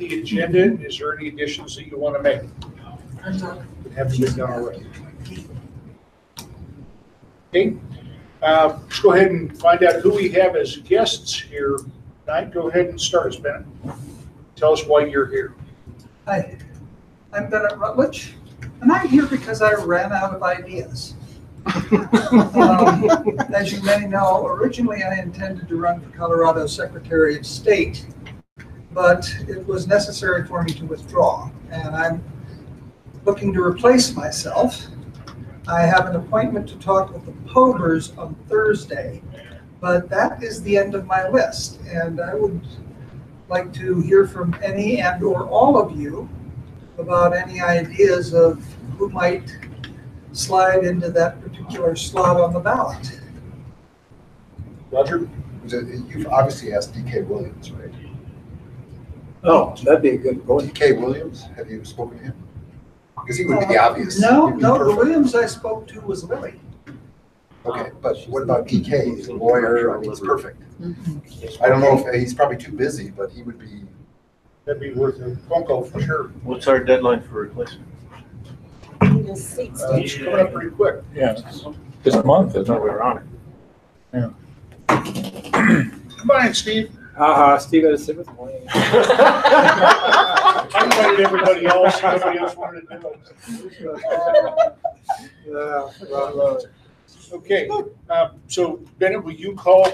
the agenda. Is there any additions that you want to make? Have you done already? Okay. Let's go ahead and find out who we have as guests here tonight. Go ahead and start us, Bennett. Tell us why you're here. Hi, I'm Bennett Rutledge, and I'm here because I ran out of ideas. As you may know, originally I intended to run for Colorado Secretary of State, but it was necessary for me to withdraw, and I'm looking to replace myself. I have an appointment to talk with the Pobers on Thursday, but that is the end of my list, and I would like to hear from any and or all of you about any ideas of who might slide into that particular slot on the ballot. Roger? You've obviously asked D.K. Williams, right? Oh, that'd be a good point. D.K. Williams, have you spoken to him? Because he would be the obvious. No, He'd be the perfect. Williams I spoke to was Lily. Okay, but what about D.K.? He's a lawyer, I mean, he's perfect. I don't know if, he's probably too busy, but he would be. That'd be worth a phone call for sure. What's our deadline for replacement? It's coming up pretty quick. Yeah, this month, isn't it? We're on it. Come on, Steve. Steve had to sit with me. I invited everybody else. Nobody else wanted to do it. Okay, so Bennett, will you call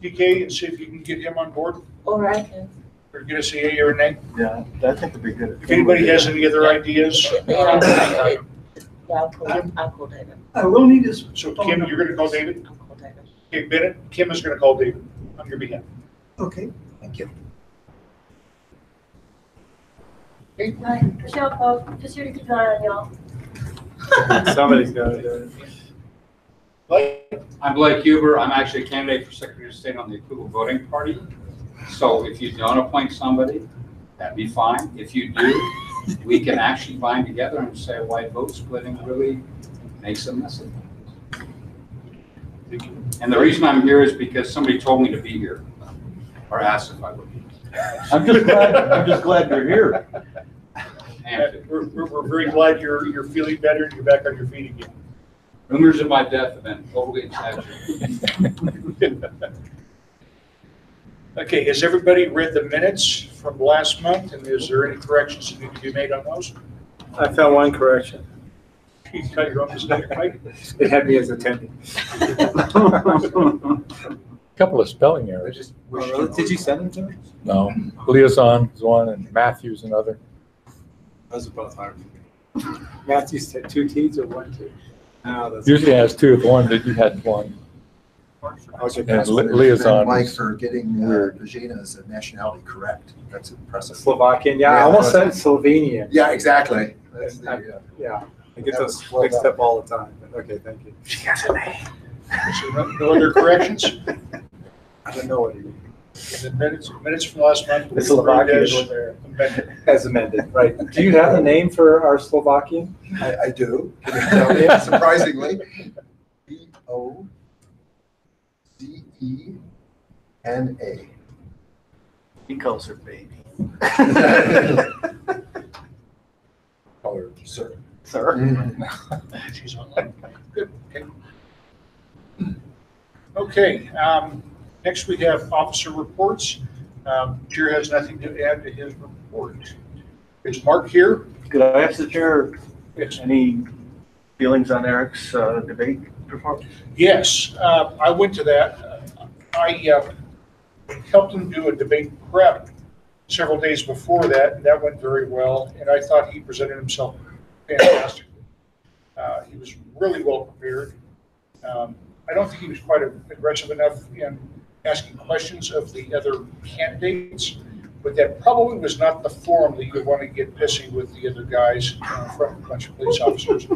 DK and see if you can get him on board? All right. Or get us a yea or a nay? Yeah, I think it'd be good. If anybody has any other ideas. I'll call David. I will need his So phone Kim, number. you're gonna call David? I'll call David. Okay, Bennett, Kim is gonna call David on your behalf. Okay, thank you. Hi, Michelle Pope, just here to keep an eye on y'all. Somebody's got to do it. Blake? I'm Blake Huber. I'm actually a candidate for Secretary of State on the Approval Voting Party. So if you don't appoint somebody, that'd be fine. If you do, we can actually bind together and say why vote splitting really makes a mess of it. And the reason I'm here is because somebody told me to be here or asked if I would be. I'm just glad you're here. And We're very glad you're feeling better and you're back on your feet again. rumors of my death have been overly exaggerated. Okay, has everybody read the minutes from last month, and is there any corrections that need to be made on those? I found one correction. You got your own mistake, Mike? It had me as attending. Couple of spelling I errors. just wish Did you send them to me? No, liaison is one and Matthews another. Those are both hard. Matthews said 2 T's or 1 T? No, that's. Usually has two with one, but you had one. Okay, And liaison. Mike for getting Vagina's nationality correct. That's impressive. Slovakian, yeah, I Yeah, almost but- said Slovenian. Yeah, exactly. That's the, Yeah, I get That those was well mixed done. up all the time. But okay, thank you. So no other corrections? I don't know what he means. The minutes from last month. The Slovakian as was there. amended. As amended, right. Do you have a name for our Slovakian? I do. Surprisingly. Bozena. He calls her baby. Call her sir. Sir? She's online. Good, okay. Okay, next we have officer reports. Chair has nothing to add to his report. Is Mark here? Could I ask the chair Yes. any feelings on Eric's debate performance? Yes, I went to that. I helped him do a debate prep several days before that, and that went very well, and I thought he presented himself fantastically. He was really well prepared. I don't think he was quite aggressive enough in asking questions of the other candidates, but that probably was not the forum that you would want to get pissy with the other guys in front of a bunch of police officers.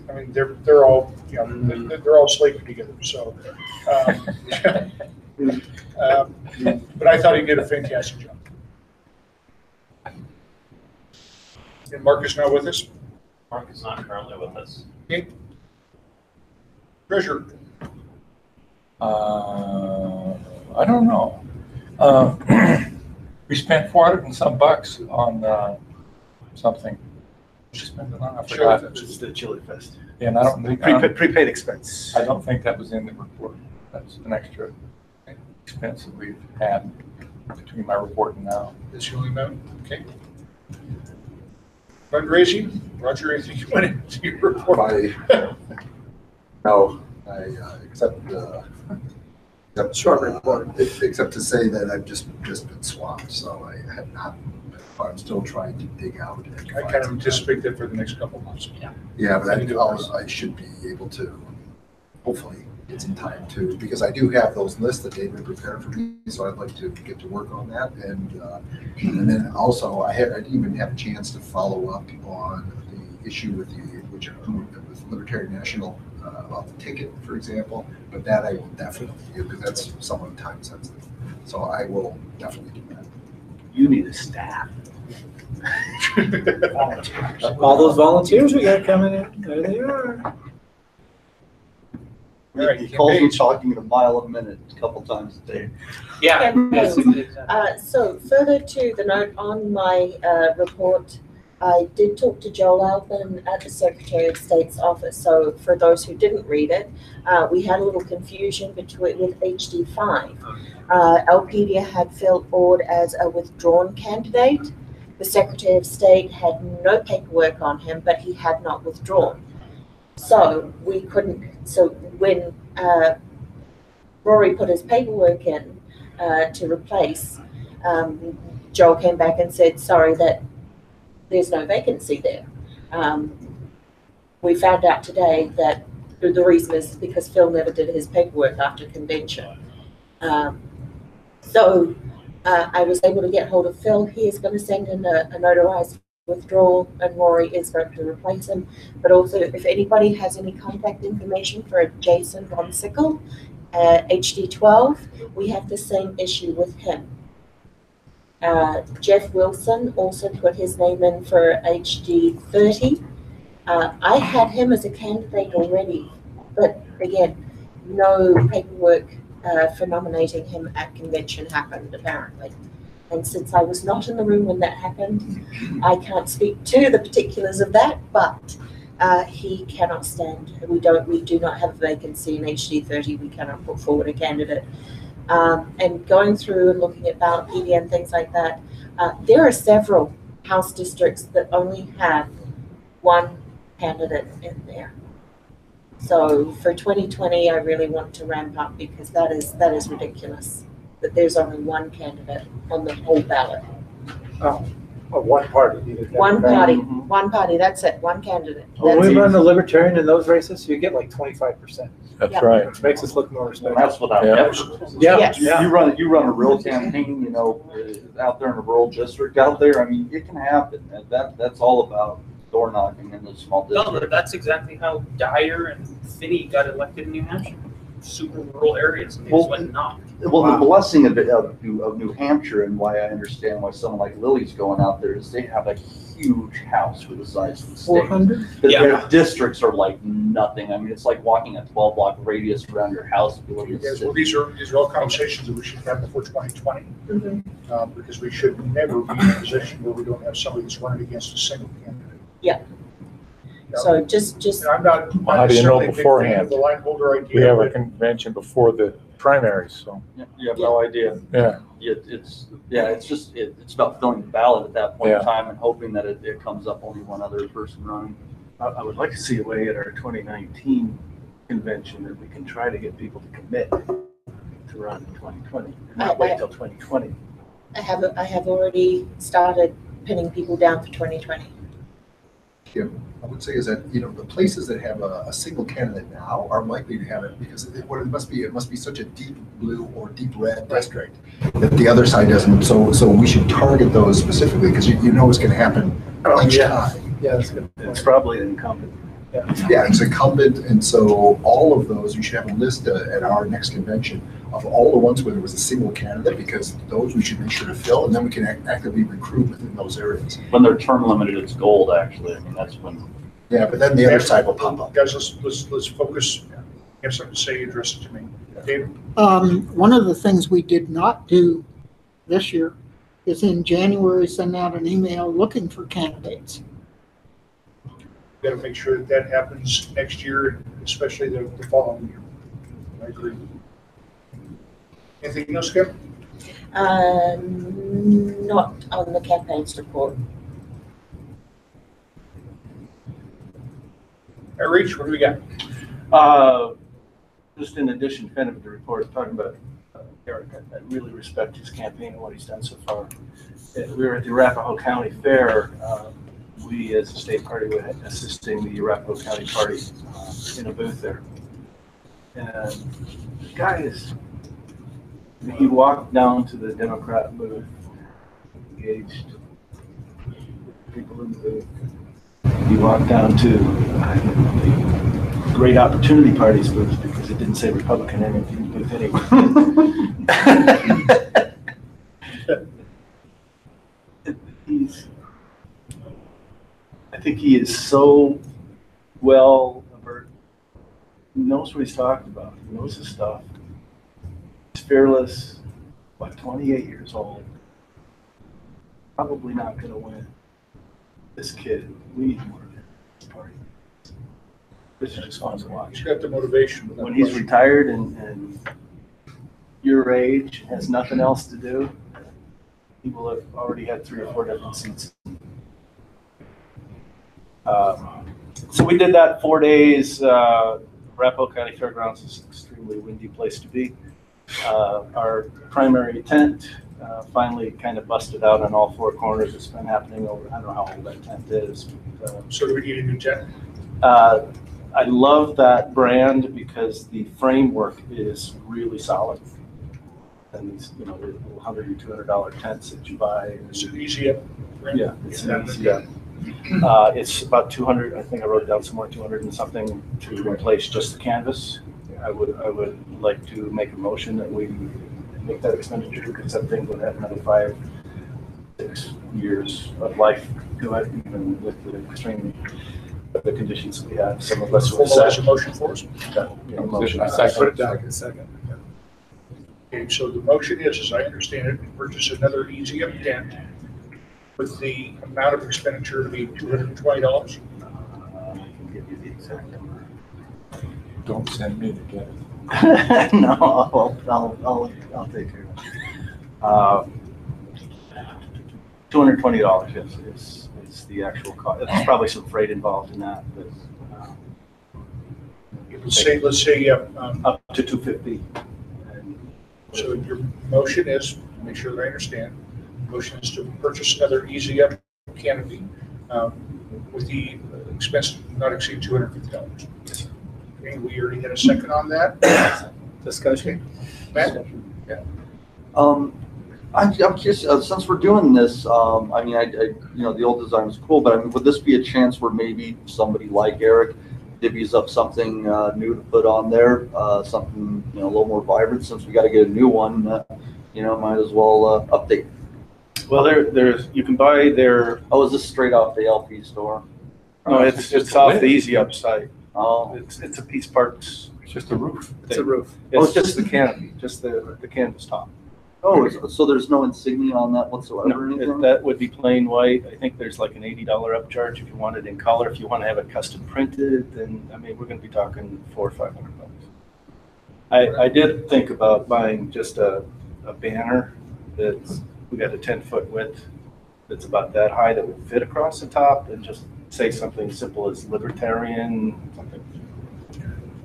I mean, they're all, you know, they're all sleeping together. So, but I thought he did a fantastic job. And Mark is now with us. Mark is not currently with us. Okay. Treasurer. I don't know. We spent 400 and some bucks on something. We spent it on, I forgot. It's the Chili Fest. And I don't think, Prepaid expense. I don't think that was in the report. That's an extra expense that we've had between my report and now. That's the only amount, okay. Fundraising, Roger, anything you want into your report? No, I accept, Short report. except to say that I've just been swamped, so I have not, I'm still trying to dig out. And I kind of anticipate that for the next couple of months. Yeah, but I should be able to, hopefully, get some time to, because I do have those lists that David prepared for me, so I'd like to get to work on that. And then also, I didn't even have a chance to follow up on the issue with with Libertarian National about the ticket, for example, but that I will definitely do, because that's somewhat time sensitive. So I will definitely do that. You need a staff. All those volunteers we got coming in, there they are. All right, He calls me campaigns. talking a mile a minute a couple times a day. Yeah. So further to the note on my report, I did talk to Joel Alvin at the Secretary of State's office. So for those who didn't read it, we had a little confusion with HD5. LPDA had filled board as a withdrawn candidate. The Secretary of State had no paperwork on him, but he had not withdrawn. So we couldn't, so when Rory put his paperwork in to replace, Joel came back and said, sorry, that there's no vacancy there. We found out today that the reason is because Phil never did his paperwork after convention. So I was able to get hold of Phil. He is going to send in a notarized withdrawal, and Rory is going to replace him. But also, if anybody has any contact information for Jason Von Sickle, HD12, we have the same issue with him. Jeff Wilson also put his name in for HD30. I had him as a candidate already, but again, no paperwork for nominating him at convention happened, apparently. And since I was not in the room when that happened, I can't speak to the particulars of that, but he cannot stand. We do not have a vacancy in HD30. We cannot put forward a candidate. And going through and looking at ballot PD and things like that, there are several House districts that only have one candidate in there. So for 2020, I really want to ramp up, because that is ridiculous that there's only one candidate on the whole ballot. One party. One party, that's it, one candidate. When That's we it. run the Libertarian in those races, you get like 25%, That's Yeah. right. which makes us look more And respectable. that's without Yeah. membership. Yeah, Yes. yeah. You run a real campaign, you know, out there in a rural district out there. I mean, it can happen. That's all about door knocking in the small No, district. but that's exactly how Dyer and Finney got elected in New Hampshire. Super rural areas, and they just went knocked. Well, the blessing of New Hampshire, and why I understand why someone like Lily's going out there, is they have a huge house for the size of the state. 400? Their districts are like nothing. I mean, it's like walking a 12-block radius around your house. If you look at the Yes, city. well, these are all conversations that we should have before 2020, because we should never be in a position where we don't have somebody that's running against a single candidate. Yeah. So just And I'm not How do you know necessarily a big fan beforehand? of the line holder idea. We have a but convention before the primaries, so, You have no idea. yeah. It's about filling the ballot at that point Yeah. in time and hoping that it comes up only one other person running. I would like to see a way at our 2019 convention that we can try to get people to commit to run in 2020, and not wait till 2020. I have already started pinning people down for 2020. I would say is that, you know, the places that have a single candidate now are likely to have it, because it must be such a deep blue or deep red district that the other side doesn't. So we should target those specifically, because you know what's going to happen each time. Yeah, that's good. It's probably an incumbent. Yeah, it's incumbent, and so all of those, you should have a list at our next convention of all the ones where there was a single candidate, because those we should make sure to fill, and then we can actively recruit within those areas. When they're term limited, it's gold, actually. I mean, that's when. Yeah, but then the other side will pop up. Guys, let's focus. You have something to say, address it to me. David? One of the things we did not do this year is in January, send out an email looking for candidates. Got to make sure that that happens next year, especially the following year. I agree. Anything else, Kim? Not on the campaigns report. Reach, what do we got? Just in addition, kind of the report, talking about Eric, I really respect his campaign and what he's done so far. We were at the Arapahoe County Fair. We, as a state party, were assisting the Arapahoe County Party in a booth there. And the guy is, he walked down to the Democrat booth, engaged people in the booth. He walked down to the Great Opportunity Party's booth because it didn't say Republican in the booth anyway. I think he is so well versed. He knows what he's talking about. He knows his stuff. He's fearless. What, 28 years old? Probably not going to win. This kid, we need more of this party. This is just fun to watch. He's got the motivation. When he's retired and your age, has nothing else to do, he will have already had 3 or 4 different seats. So we did that 4 days. Arapahoe County Fairgrounds is an extremely windy place to be. Our primary tent finally kind of busted out on all 4 corners. It's been happening over, I don't know how old that tent is. So do we need a new tent? I love that brand because the framework is really solid. And these, you know, the $100 and $200 tents that you buy. It's an easy up. Yeah, it's an easy up. It's about 200. I think I wrote down somewhere 200 and something to replace just the canvas. I would like to make a motion that we make that expenditure because that thing would have another 5-6 years of life to it, even with the extreme the conditions we have. Some of us will Formalize a motion for us. motion. Put it down in a second. Okay, so the motion is, as I understand it, to purchase another easy up tent with the amount of expenditure to be $220. I can give you the exact number. Don't send me to get it. No, I'll take care of it. $220 is the actual cost. There's probably some freight involved in that, but Let's say up to $250. so your motion is, make sure that I understand, motion is to purchase another easy up canopy with the expense not exceed $250. Okay, we already had a second on that. Discussion. Matt? I'm just, since we're doing this, I mean, you know, the old design was cool, but I mean, would this be a chance where maybe somebody like Eric divvies up something new to put on there, something, you know, a little more vibrant, since we got to get a new one, you know, might as well update. Well, there's you can buy their. Oh, is this straight off the LP store? No, it's off the Easy Up site. Oh, It's a piece parts. It's just a roof. It's a roof. It's just the canopy, just the canvas top. oh, so there's no insignia on that whatsoever? or anything? That would be plain white. I think there's like an $80 upcharge if you want it in color. If you want to have it custom printed, then I mean we're going to be talking $400 or $500. I did think about buying just a banner that's we got a 10-foot width that's about that high that would fit across the top and just say something simple as Libertarian, something.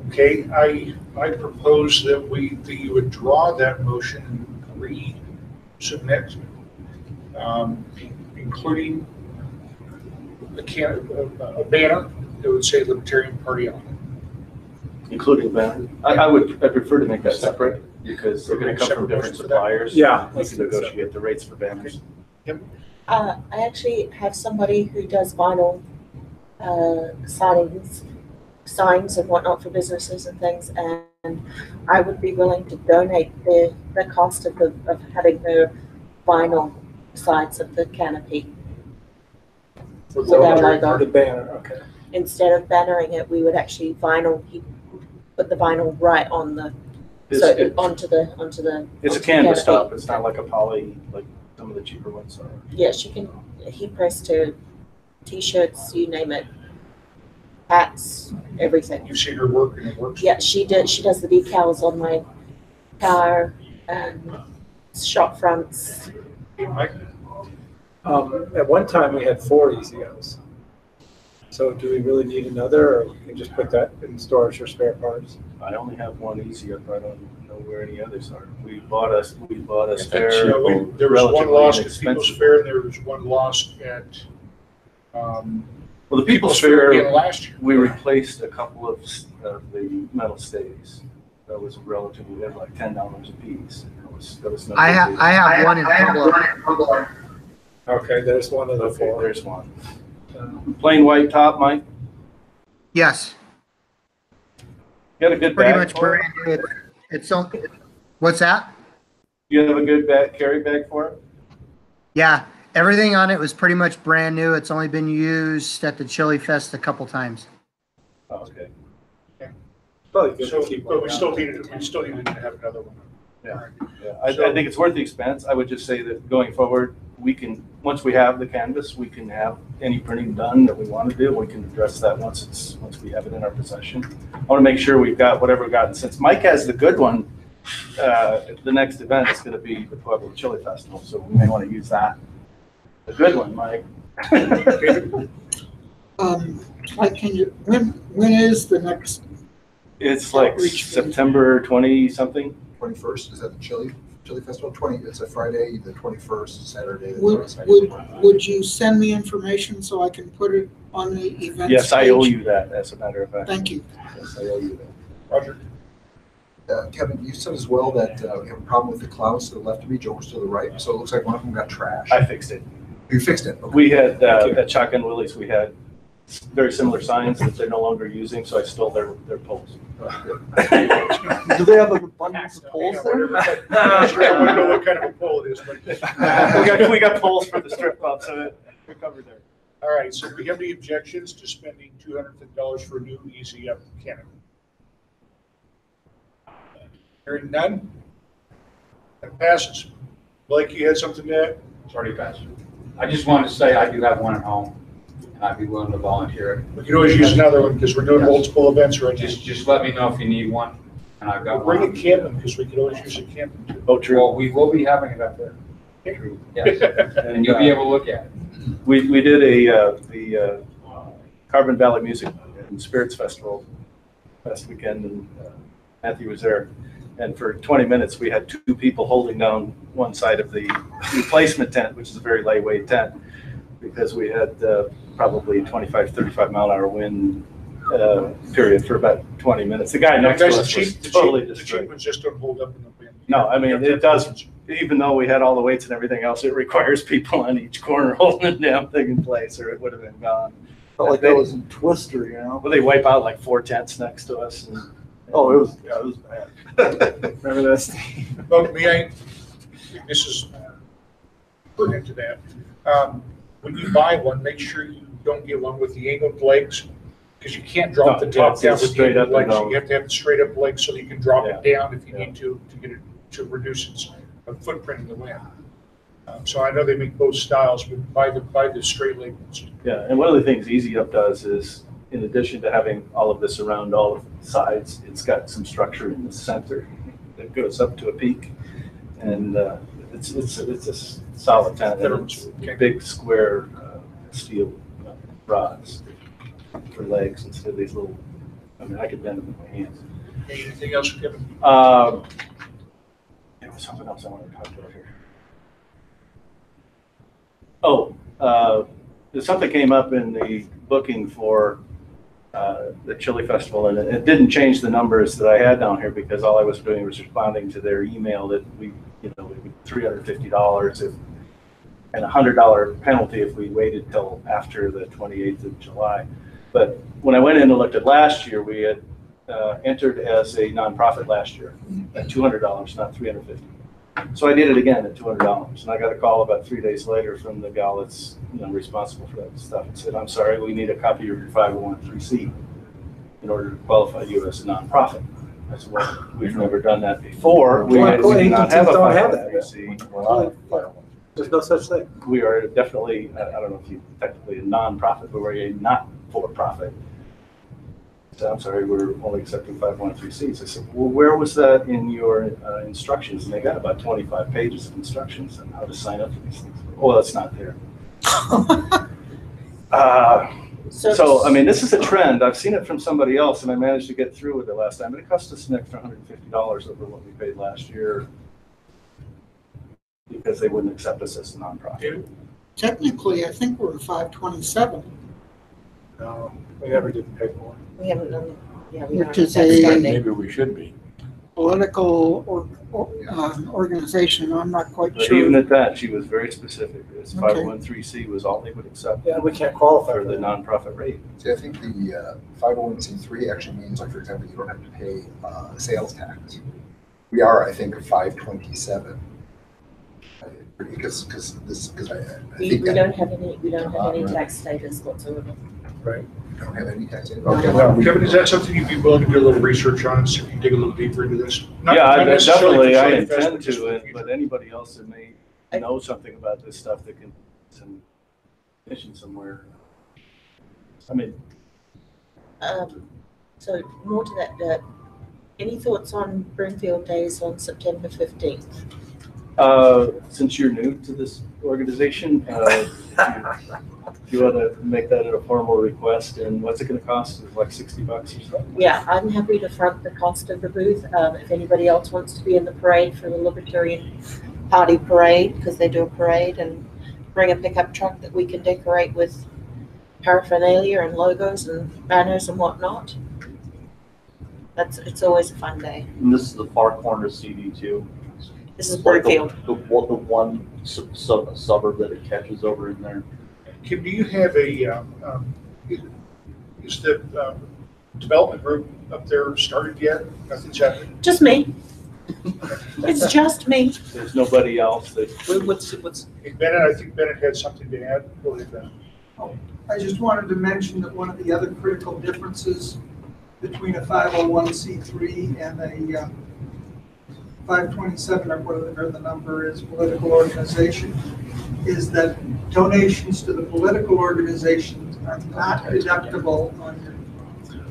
Okay, I propose that you would draw that motion and resubmit, including a banner that would say Libertarian Party on it. Including a banner. I prefer to make that separate because they're going to come from different suppliers. Yeah. We can negotiate the rates for banners. I actually have somebody who does vinyl signs and whatnot for businesses and things, and I would be willing to donate the cost of having the vinyl sides of the canopy. For With our Voluntary. logo. The banner, okay. Instead of bannering it, we would actually put the vinyl right on the It's onto the a canvas top. It's not like a poly, like some some of the cheaper ones are. Yeah, she can, he pressed her t-shirts, you name it, hats, everything. You've seen her work and it works. Yeah, she does the decals on my car, shop fronts. Mike? At one time, we had 4 ECOs. So do we really need another, or we can just put that in storage for spare parts? I only have one easy up. I don't know where any others are. We bought a spare. Yeah, there was one relatively lost at inexpensive. People's Fair, and there was one lost at, Well, the People's Fair, again last year. we replaced a couple of the metal stays. That was relatively, they were like $10 a piece. That was no I big have, deal. I have one in Pueblo. Okay, there's one of the Okay, 4. there's one. Plain white top, Mike? Yes, You got a good pretty bag much for it? brand new. It's on, what's that? You have a good carry bag for it? Yeah, everything on it was pretty much brand new. It's only been used at the Chili Fest a couple times. Oh, okay. Probably good So, to keep but one we still needed to have another one. Yeah. I think it's worth the expense. I would just say that going forward, we can, once we have the canvas, we can have any printing done that we want to do. We can address that once we have it in our possession. I want to make sure we've got whatever we've got. And since Mike has the good one, the next event is going to be the Pueblo Chili Festival, so we may want to use that. The good one, Mike. Like, can you, when is the next? It's like Outreach. September 20-something. 21st, is that the Chili Festival? It's a Friday, the 21st, Saturday. the Would, 22nd. would you send me information so I can put it on the events Yes, I owe page? you that, as a matter of fact. Thank you. Yes, I owe you that. Roger? Kevin, you said as well that we have a problem with the clouds to the left of me, Joker's to the right, so it looks like one of them got trashed. I fixed it. You fixed it? Okay. We had, at Chuck and Willie's, we had very similar signs that they're no longer using, so I stole their poles. Do they have a abundance of poles there? I'm sure I want to know what kind of a pole it is, but. We got poles for the strip club, so we're covered there. All right, so we have any objections to spending $250 for a new easy up cannon? Hearing none? That passes. Blake, you had something to add? It's already passed. I just wanted to say I do have one at home, and I'd be willing to volunteer We could always use another one because we're doing Yes. multiple events right it. now. Just let me know if you need one, and I've got Bring one. a camping because we could always use a camping too. Oh, true. Well, we will be having it up there. True. Yes, and you'll be able to look at it. We did the Carbon Valley Music and Spirits Festival last weekend, and Matthew was there. And for 20 minutes, we had 2 people holding down one side of the replacement tent, which is a very lightweight tent, because we had probably 25, 35 mile an hour wind period for about 20 minutes. The guy next to us was totally The cheap destroyed. ones just don't hold up in the wind. No, I mean, it does, even though we had all the weights and everything else, it requires people on each corner holding the damn thing in place, or it would have been gone. Felt like that was in Twister, you know? Well, they wipe out like 4 tents next to us. And, Oh, it was bad. Remember this? But this is put into that. When you buy one, make sure you don't get one with the angled legs, because you can't drop No, the top it's down with the straight up angled and legs. down. You have to have the straight up legs so you can drop it down if you Yeah. need to get it to reduce its footprint in the wind. So I know they make both styles, but buy the straight leg ones. yeah, and one of the things Easy Up does is, in addition to having all of this around all of the sides, it's got some structure in the center that goes up to a peak, and it's a solid tent. And it's big square steel rods for legs instead of these little. I mean, I could bend them with my hands. Anything else, Kevin? There was something else I wanted to talk about here. Oh, something came up in the booking for the Chili Festival, and it didn't change the numbers that I had down here because all I was doing was responding to their email that we $350 and $100 penalty if we waited till after the 28th of July. But when I went in and looked at last year, we had entered as a nonprofit last year at $200, not $350. So I did it again at $200, and I got a call about 3 days later from the gal that's responsible for that stuff and said, "I'm sorry, we need a copy of your 501(c) in order to qualify you as a nonprofit." I said, "Well, we've never done that before. We Well, do not have a agencies don't have that. 501(c). Well, There's no such thing. We are definitely, I don't know if you technically a nonprofit, but we're a not-for-profit. So I'm sorry, we're only accepting 501(c)(3)s. I said, well, where was that in your instructions? And they got about 25 pages of instructions on how to sign up for these things. Oh, that's not there. So, I mean, this is a trend. I've seen it from somebody else, and I managed to get through with it last time. But it cost us an extra $150 over what we paid last year because they wouldn't accept us as a nonprofit. Technically, I think we're 527, No, we never did pay more. We haven't done, yeah, we which don't is have that a funding. Maybe we should be. political organization. I'm not quite But even sure. at that, she was very specific. This Okay. 501(c)(3) was all they would accept Yeah, we can't qualify for for the that. nonprofit rate. See, I think the 501(c)(3) actually means, like, for example, you don't have to pay sales tax. We are, I think, 527. Because I We think that don't have any tax status whatsoever. we don't have any tax. No. Okay, well, we- Kevin, is that something you'd be willing to do a little research on, see if you dig a little deeper into this? Not- Yeah, not necessarily definitely, for I Chili Fest, intend but just to, for the it, but anybody else that may know something about this stuff that can, some mission somewhere. I mean, So more to that, any thoughts on Broomfield Days on September 15th? since you're new to this organization, you want to make that a formal request, and what's it going to cost? Is it like $60 or something? Yeah, I'm happy to front the cost of the booth. If anybody else wants to be in the parade for the Libertarian Party parade, because they do a parade, and bring a pickup truck that we can decorate with paraphernalia and logos and banners and whatnot. It's always a fun day. And this is the far corner of CD2. This is Like Broomfield. the one suburb that it catches over in there. Kim, do you have is the development group up there started yet? Nothing's happening? Just me. It's just me. There's nobody else that, What's Hey, Bennett, I think Bennett had something to add. Go ahead, Bennett. I just wanted to mention that one of the other critical differences between a 501(c)(3) and a 527, or whatever the number is, political organization, is that donations to the political organization are not deductible on your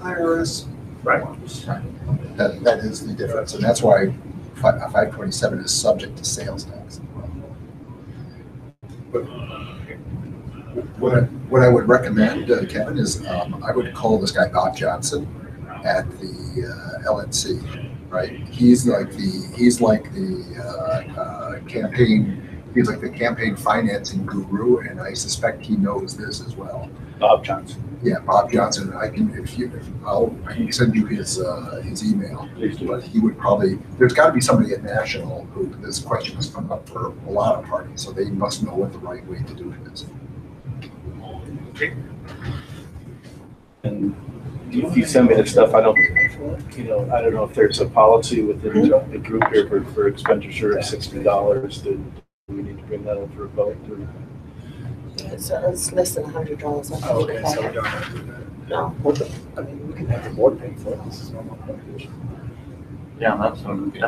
IRS forms. That is the difference, and that's why 527 is subject to sales tax. But what I would recommend, Kevin, is I would call this guy Bob Johnson at the LNC, right? He's like the campaign financing guru, and I suspect he knows this as well. Bob Johnson. Yeah, Bob Johnson. I can send you his email. But he would probably. There's got to be somebody at National who this question has come up for a lot of parties, so they must know what the right way to do it is. Okay. And if you send me the stuff, I don't know if there's a policy within the group here for expenditure of $60. Do we need to bring that up for a vote? It's less than $100. I Oh, think. okay, so we don't have to do that. No. I mean, we can have the board pay for it. This is normal appropriation. Yeah, that's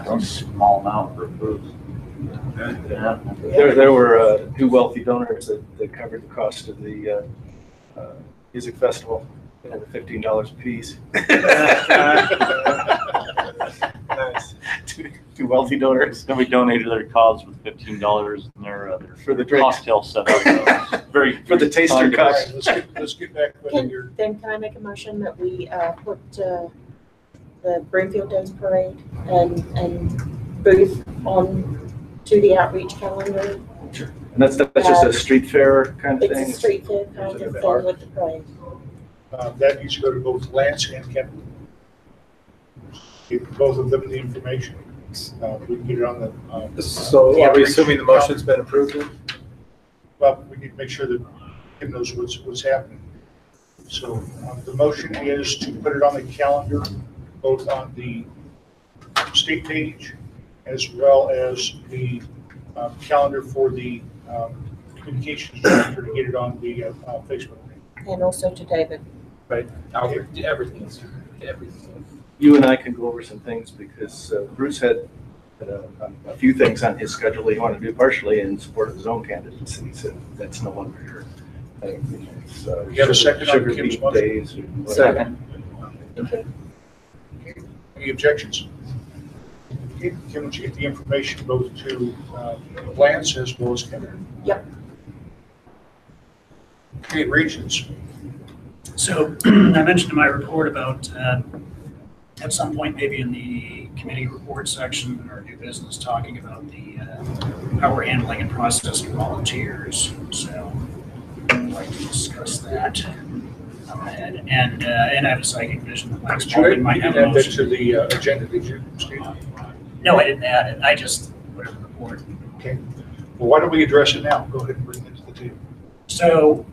a small amount for food. Yeah. There were two wealthy donors that covered the cost of the music festival, and the $15 a piece. Nice. Two wealthy donors. Then we donated their cause with $15 and their For the drinks. cocktail setup. Very For the taster All cups. right, let's get back with your. Then can I make a motion that we put the Broomfield Days Parade and booth on to the outreach calendar? And that's just a street fair kind of thing? It's a street fair kind of thing with the parade. That needs to go to both Lance and Kevin. Give both of them the information. We can get it on the. So are we assuming the motion's been approved then? Well, we need to make sure that Kim knows what's happening. So the motion is to put it on the calendar, both on the state page as well as the calendar for the communications director to get it on the Facebook. And also to David. Right. everything? You and I can go over some things because Bruce had a few things on his schedule he wanted to do partially in support of his own candidacy. He said that's no longer here. You have a second on sugar Kim's beet motion? days or whatever. Second. Any objections? Okay, Kim, would you get the information both to Lance as well as Kevin? Yep. Okay, regions. So I mentioned in my report about at some point, maybe in the committee report section or new business, talking about the how we're handling and processing volunteers. So I'd like to discuss that ahead. And I have a psychic vision that Max Morgan might have a add that to motion. the agenda, did you, Steve? No, I didn't add it. I just put it in the report. Okay. Well, why don't we address it now? Go ahead and bring it to the table. So,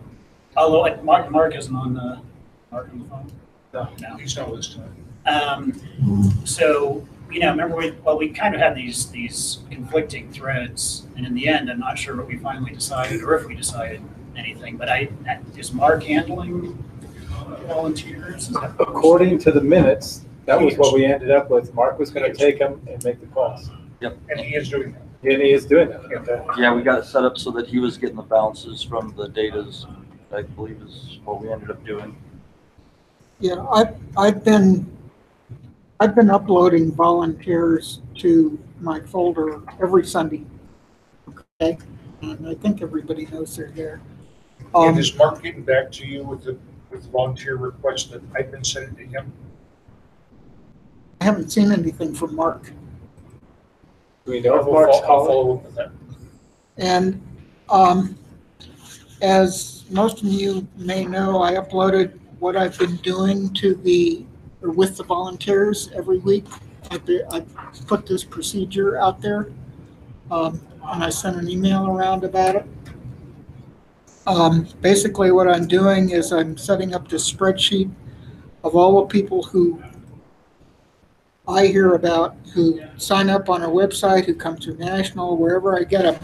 although Mark isn't on the phone. No. He's not listening. So, remember we kind of had these conflicting threads, and in the end, I'm not sure what we finally decided or if we decided anything, but is Mark handling volunteers? Is that what we're According to the minutes, that was what we ended up with. Mark was gonna take them and make the calls. Yep. And he is doing that. And he is doing that. Okay. Yeah, we got it set up so that he was getting the bounces from the datas, I believe is what we ended up doing. Yeah, I've been uploading volunteers to my folder every Sunday. Okay, and I think everybody knows they're there. And is Mark getting back to you with the volunteer request that I've been sending to him? I haven't seen anything from Mark. Do we know if I'll Mark's calling? follow up with that. And as most of you may know, I uploaded what I've been doing with the volunteers every week. I put this procedure out there, and I sent an email around about it. Basically what I'm doing is I'm setting up this spreadsheet of all the people who I hear about, who sign up on our website, who come through National, wherever I get them.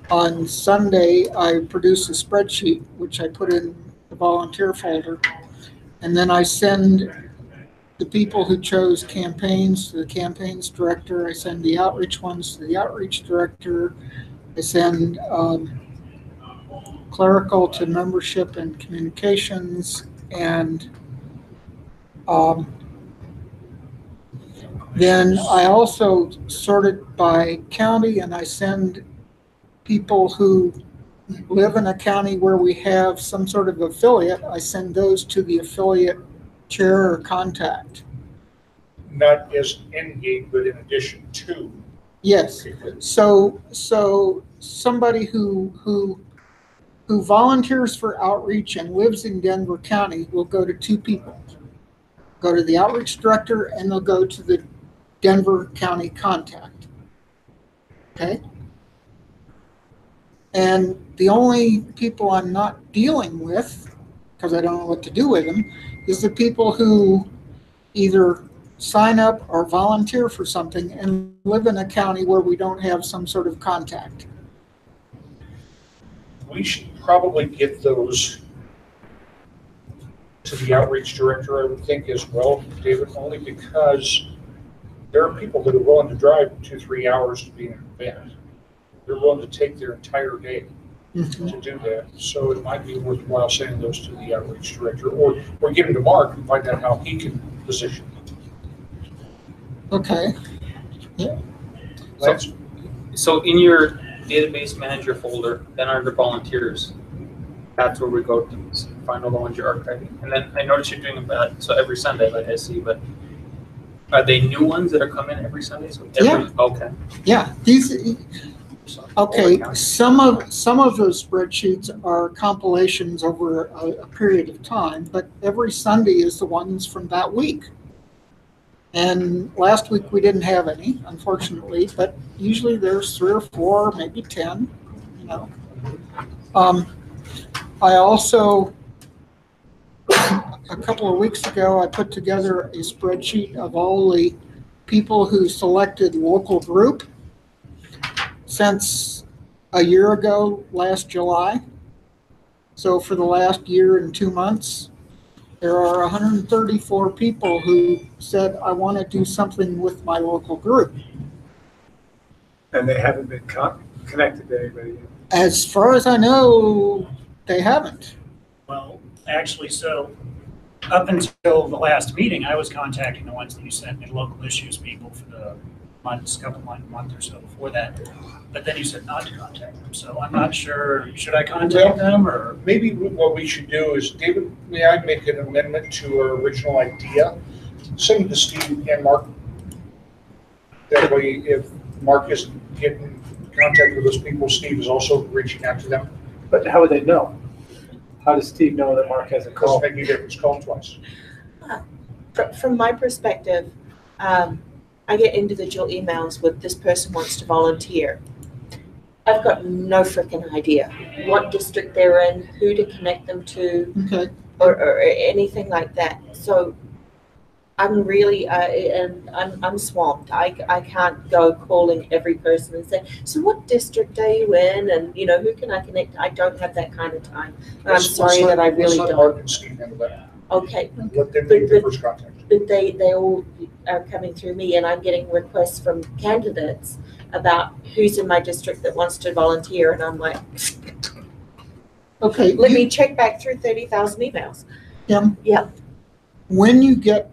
On Sunday, I produce a spreadsheet, which I put in the volunteer folder. And then I send the people who chose campaigns to the campaigns director. I send the outreach ones to the outreach director. I send clerical to membership and communications. And then I also sort it by county, and I send people who live in a county where we have some sort of affiliate. I send those to the affiliate chair or contact. Not as endgame, but in addition to. Yes. So somebody who volunteers for outreach and lives in Denver County will go to two people. Go to the outreach director, and they'll go to the Denver County contact. Okay? And the only people I'm not dealing with, because I don't know what to do with them, is the people who either sign up or volunteer for something and live in a county where we don't have some sort of contact. We should probably get those to the outreach director, I would think, as well, David, only because there are people that are willing to drive 2-3 hours to be in an event. They're willing to take their entire day to do that. So it might be worthwhile sending those to the outreach director, or give them to Mark and find out how he can position them. Okay. Yeah. So in your database manager folder, then under volunteers, that's where we go to find all the ones you're archiving. And then I noticed you're doing that so every Sunday, like I see, but are they new ones that are coming every Sunday? So okay. Yeah. Okay. Some of those spreadsheets are compilations over a period of time, but every Sunday is the ones from that week. And last week we didn't have any, unfortunately, but usually there's 3 or 4, maybe 10, you know. I also, a couple of weeks ago, I put together a spreadsheet of all the people who selected local group since a year ago, last July. So for the last year and 2 months, there are 134 people who said, I want to do something with my local group. And they haven't been connected to anybody yet. As far as I know, they haven't. Well, actually, so up until the last meeting, I was contacting the ones that you sent me, local issues people, for the month or so before that. But then you said not to contact them, so I'm not sure, should I contact them or? Maybe what we should do is, David, may I make an amendment to our original idea? Send it to Steve and Mark. That way, if Mark isn't getting in contact with those people, Steve is also reaching out to them. But how would they know? How does Steve know that Mark hasn't Doesn't called? make any difference, call twice. From my perspective, I get individual emails with this person wants to volunteer. I've got no freaking idea what district they're in, who to connect them to, Okay. or anything like that. So I'm really, and I'm swamped. I can't go calling every person and say, so what district are you in? And, you know, who can I connect? I don't have that kind of time. And I'm sorry that I really Let's let don't. Mark and Steve handle that. Okay. Let them make the first contact. But they all are coming through me, and I'm getting requests from candidates about who's in my district that wants to volunteer, and I'm like, Okay. let me check back through 30,000 emails. Kim? Yeah. When you get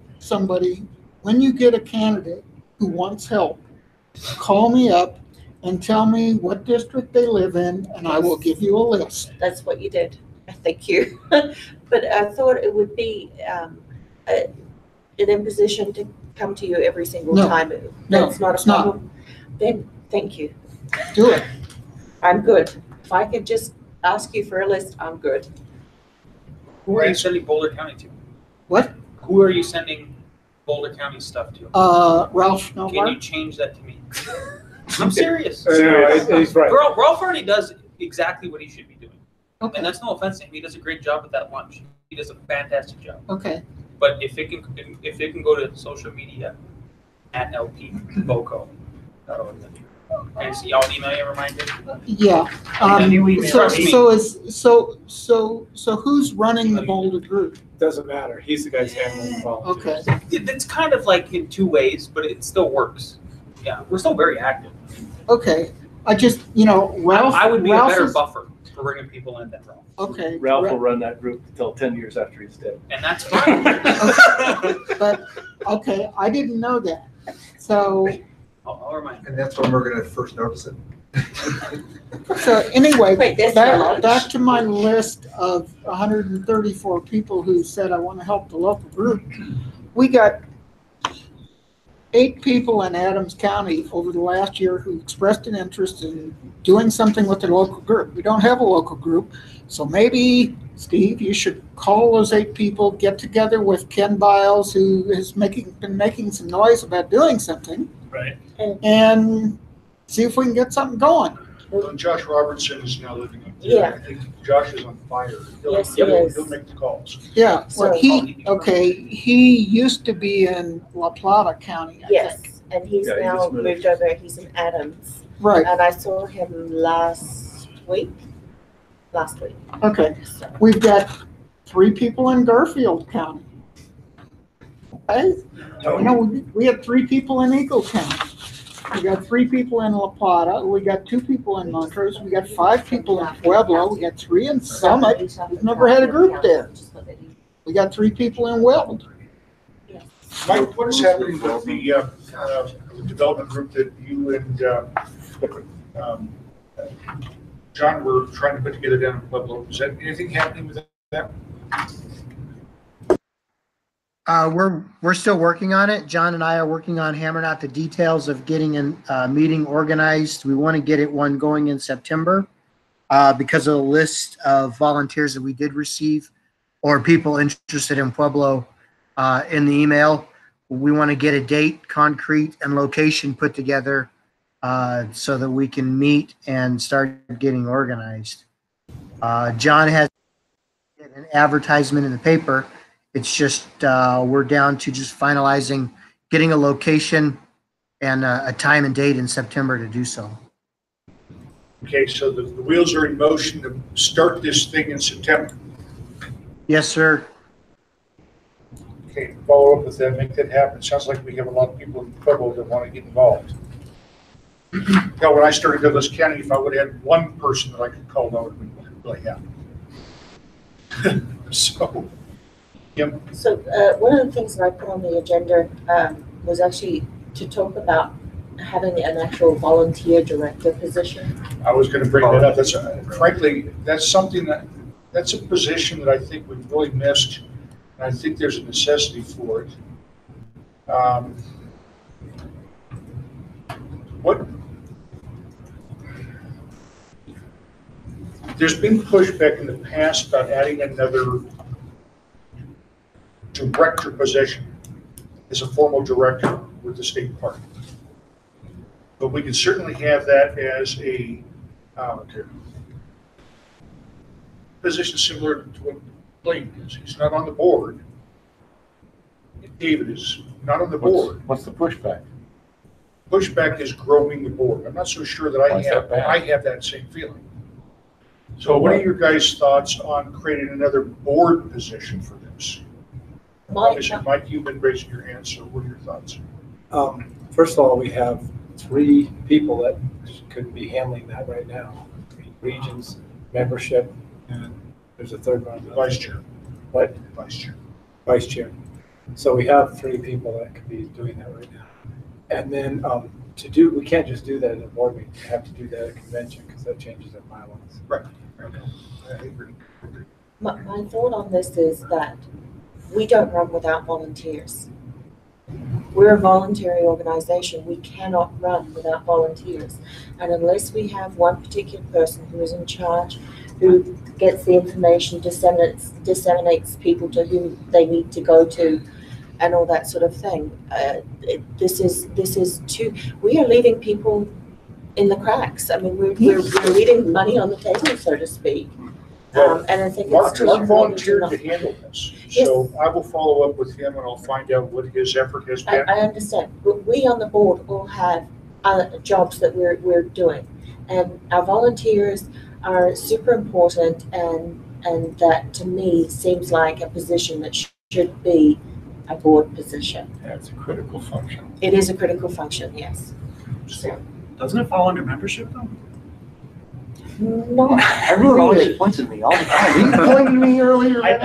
a candidate who wants help, call me up and tell me what district they live in, and I will give you a list. That's what you did. Thank you. But I thought it would be an imposition to come to you every single No. time. No, That's not a it's not. problem. Then, thank you. Do it. I'm good. If I could just ask you for a list, I'm good. Who are you sending Boulder County to? What? Who are you sending Boulder County stuff to? Ralph Can Schnellhardt? you change that to me? I'm serious. He's right. Ralph already does exactly what he should be doing. Okay. And that's no offense to him. He does a great job at that lunch. He does a fantastic job. Okay. But if it can go to social media at LPCO. And see, I'll email you a reminder. Yeah. Can you email Trust me. So who's running the Boulder group? Doesn't matter. He's the guy's handling the volunteers. Okay. It's kind of like in two ways, but it still works. Yeah, we're still very active. Okay. I just, Ralph. I would be Ralph a better is- buffer for bringing people in than Ralph. Okay. Ralph will run that group until 10 years after he's dead. And that's fine. But, okay, I didn't know that. So, I'll remind you. And that's when we're gonna first notice it. so anyway, Wait, there's my lunch. back to my list of 134 people who said, I want to help the local group. We got 8 people in Adams County over the last year who expressed an interest in doing something with the local group. We don't have a local group, so maybe, Steve, you should call those 8 people, get together with Ken Biles, who has been making some noise about doing something, Right. and see if we can get something going. Well, Josh Robertson is now living up there. Yeah. I think Josh is on fire. Yes, he is. He'll make the calls. Yeah, well, So- he used to be in La Plata County, I Yes, think. and he's Yeah, he now just moved. moved over. He's in Adams. Right, And I saw him last week. okay. So, We've got 3 people in Garfield County. Okay? No, we had 3 people in Eagle County. We got 3 people in La Plata. We got 2 people in Montrose. We got 5 people in Pueblo. We got 3 in Summit. We've never had a group there. We got 3 people in Weld. Mike, what is happening with the development group that you and John were trying to put together down in Pueblo? Is that anything happening with that? We're still working on it. John and I are working on hammering out the details of getting a meeting organized. We want to get one going in September because of the list of volunteers that we did receive or people interested in Pueblo in the email. We want to get a date, concrete, and location put together so that we can meet and start getting organized. John has an advertisement in the paper. It's just we're down to just finalizing, getting a location and a time and date in September to do so. Okay, so the wheels are in motion to start this thing in September. Yes, sir. Okay, follow up with that, make that happen. Sounds like we have a lot of people in Pueblo that want to get involved. Hell, when I started Douglas County, if I would have had one person that I could call, that would have been really happy. So, Kim, So one of the things that I put on the agenda was actually to talk about having an actual volunteer director position. I was going to bring that up. That's frankly, that's something that's a position that I think we've really missed, and I think there's a necessity for it. There's been pushback in the past about adding another director position as a formal director with the state party. But we could certainly have that as a position similar to what Blaine is. He's not on the board. David is not on the board. What's the pushback? Pushback is growing the board. I'm not so sure that Why is that bad? I have that same feeling. So what are your guys' thoughts on creating another board position for this? Obviously, Mike, you've been raising your hand, so what are your thoughts? First of all, we have 3 people that could be handling that right now. Regions, membership, and there's a third one. Vice chair. What? Vice chair. Vice chair. So we have 3 people that could be doing that right now. And then we can't just do that at a board meeting. We have to do that at a convention because that changes our bylaws. Right. I agree. My thought on this is that we don't run without volunteers. We're a voluntary organization. We cannot run without volunteers. And unless we have one particular person who is in charge, who gets the information, disseminates people to whom they need to go to, and all that sort of thing, this is too. We are leaving people in the cracks. I mean, we're leaving money on the table, so to speak. And I think Mark it's too volunteered to handle this. Yes. So I will follow up with him and I'll find out what his effort has been. I understand. We on the board all have jobs that we're doing, and our volunteers are super important, and that to me seems like a position that should be a board position. Yeah, it's a critical function. It is a critical function, yes. So, Doesn't it fall under membership though? no. Everyone always points at me all the time. You pointed at me earlier. I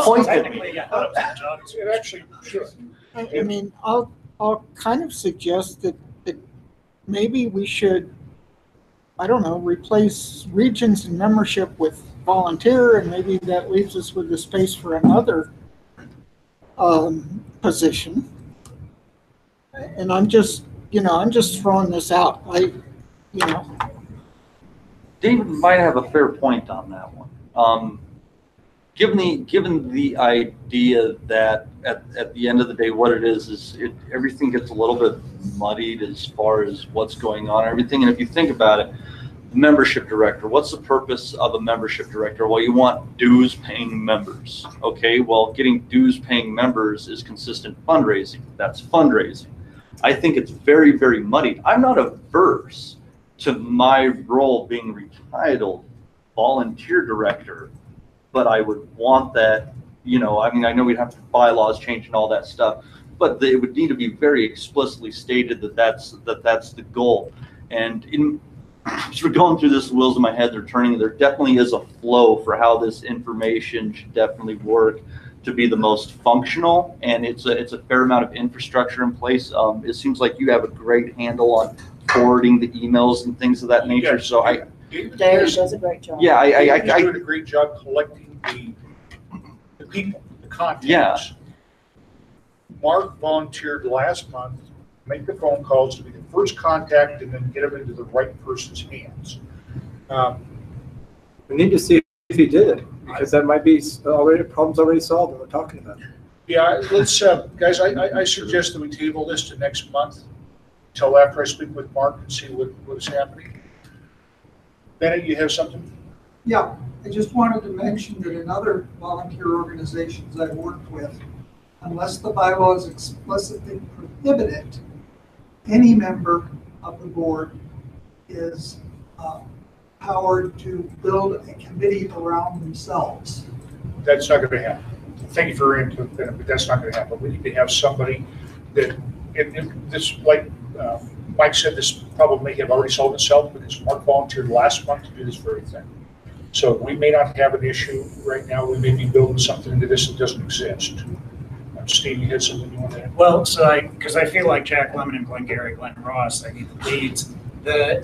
Pointed at me. technically, yeah, I thought it was a job It actually should. I mean, I'll kind of suggest that maybe we should, I don't know, replace regions and membership with volunteer, and maybe that leaves us with the space for another position. And I'm just throwing this out. David might have a fair point on that one. Given the idea that at the end of the day, what it is everything gets a little bit muddied as far as what's going on and everything. And if you think about it, membership director, what's the purpose of a membership director? Well, you want dues paying members. Okay, well, getting dues paying members is consistent fundraising. That's fundraising. I think it's very, very muddied. I'm not averse to my role being retitled volunteer director, but I would want that, I mean, I know we'd have to bylaws change and all that stuff, but it would need to be very explicitly stated that that's the goal. And in sort of going through this, the wheels in my head, they're turning. There definitely is a flow for how this information should definitely work to be the most functional, and it's a fair amount of infrastructure in place. It seems like you have a great handle on forwarding the emails and things of that nature. Yes. So David does a great job. Yeah, I doing a great job collecting the people, the contacts. Yeah. Mark volunteered last month to make the phone calls to be the first contact and then get them into the right person's hands. We need to see if he did it, because that might be problems already solved that we're talking about. Yeah, let's, guys, I suggest that we table this to next month until after I speak with Mark and see what is happening. Bennett, you have something? Yeah, I just wanted to mention that in other volunteer organizations I've worked with, unless the bylaws explicitly prohibit it, any member of the board is powered to build a committee around themselves. That's not going to happen. Thank you for your input, Bennett, but that's not going to happen. We need to have somebody that, and this, like Mike said this problem may have already solved itself because Mark volunteered last month to do this very thing. So we may not have an issue right now. We may be building something into this that doesn't exist. Steve, you had something you want to add? Well, because I feel like Jack Lemon and Glengarry, Glenn Ross, I need the leads. I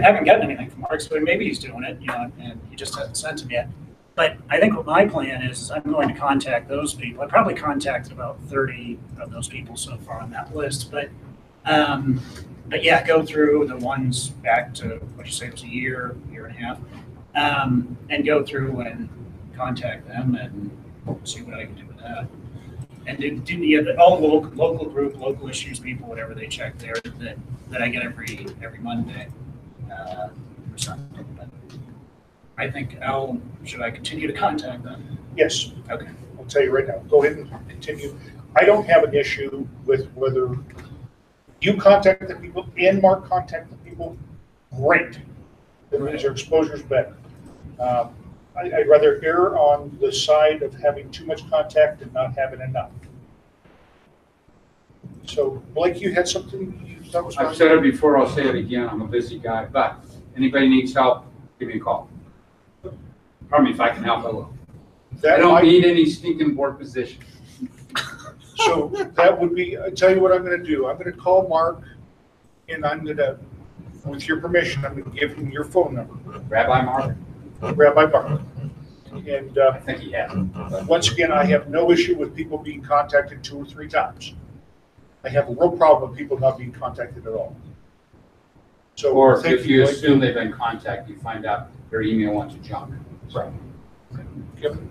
haven't gotten anything from Mark, so maybe he's doing it, and he just hasn't sent them yet. But I think what my plan is I'm going to contact those people. I probably contacted about 30 of those people so far on that list, but yeah, go through the ones back to what you say it was a year and a half, and go through and contact them and see what I can do with that. And all the local group, local issues people, whatever they check there that I get every Monday or something. But I think should I continue to contact them? Yes. Okay. I'll tell you right now. Go ahead and continue. I don't have an issue with whether you contact the people and Mark contact the people. Great. That means their exposure is better. I'd rather err on the side of having too much contact and not having enough. So, Blake, you had something you thought was I've said it before, I'll say it again, I'm a busy guy, but anybody needs help, give me a call. Pardon me, if I can help, I will. I don't need any stinking board position. So that would be, I tell you what I'm going to do. I'm going to call Mark, and I'm going to, with your permission, I'm going to give him your phone number. Rabbi Mark. Rabbi Mark. And I think he has. once again, I have no issue with people being contacted 2 or 3 times. I have a real problem with people not being contacted at all. So, or if you assume they've been contacted, you find out their email went to junk. Right.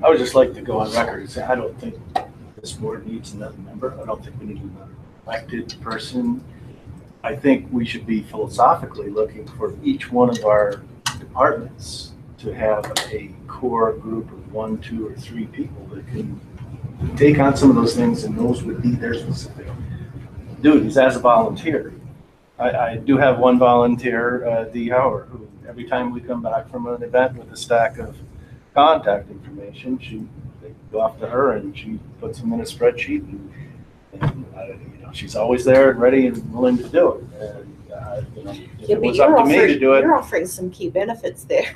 I would just like to go on record and say, I don't think this board needs another member. I don't think we need another elected person. I think we should be philosophically looking for each one of our departments to have a core group of 1, 2, or 3 people that can take on some of those things, and those would be their specific duties as a volunteer. I do have one volunteer, Dee Howard, who every time we come back from an event with a stack of contact information, they go off to her and she puts them in a spreadsheet, and she's always there and ready and willing to do it. And if it was up to me to do it, you're offering some key benefits there.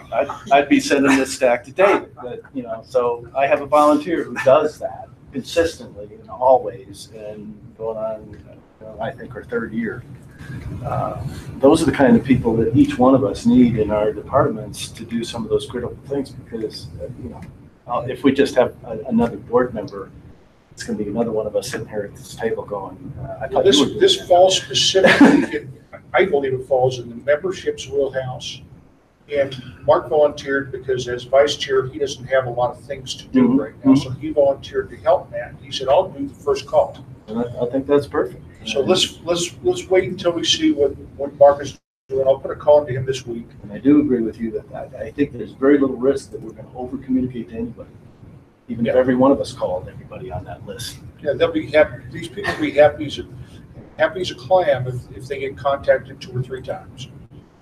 I'd be sending this stack to David. But so I have a volunteer who does that consistently and always, and going on, I think, our 3rd year. Those are the kind of people that each one of us need in our departments to do some of those critical things, because if we just have another board member, it's going to be another one of us sitting here at this table going, this falls specifically, I believe it falls in the membership's wheelhouse. And Mark volunteered because as vice chair, he doesn't have a lot of things to do right now. So he volunteered to help Matt. He said, I'll do the first call. And I think that's perfect. So let's wait until we see what Mark is doing. I'll put a call into him this week. And I do agree with you that I think there's very little risk that we're going to over communicate to anybody, even if every one of us called everybody on that list. Yeah, they'll be happy. These people will be happy as a clam if they get contacted 2 or 3 times.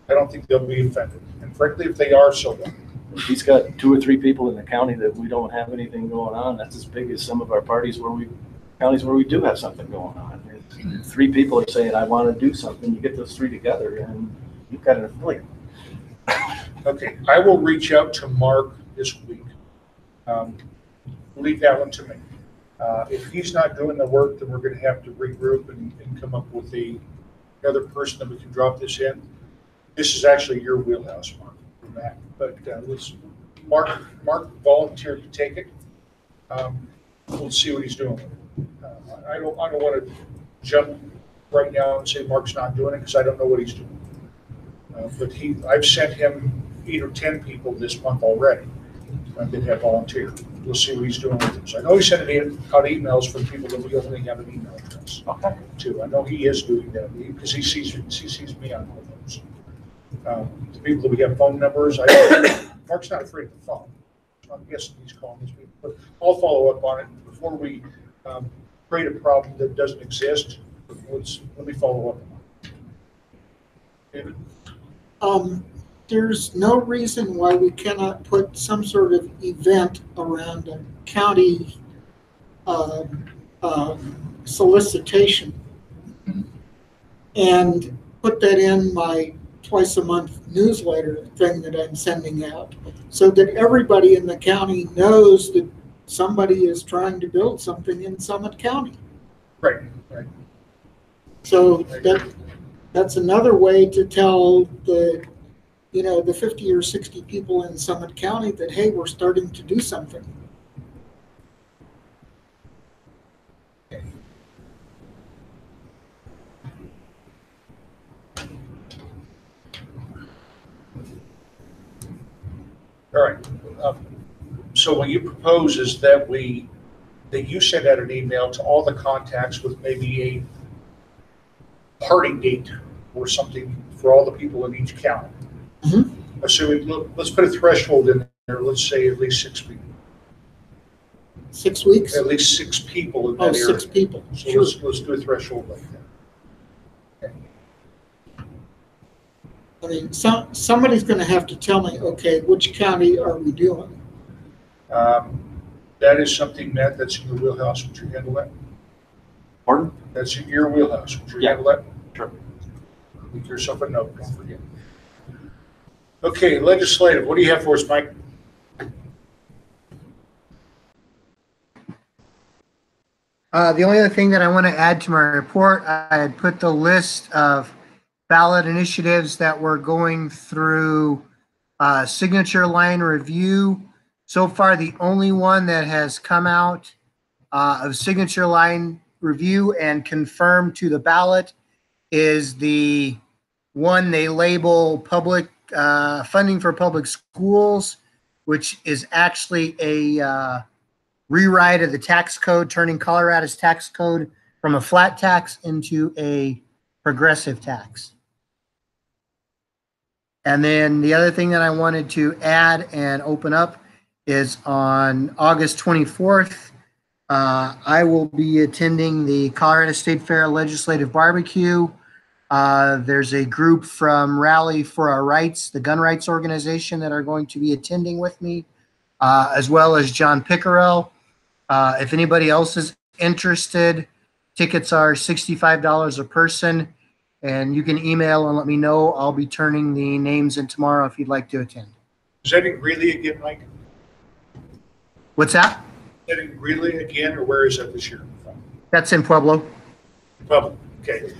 I don't think they'll be offended. And frankly, if they are, so what? If he's got 2 or 3 people in the county that we don't have anything going on, that's as big as some of our counties where we do have something going on. If 3 people are saying, I want to do something, you get those 3 together and you've got an affiliate. Okay, I will reach out to Mark this week. Leave that one to me. If he's not doing the work, then we're going to have to regroup and come up with another person that we can drop this in. This is actually your wheelhouse, Mark, for that. But Mark volunteered to take it. We'll see what he's doing with it. I don't want to jump right now and say Mark's not doing it because I don't know what he's doing. But I've sent him 8 or 10 people this month already that have volunteered. We'll see what he's doing with them. So I know he's sending out emails from people that we only have an email address to. I know he is doing that because he sees me on all those. The people that we have phone numbers, Mark's not afraid of the phone. So I'm guessing he's calling these people. But I'll follow up on it before we create a problem that doesn't exist. Let me follow up on it. David? There's no reason why we cannot put some sort of event around a county solicitation and put that in my twice a month newsletter thing that I'm sending out, so that everybody in the county knows that somebody is trying to build something in Summit County. Right, right. So that's another way to tell the, the 50 or 60 people in Summit County that, hey, we're starting to do something. All right. So what you propose is that you send out an email to all the contacts with maybe a party date or something for all the people in each county. Mm-hmm. Assuming, let's put a threshold in there, let's say at least 6 people. 6 weeks? At least 6 people in that area. 6 people. So Sure. let's do a threshold like that. I mean, somebody's going to have to tell me, okay, which county are we doing? That is something, Matt, that's in your wheelhouse. Would you handle that? Pardon? That's in your wheelhouse. Would you Yeah. handle that? Sure. Leave yourself a note, don't forget. Okay, legislative, what do you have for us, Mike? The only other thing that I want to add to my report, I had put the list of ballot initiatives that were going through signature line review. So far, the only one that has come out of signature line review and confirmed to the ballot is the one they label public funding for public schools, which is actually a rewrite of the tax code, turning Colorado's tax code from a flat tax into a progressive tax. And then the other thing that I wanted to add and open up is on August 24th, I will be attending the Colorado State Fair Legislative Barbecue. There's a group from Rally for Our Rights, the gun rights organization, that are going to be attending with me, as well as John Pickerel. If anybody else is interested, tickets are $65 a person, and you can email and let me know. I'll be turning the names in tomorrow if you'd like to attend. Is that in Greeley again, Mike? What's that? Is that in Greeley again, or where is that this year? That's in Pueblo. Pueblo, okay.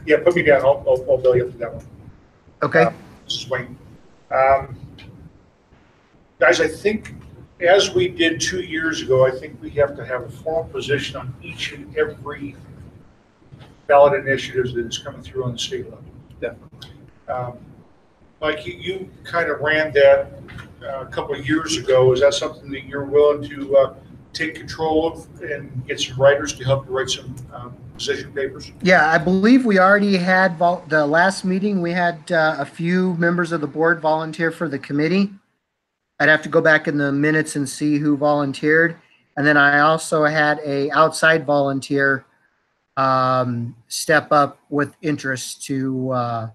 Yeah, put me down. I'll bill you up to that one. Okay. This is Wayne. Guys, I think as we did 2 years ago, I think we have to have a formal position on each and every ballot initiatives that is coming through on the state level. Definitely. Mike, you kind of ran that a couple of years ago. Is that something that you're willing to take control of and get some writers to help you write some position papers? Yeah, I believe we already had the last meeting. We had a few members of the board volunteer for the committee. I'd have to go back in the minutes and see who volunteered. And then I also had a outside volunteer step up with interest to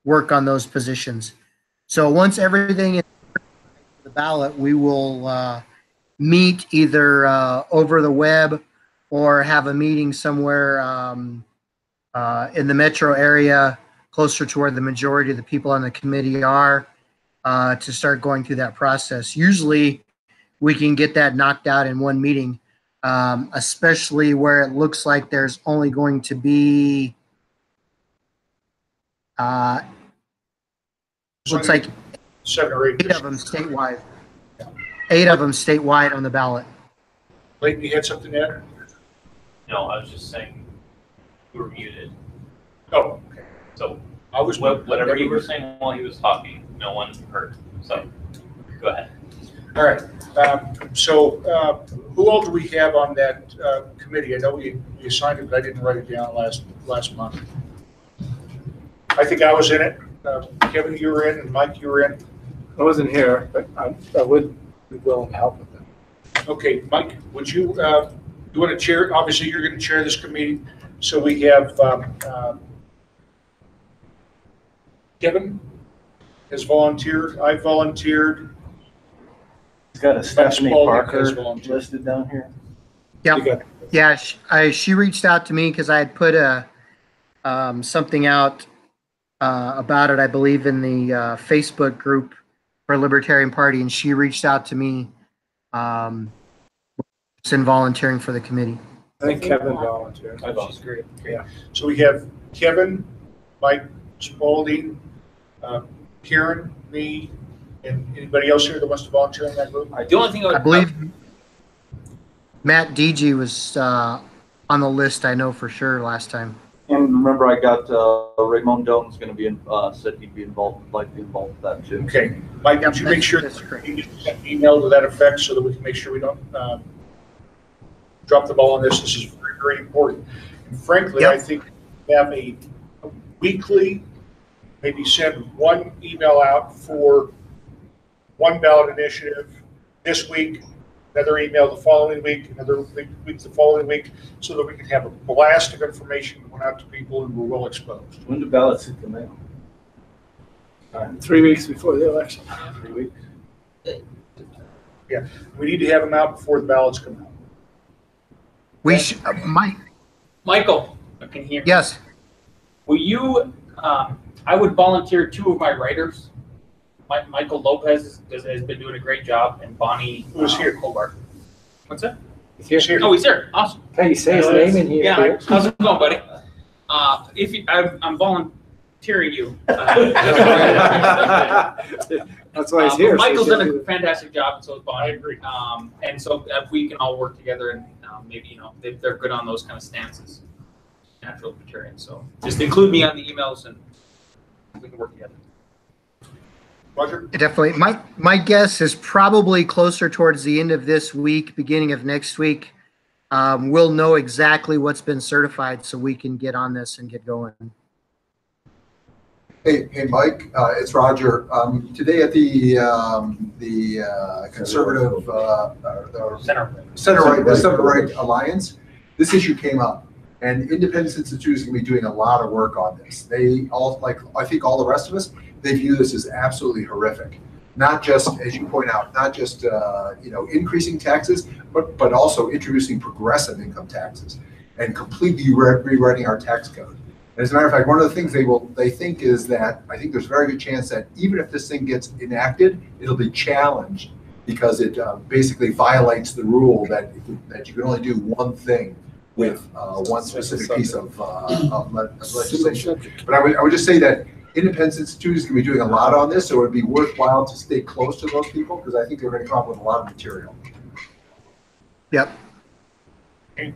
work on those positions. So once everything is on the ballot, we will meet either over the web or have a meeting somewhere in the metro area closer to where the majority of the people on the committee are to start going through that process. Usually we can get that knocked out in one meeting, especially where it looks like there's only going to be looks like 7 or 8. 8 of them statewide. 8 of them statewide on the ballot. Clayton, you had something to add? No, I was just saying you were muted. Oh, okay. So I was whatever you were saying while he was talking, no one heard. So go ahead. All right. So who all do we have on that committee? I know we assigned it, but I didn't write it down last month. I think I was in it. Kevin, you were in, and Mike, you were in. I wasn't here, but I would be willing to help with that. Okay, Mike, would you want to chair? Obviously, you're going to chair this committee. So we have Kevin has volunteered. I volunteered. He's got a Stephanie Spalding Parker has volunteered. listed down here. Yeah, she reached out to me because I had put a something out about it, I believe, in the Facebook group for Libertarian Party, and she reached out to me in volunteering for the committee. I think Kevin volunteered. She's great. Yeah. So we have Kevin, Mike Spalding, Karen, me, and anybody else here that wants to volunteer in that group? The only thing I believe Matt DG was on the list, I know for sure, last time. And remember, I got Raymond Doan's going to be said he'd be involved, like be involved with that too. Okay, Mike, would you make sure that you get an email to that effect so that we can make sure we don't drop the ball on this? This is very, very important. And frankly, I think we have a weekly, maybe send one email out for one ballot initiative this week, another email the following week, another week the following week, so that we can have a blast of information that went out to people and we're well exposed. When do ballots hit the mail? 3 weeks before the election. 3 weeks. Yeah, we need to have them out before the ballots come out. We should, Michael, I can hear. Yes. Will you? I would volunteer 2 of my writers. Michael Lopez has been doing a great job, and Bonnie Who's here? Hobart. What's that? He's here. Oh, he's here. Awesome. Can you say his name in here? Yeah. How's it going, buddy? If you, I'm volunteering you. That's why he's here. Michael's done a fantastic job, and so has Bonnie. I agree. And so if we can all work together, and maybe they're good on those kind of stances, natural libertarians. So just include me on the emails, and we can work together. Roger? Definitely. My guess is probably closer towards the end of this week, beginning of next week. We'll know exactly what's been certified so we can get on this and get going. Hey, Mike, it's Roger. Today at the conservative center-right alliance, this issue came up, and independent institutes can be doing a lot of work on this. They all, like I think all the rest of us, they view this as absolutely horrific. Not just, as you point out, not just increasing taxes, but also introducing progressive income taxes and completely rewriting our tax code. And as a matter of fact, one of the things they think is that I think there's a very good chance that even if this thing gets enacted, it'll be challenged because it basically violates the rule that you can only do one thing with one specific piece of legislation. But I would just say that independent institutions can be doing a lot on this, so it would be worthwhile to stay close to those people because I think they're going to come up with a lot of material. Yep. Okay.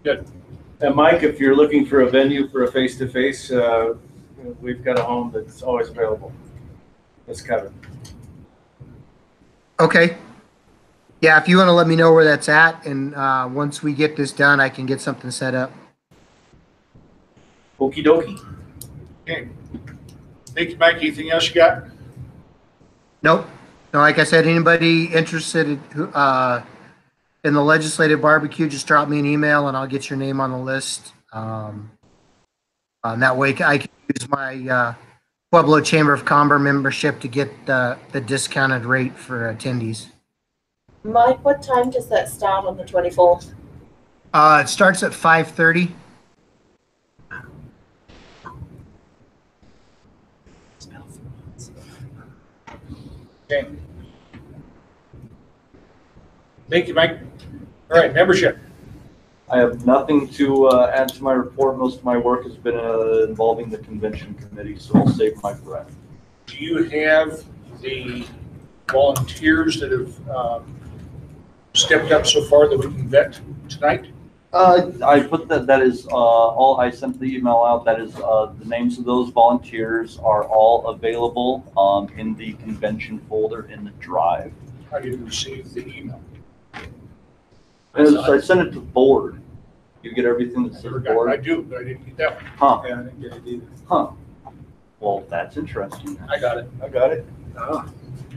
Good. And Mike, if you're looking for a venue for a face-to-face, we've got a home that's always available. That's Kevin. Okay. Yeah, if you want to let me know where that's at, and once we get this done, I can get something set up. Okie dokie. Okay. Thank you, Mike. Anything else you got? Nope. No, like I said, anybody interested in the legislative barbecue, just drop me an email and I'll get your name on the list. That way I can use my Pueblo Chamber of Commerce membership to get the discounted rate for attendees. Mike, what time does that start on the 24th? It starts at 5:30. Okay. Thank you, Mike. All right, membership. I have nothing to add to my report. Most of my work has been involving the convention committee, so I'll save my breath. Do you have the volunteers that have stepped up so far that we can vet tonight? I put that is all. I sent the email out. That is the names of those volunteers are all available in the convention folder in the drive. I didn't receive the email. I sent it to the board. You get everything that says board? I do, but I didn't get that one. Huh. Yeah, I didn't get it either. Huh. Well, that's interesting. I got it. I got it. Oh.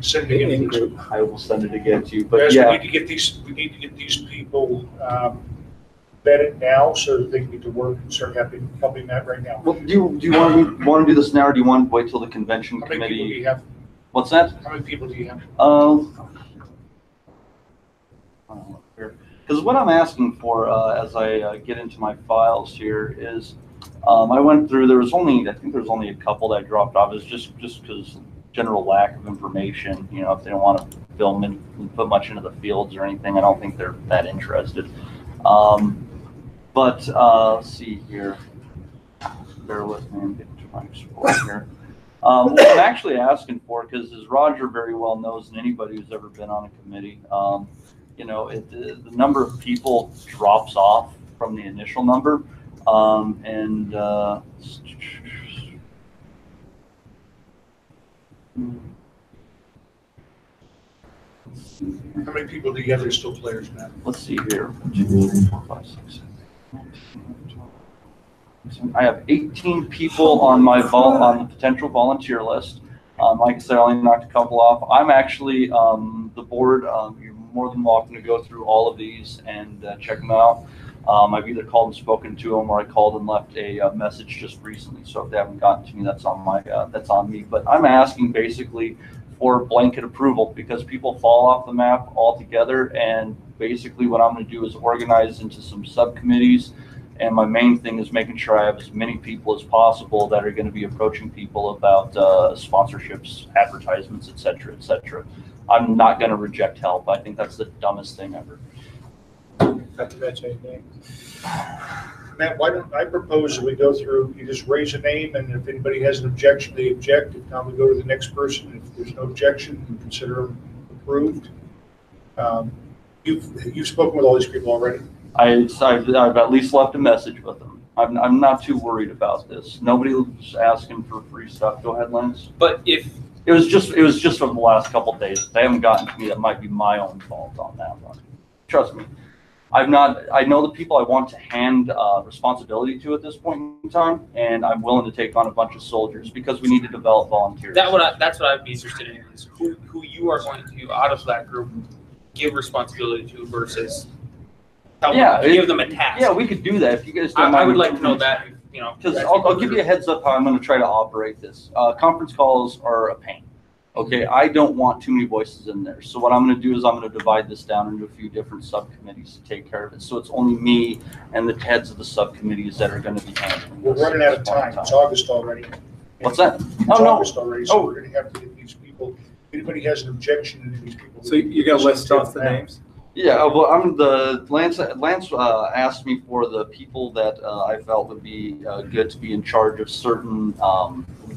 Send it in group. I will send it again to you. But Guys, yeah, we need to get these people vetted now so that they can get to work and start helping that right now. well, do you want to do this now, or do you want to wait till the convention How many people do committee? you have? What's that? How many people do you have? Because what I'm asking for as I get into my files here is I went through, I think there was only a couple that dropped off. It's just because general lack of information, you know, if they don't want to film and put much into the fields or anything, I don't think they're that interested. But let's see here. Bear with me, I'm getting to my scroll here. What I'm actually asking for, because as Roger very well knows, and anybody who's ever been on a committee, you know, the number of people drops off from the initial number. How many people do you have that are still players now? Let's see here. 1, 2, 3, 4, 5, 6, 7, 8, 9, 10, I have 18 people on my on the potential volunteer list. Like I said, I only knocked a couple off. I'm actually the board. You're more than welcome to go through all of these and check them out. I've either called and spoken to them, or I called and left a message just recently. So if they haven't gotten to me, that's on me. But I'm asking basically for blanket approval, because people fall off the map altogether. And basically, what I'm going to do is organize into some subcommittees. And my main thing is making sure I have as many people as possible that are going to be approaching people about sponsorships, advertisements, et cetera, et cetera. I'm not going to reject help. I think that's the dumbest thing ever. Matt, why don't I propose that we go through, you just raise a name, and if anybody has an objection, they object. If not, we go to the next person. If there's no objection, we consider them approved. You've spoken with all these people already? I've at least left a message with them. I'm not too worried about this. Nobody was asking for free stuff. Go ahead, Lance. But if it was just over the last couple of days, if they haven't gotten to me, that might be my own fault on that one. Trust me. I know the people I want to hand responsibility to at this point in time, and I'm willing to take on a bunch of soldiers because we need to develop volunteers. that's what I'd be interested in, is who you are going to, out of that group, give responsibility to versus give them a task. Yeah, we could do that if you guys don't mind. I would like to know that, you know. Because I'll give you a heads up how I'm going to try to operate this. Conference calls are a pain. Okay, I don't want too many voices in there. So what I'm going to do is I'm going to divide this down into a few different subcommittees to take care of it. So it's only me and the heads of the subcommittees that are going to be handling. We're running out of time. It's August already. What's that? It's August already, so we're going to have to get these people. If anybody has an objection to these people. So you're going to list off the names? Yeah, well, Lance asked me for the people that I felt would be good to be in charge of certain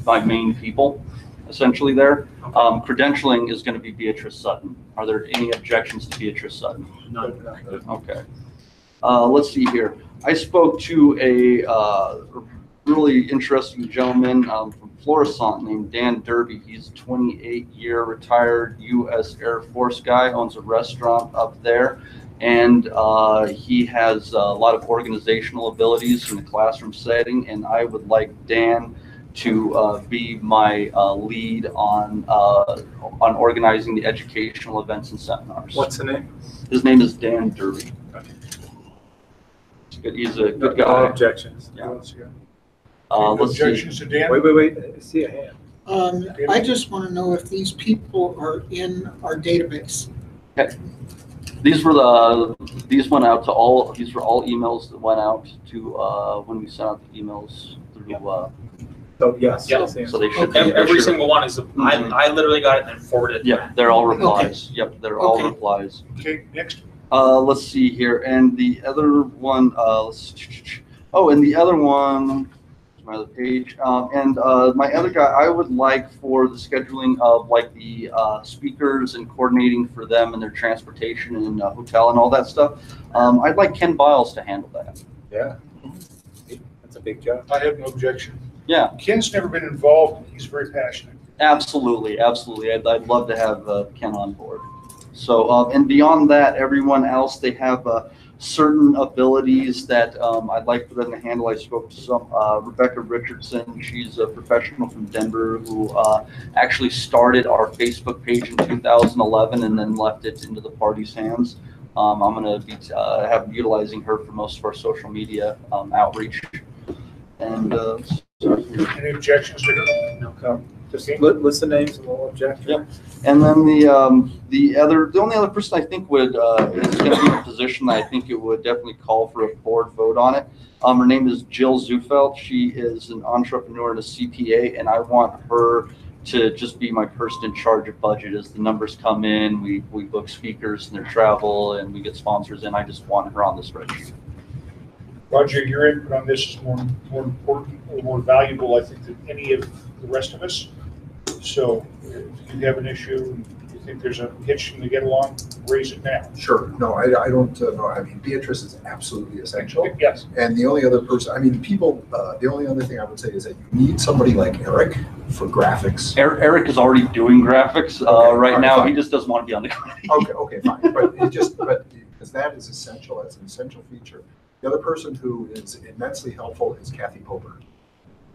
my main people, essentially there. Credentialing is going to be Beatrice Sutton. Are there any objections to Beatrice Sutton? None. Okay. Let's see here. I spoke to a really interesting gentleman from Florissant named Dan Derby. He's a 28-year retired U.S. Air Force guy, owns a restaurant up there, and he has a lot of organizational abilities in the classroom setting, and I would like Dan to be my lead on organizing the educational events and seminars. What's the name? His name is Dan Derby. He's a good guy. No objections. Yeah. Let's objections to Dan? Wait. I see a hand. I just want to know if these people are in our database. Okay. These went out to all. These were all emails that went out to when we sent out the emails through. So yes. Yeah. So they should. Every single one is. I literally got it and forwarded it. Yeah, they're all replies. Okay. Yep, they're all replies. Okay, next. Let's see here, and the other one. And the other one. My other page, and my other guy, I would like for the scheduling of like the speakers and coordinating for them and their transportation and hotel and all that stuff. I'd like Ken Biles to handle that. Yeah, that's a big job. I have no objection. Yeah, Ken's never been involved. He's very passionate. Absolutely. I'd love to have Ken on board. So, and beyond that, everyone else, they have certain abilities that I'd like for them to handle. I spoke to some Rebecca Richardson. She's a professional from Denver who actually started our Facebook page in 2011 and then left it into the party's hands. I'm going to be utilizing her for most of our social media outreach. And any objections to her? No. Just list the names and we'll object. Yep. And then the only other person I think would, is going to be in a position that I think it would definitely call for a board vote on it. Her name is Jill Zufeld. She is an entrepreneur and a CPA, and I want her to just be my person in charge of budget. As the numbers come in, we book speakers and their travel, and we get sponsors in. I just want her on the spreadsheet. Roger, your input on this is more important or more valuable, I think, than any of the rest of us. So if you have an issue and you think there's a hitch to get along, raise it now. Sure. No, I don't know. I mean, Beatrice is absolutely essential. Yes. And the only other person, I mean, people, the only other thing I would say is that you need somebody like Eric for graphics. Eric is already doing graphics right now. Fine. He just doesn't want to be on the committee. Okay, fine. But because that is essential. That's an essential feature. The other person who is immensely helpful is Kathy Poper.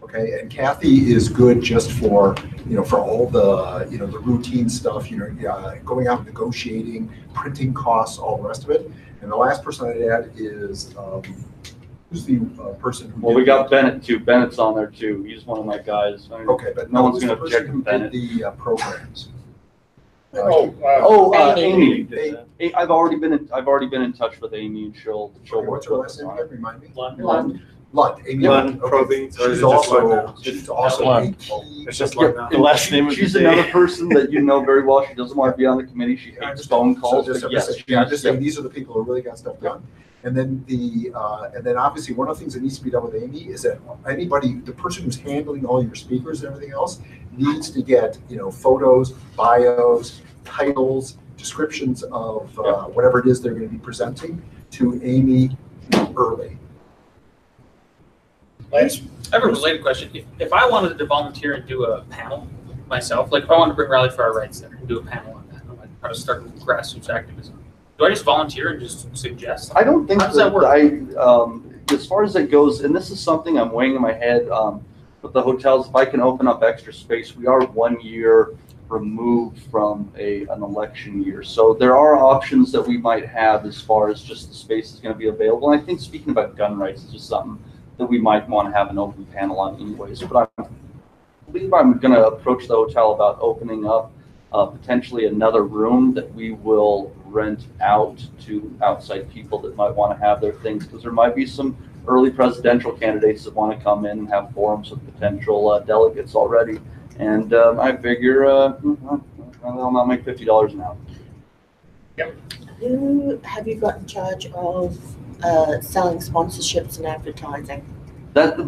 Okay, and Kathy is good just for, for all the, the routine stuff, going out negotiating, printing costs, all the rest of it. And the last person I'd add is, who's the person who? Well, we got Bennett too. Bennett's on there too. He's one of my guys. Okay, but no one's going to object to Bennett. The programs. Amy. I've already been in touch with Amy, and she'll work. What's her last name again? Remind me. Lund. Amy. Probing. She's also a key. It's just like the last name of She's another person that you know very well. She doesn't want to be on the committee. She hates phone calls. I'm just saying these are the people who really got stuff done. And then obviously one of the things that needs to be done with Amy is that the person who's handling all your speakers and everything else needs to get, photos, bios, titles, descriptions of whatever it is they're going to be presenting to Amy early. I have a related question. If I wanted to volunteer and do a panel myself, like if I wanted to bring Rally for Our Rights there and do a panel on that, like how to start with grassroots activism, do I just volunteer and just suggest? I don't think how does that work? As far as it goes, and this is something I'm weighing in my head with the hotels, if I can open up extra space, we are 1 year removed from an election year. So there are options that we might have as far as just the space is going to be available. And I think speaking about gun rights is just something that we might want to have an open panel on anyways. But I believe I'm going to approach the hotel about opening up potentially another room that we will rent out to outside people that might want to have their things, because there might be some early presidential candidates that want to come in and have forums with potential delegates already. And I figure they'll not make $50 an hour. Yep. Who have you got in charge of selling sponsorships and advertising? That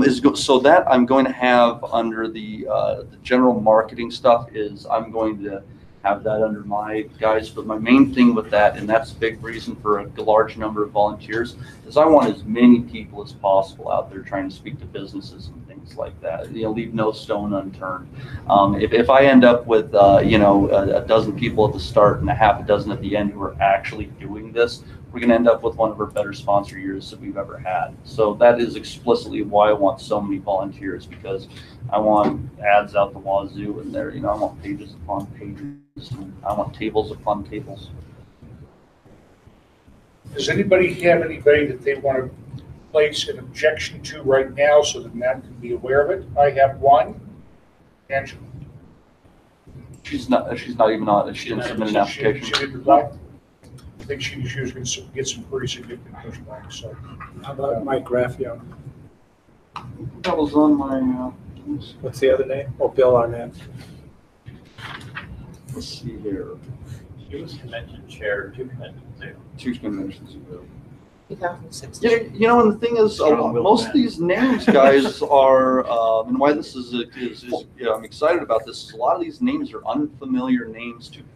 is so that I'm going to have under the general marketing stuff is I'm going to have that under my guys. But my main thing with that, and that's a big reason for a large number of volunteers, is I want as many people as possible out there trying to speak to businesses and things like that. Leave no stone unturned. If I end up with a dozen people at the start and a half a dozen at the end who are actually doing this, we're going to end up with one of our better sponsor years that we've ever had. So that is explicitly why I want so many volunteers, because I want ads out the wazoo in there. I want pages upon pages. I want tables upon tables. Does anybody have anybody that they want to place an objection to right now so that Matt can be aware of it? I have one. Angela. She's not even on. She didn't submit an application. She didn't reply. I think she was going to get some pretty significant pushback. So, how about Mike Graffio? That was on my. What's the other name? Oh, Bill Arnett. Let's see here. She was convention chair, 2 conventions ago. 2 conventions ago. 2016. And the thing is, most of these names, guys, are, and why this is I'm excited about this, is a lot of these names are unfamiliar names to me.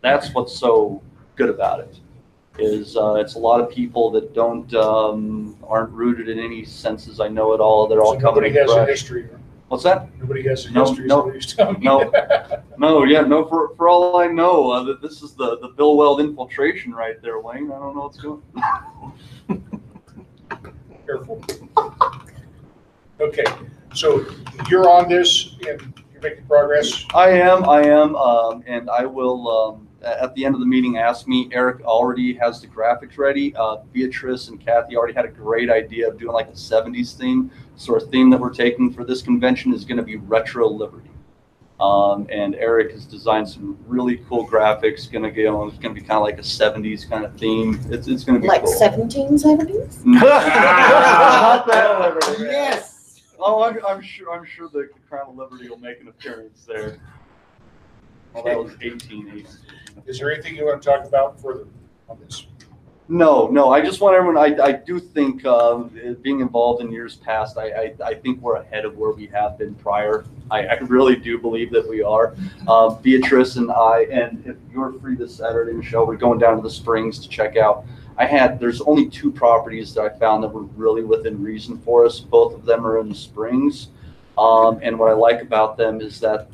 That's what's so good about it, is it's a lot of people that aren't rooted in any senses I know at all. They're all coming fresh. Nobody has a history. What's that? Nobody has a history. For all I know, that this is the Bill Weld infiltration right there, Wayne. I don't know what's going on. Careful. Okay, so you're on this and you're making progress. I am, and I will. at the end of the meeting asked me, Eric already has the graphics ready. Beatrice and Kathy already had a great idea of doing like a 70s theme. So our theme that we're taking for this convention is going to be Retro Liberty. And Eric has designed some really cool graphics. It's going to be kind of like a 70s kind of theme. It's going to be Like cool. 1770s? Not that. Yes. Oh, I'm sure the Crown of Liberty will make an appearance there. Well, that was 1880. Is there anything you want to talk about further on this? No. I just want everyone. I do think being involved in years past, I think we're ahead of where we have been prior. I really do believe that we are. Beatrice and I, and if you're free this Saturday, Michelle, we're going down to the Springs to check out. There's only 2 properties that I found that were really within reason for us. Both of them are in the Springs. And what I like about them is that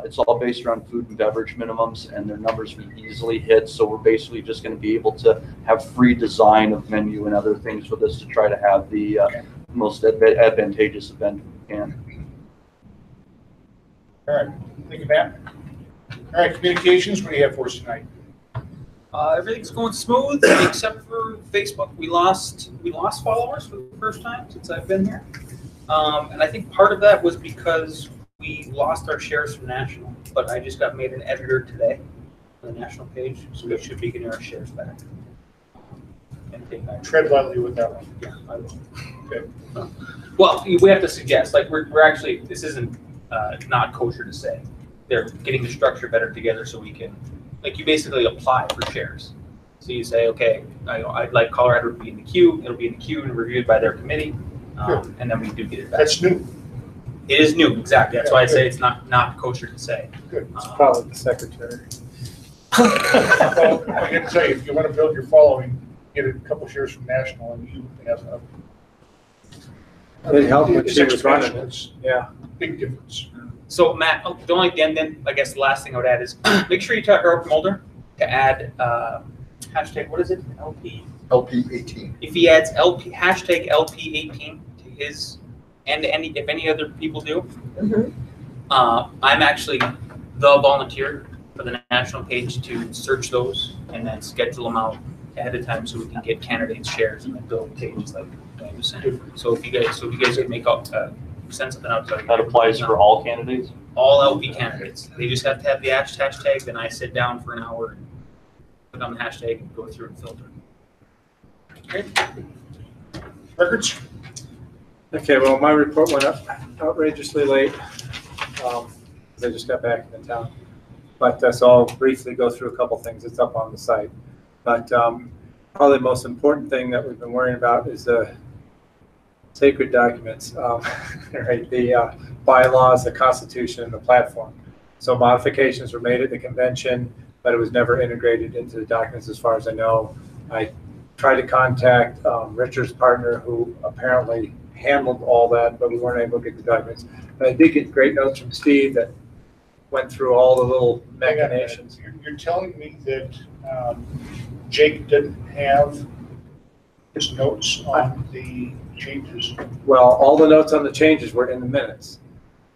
it's all based around food and beverage minimums, and their numbers we easily hit. So we're basically just going to be able to have free design of menu and other things with us to try to have the most advantageous event we can. All right, thank you, Matt. All right, communications, what do you have for us tonight? Everything's going smooth except for Facebook. We lost followers for the first time since I've been here. And I think part of that was because we lost our shares from National, but I just got made an editor today on the National page, so we should be getting our shares back. Tread lightly with that one. Yeah, I will. Okay. Well, we have to suggest, like, we're actually, this isn't not kosher to say. They're getting the structure better together so we can, like, you basically apply for shares. So you say, okay, I'd like Colorado to be in the queue. It'll be in the queue and reviewed by their committee. And then we do get it back. That's new. It is new, exactly. That's why I say it's not kosher to say. Good. It's probably the secretary. Well, I got to tell you, if you want to build your following, get a couple shares from National, and you have It helped when it's she was running exponential. it. It's Yeah. a big difference. So Matt, the only then I guess the last thing I would add is make sure you tell Eric Mulder to add hashtag, what is it? LP18. If he adds hashtag LP18 to his, and if any other people do, I'm actually the volunteer for the national page to search those and then schedule them out ahead of time so we can get candidates shares and then build pages like I was saying. So if you guys can make up send something out to That applies for all candidates? all LP candidates. They just have to have the hashtag. Then I sit down for an hour and put on the hashtag and go through and filter. Okay. Records? Okay, well, my report went up outrageously late, because I just got back into town. But so I'll briefly go through a couple things. It's up on the site. But probably the most important thing that we've been worrying about is the sacred documents, right? The bylaws, the Constitution, and the platform. So modifications were made at the convention, but it was never integrated into the documents as far as I know. I tried to contact Richard's partner, who apparently handled all that, but we weren't able to get the documents. But I did get great notes from Steve that went through all the little machinations. You're telling me that Jake didn't have his notes on the changes? Well, all the notes on the changes were in the minutes.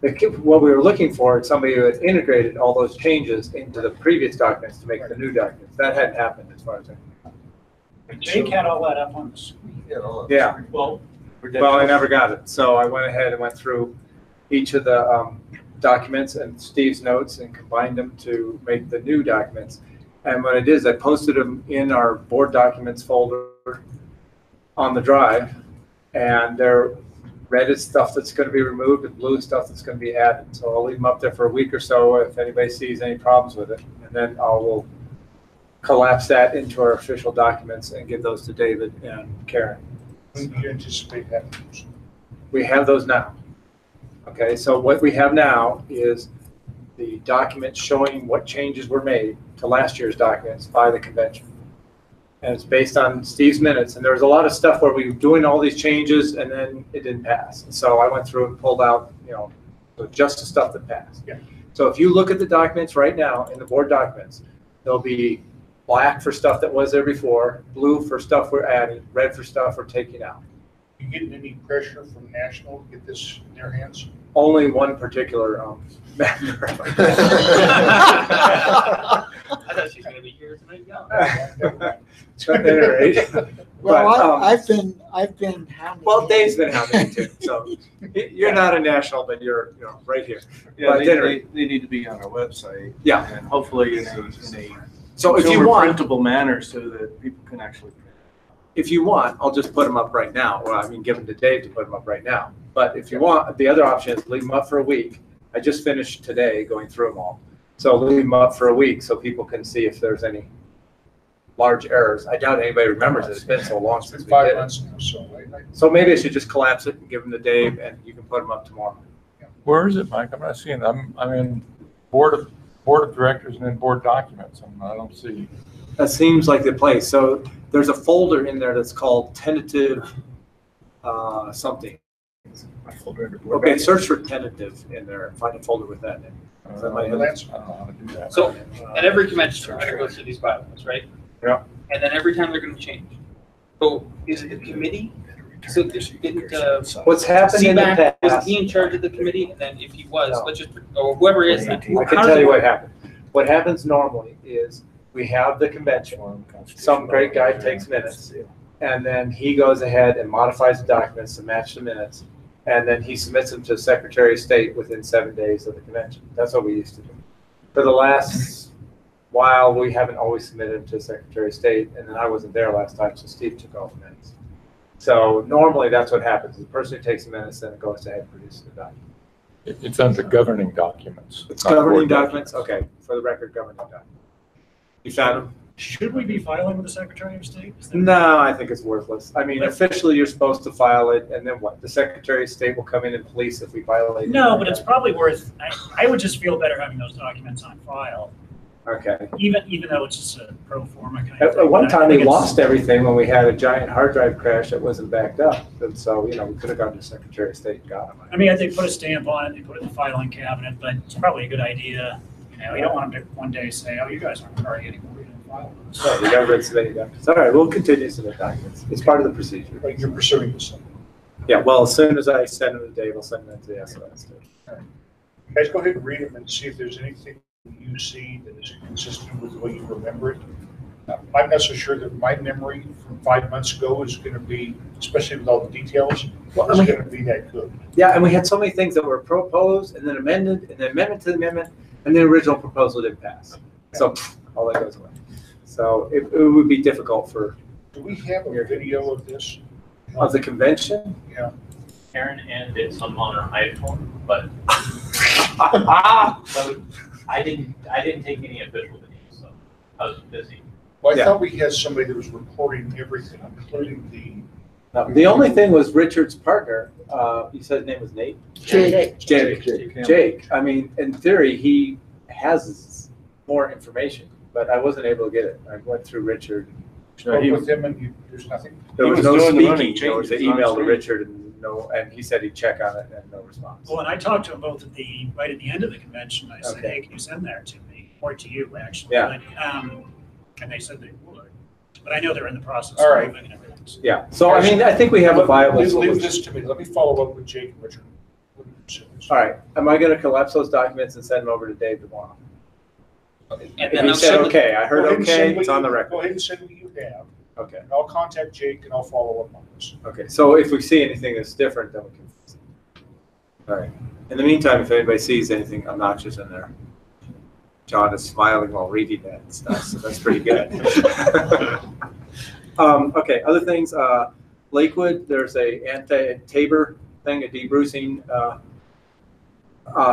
What we were looking for is somebody who had integrated all those changes into the previous documents to make the new documents. That hadn't happened as far as I know. Jake had all that up on the screen. Yeah. Well, I never got it. So I went ahead and went through each of the documents and Steve's notes and combined them to make the new documents. And what I did is I posted them in our board documents folder on the drive, and they're red is stuff that's going to be removed and blue is stuff that's going to be added. So I'll leave them up there for a week or so if anybody sees any problems with it. And then we'll collapse that into our official documents and give those to David and Karen. When do you anticipate having those? We have those now. Okay, so what we have now is the document showing what changes were made to last year's documents by the convention. And it's based on Steve's minutes. And there was a lot of stuff where we were doing all these changes and then it didn't pass. And so I went through and pulled out, just the stuff that passed. Yeah. So if you look at the documents right now in the board documents, there'll be black for stuff that was there before, blue for stuff we're adding, red for stuff we're taking out. You getting any pressure from national to get this in their hands? Only one particular member. I thought she was gonna be here tonight. No. At any rate. Well, But, I've been hounding. well, Dave's been hounding me too, so you're not a national, but you're, right here. Yeah, But they, dinner. they need to be on our website. Yeah. And hopefully in a So if you consumer want, printable manner so that people can actually print. if you want, I'll just put them up right now. Well, I mean, give them to Dave to put them up right now. But if you want, the other option is leave them up for a week. I just finished today going through them all. So leave them up for a week so people can see if there's any large errors. I doubt anybody remembers it. It's been so long It's been since we 5 did it. months now, so So maybe I should just collapse it and give them to Dave and you can put them up tomorrow. Where is it, Mike? I'm not seeing it. I'm in board of directors and then board documents. I don't see. That seems like the place. So there's a folder in there that's called tentative something. Okay, search for tentative in there and find a folder with that in it. Is that my answer? I don't know how to do that. So at every convention, we're gonna go through these bylaws, right? Yeah. And then every time they're gonna change. So is it the committee? So didn't, What's happened in the Seaback, was past, he in charge of the committee? And then if he was, No. let's just, or whoever is. I can tell you what happened. What happens normally is we have the convention. Some great guy takes minutes and then he goes ahead and modifies the documents to match the minutes. And then he submits them to the Secretary of State within 7 days of the convention. That's what we used to do. For the last while, we haven't always submitted them to the Secretary of State, and then I wasn't there last time, so Steve took all the minutes. So normally that's what happens. The person who takes the minutes, then it goes ahead and produces the document. It's under governing documents. It's not governing board documents? Okay, for the record, governing documents. You found them? Should we be filing with the Secretary of State? Is that- No, I think it's worthless. I mean, officially, you're supposed to file it, and then what? The Secretary of State will come in and police if we violate it. No, but it's probably worth, I would just feel better having those documents on file, Okay. even though it's just a pro forma kind of thing. At one But I time, think we it's- lost everything when we had a giant hard drive crash that wasn't backed up. And so, we could have gone to Secretary of State and got them. I mean, they put a stamp on it, they put it in the filing cabinet, but it's probably a good idea. You don't want them to one day say, oh, you guys aren't party anymore, you didn't file those. So we got rid of submitting documents. All right, we'll continue to submit documents. It's part of the procedure. Like you're pursuing this. Yeah, well, as soon as I send them to Dave, I'll send them to the SOS. Guys, go ahead and read them and see if there's anything you see that is consistent with the way you remember it. I'm not so sure that my memory from 5 months ago is going to be, especially with all the details, Well, it's going to be that good. Yeah, and we had so many things that were proposed and then amended and then amendment to the amendment, and the original proposal didn't pass. So all that goes away. So it would be difficult for. Do we have a video of this? Of the convention? Yeah. Karen Ann did some on her iPhone, but so I didn't take any official videos, so I was busy. Well, I Yeah. thought we had somebody that was recording everything, including the. No, the only thing was Richard's partner, you said his name was Nate? Jake. Jake. I mean, in theory, he has more information, but I wasn't able to get it. I went through Richard. Spoke with him and there's nothing. There was was no doing the running speaking, there was an changes on email to screen. Richard and he said he'd check on it and no response. Well, and I talked to them both right at the end of the convention. I said, Okay. hey, can you send that to me? Or to you, actually. Yeah. But, and they said they would. But I know they're in the process All of right. moving and everything. So. Yeah, so I mean, I think we have a viable Leave solution. this to me. Let me follow up with Jake and Richard. Let me pursue this. All right, am I gonna collapse those documents and send them over to Dave tomorrow? And If then he I'll said, send it- okay, I heard Go ahead and send okay, what it's on the you- record. Go ahead and send what you have, Okay, and I'll contact Jake and I'll follow up on this. okay, so if we see anything that's different, then we can. All right, in the meantime, if anybody sees anything obnoxious in there, John is smiling while reading that and stuff, so that's pretty good. Okay, other things, Lakewood, there's a anti-Tabor thing, a debrucing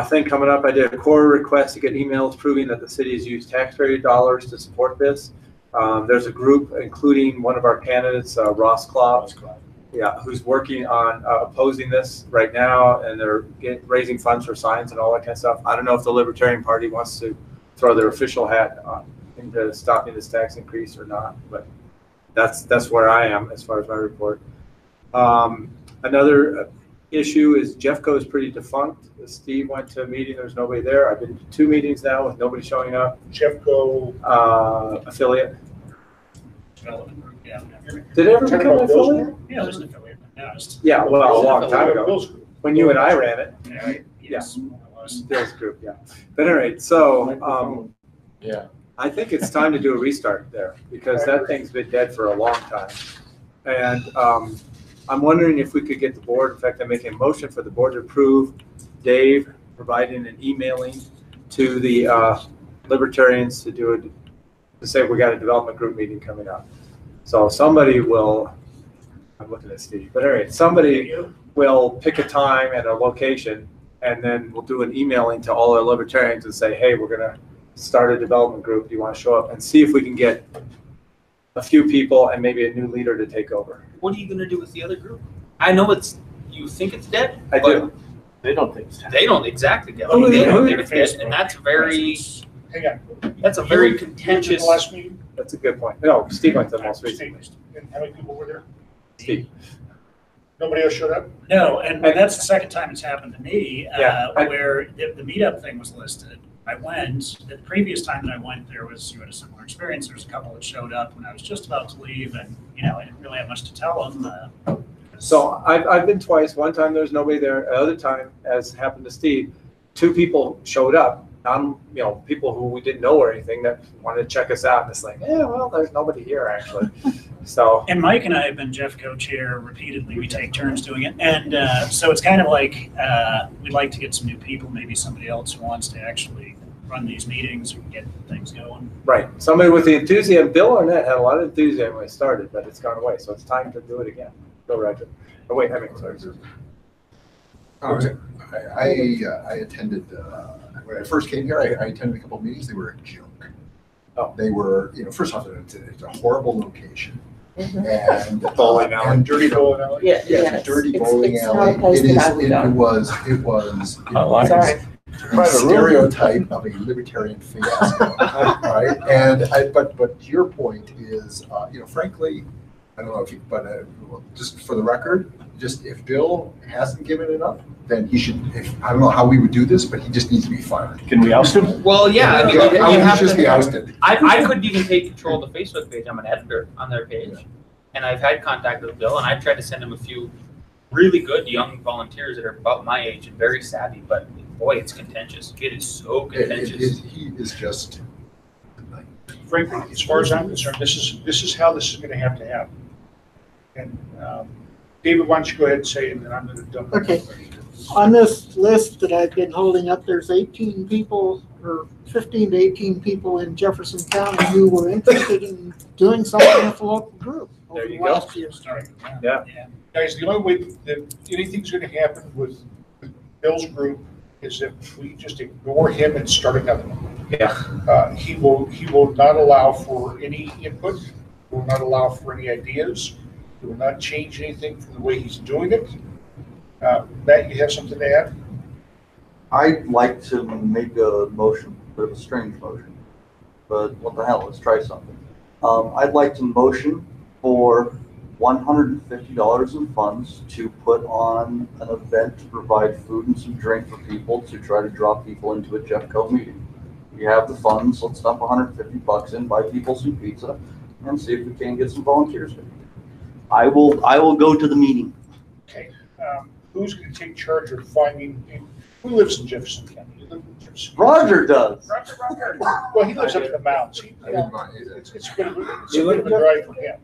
thing coming up. I did a core request to get emails proving that the city has used taxpayer dollars to support this. There's a group, including one of our candidates, Ross Klopp, who's working on opposing this right now, and they're raising funds for signs and all that kind of stuff. I don't know if the Libertarian Party wants to throw their official hat into stopping this tax increase or not, but that's where I am as far as my report. Another issue is Jeffco is pretty defunct. Steve went to a meeting, there's nobody there. I've been to 2 meetings now with nobody showing up. Jeffco. Affiliate. Development group, yeah. Did it ever Talking become an about those affiliate? Yeah, there's an affiliate. Yeah, well, a long time ago, Bill's group. when you and I ran it. Yeah, yes, more or less. Bill's group, yeah. But anyway, so, Yeah. I think it's time to do a restart there, because that thing's been dead for a long time. And I'm wondering if we could get the board, in fact, I'm making a motion for the board to approve Dave providing and emailing to the Libertarians to do it, to say we got a development group meeting coming up. So somebody will, I'm looking at Steve, but all right, somebody will pick a time and a location, and then we'll do an emailing to all our Libertarians and say, hey, we're gonna start a development group. Do you want to show up? And see if we can get a few people and maybe a new leader to take over. What are you gonna do with the other group? I know you think it's dead. I do. They don't think it's time. They don't exactly get it. Who- They don't who- think it's dead, and that's very, Hang on. that's a You very were at contentious. the last meeting? That's a good point. No, Steve went to the most recent. Steve, and how many people were there? Steve. Nobody else showed up? No, and that's the second time it's happened to me, Yeah, where the meetup thing was listed. I went, the previous time that I went, you had a similar experience. There was a couple that showed up when I was just about to leave, and, I didn't really have much to tell them. So I've been twice. One time there was nobody there. Another time, as happened to Steve, 2 people showed up. People who we didn't know or anything that wanted to check us out. And it's like, yeah, well, there's nobody here actually. So. And Mike and I have been Jeff co-chair repeatedly. We take turns doing it. And so it's kind of like we'd like to get some new people, maybe somebody else who wants to actually run these meetings or get things going. Right. Somebody with the enthusiasm. Bill Arnett had a lot of enthusiasm when it started, but it's gone away. So it's time to do it again. Go, Roger. Oh, wait, sorry. I attended, when I first came here, I attended a couple of meetings. They were a joke. Oh. They were, first off, it's a horrible location. Mhm. And Bowling alley. and Dirty bowling alley? Yeah, Yes, a dirty it's bowling not a alley. place It that I would go. was I like it. Sorry. a stereotype of a libertarian fiasco, right? And but your point is, frankly, I don't know if you, but just for the record, just if Bill hasn't given it up, then he should. I don't know how we would do this, but he just needs to be fired. Can we oust him? Well, yeah, I mean, Yeah, you he have should just be to, ousted. I couldn't even take control of the Facebook page. I'm an editor on their page. And I've had contact with Bill, and I've tried to send him a few really good young volunteers that are about my age and very savvy, but boy, it's contentious. It is so contentious. He is just. Frankly, as far as I'm concerned, this is how this is gonna have to happen. And, David, why don't you go ahead and say it, and then I'm gonna dump. Okay. On this list that I've been holding up, there's 18 people, or 15 to 18 people in Jefferson County who were interested in doing something with the local group over There the you go. last year. Yeah. Guys, the only way that anything's gonna happen with Bill's group is if we just ignore him and start another one. Yeah. He will not allow for any input, he will not allow for any ideas, he will not change anything from the way he's doing it. Matt, you have something to add? I'd like to make a motion, a bit of a strange motion, but what the hell, let's try something. I'd like to motion for $150 in funds to put on an event to provide food and some drink for people to try to draw people into a Jeffco meeting. We have the funds, let's dump $150 in, buy people some pizza, and see if we can get some volunteers. I will go to the meeting. Okay. Who's gonna take charge of finding, who lives in Jefferson County? You live in Jefferson County? Roger does. Roger. Well, he lives up in the mountains. It's a bit of a drive for him.